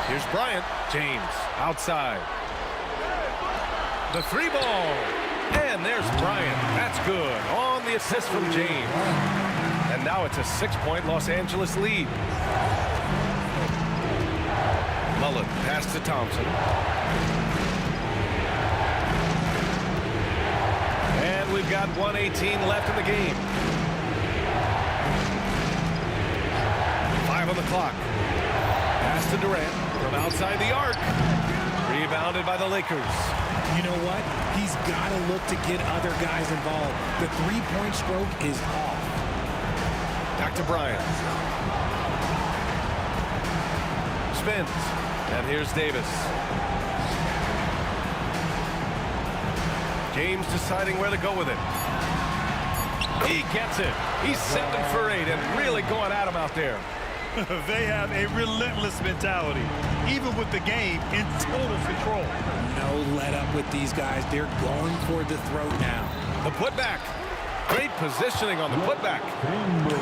Here's Bryant. James outside. The three ball. And there's Bryant. That's good. On the assist from James. And now it's a 6-point Los Angeles lead. Mullen pass to Thompson. And we've got 1:18 left in the game. 5 on the clock. Pass to Durant from outside the arc. Rebounded by the Lakers. You know what? He's got to look to get other guys involved. The three-point stroke is off. Back to Bryant. Spins. And here's Davis. James deciding where to go with it. He gets it. He's 7 for 8 and really going at him out there. They have a relentless mentality, even with the game in total control. No let up with these guys. They're going for the throat now. The putback. Great positioning on the putback.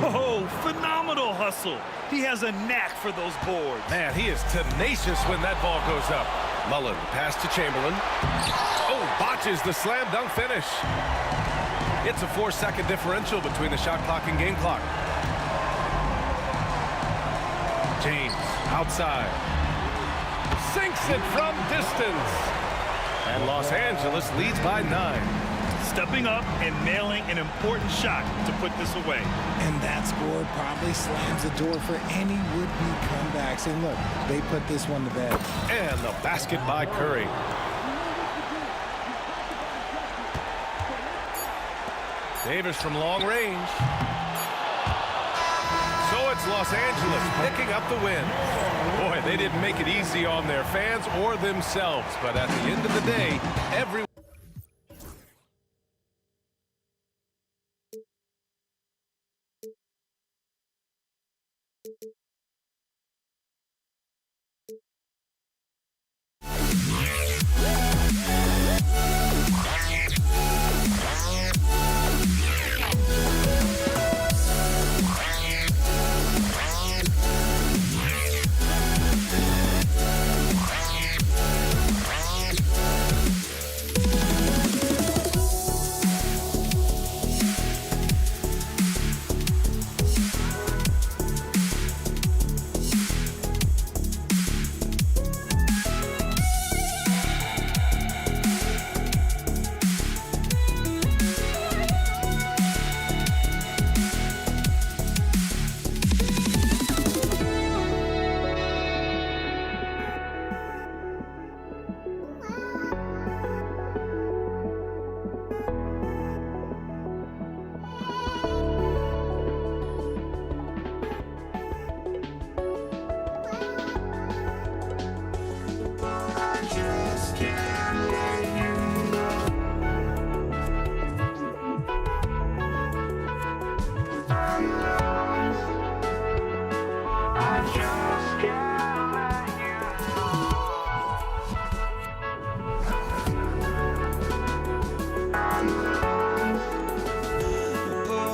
Oh, phenomenal hustle. He has a knack for those boards. Man, he is tenacious when that ball goes up. Mullen, pass to Chamberlain. Oh, botches the slam dunk finish. It's a 4-second differential between the shot clock and game clock. James outside. Sinks it from distance. And Los Angeles leads by 9. Stepping up and nailing an important shot to put this away. And that score probably slams the door for any would-be comebacks. And look, they put this one to bed. And the basket by Curry. Davis from long range. So it's Los Angeles picking up the win. Boy, they didn't make it easy on their fans or themselves. But at the end of the day, everyone...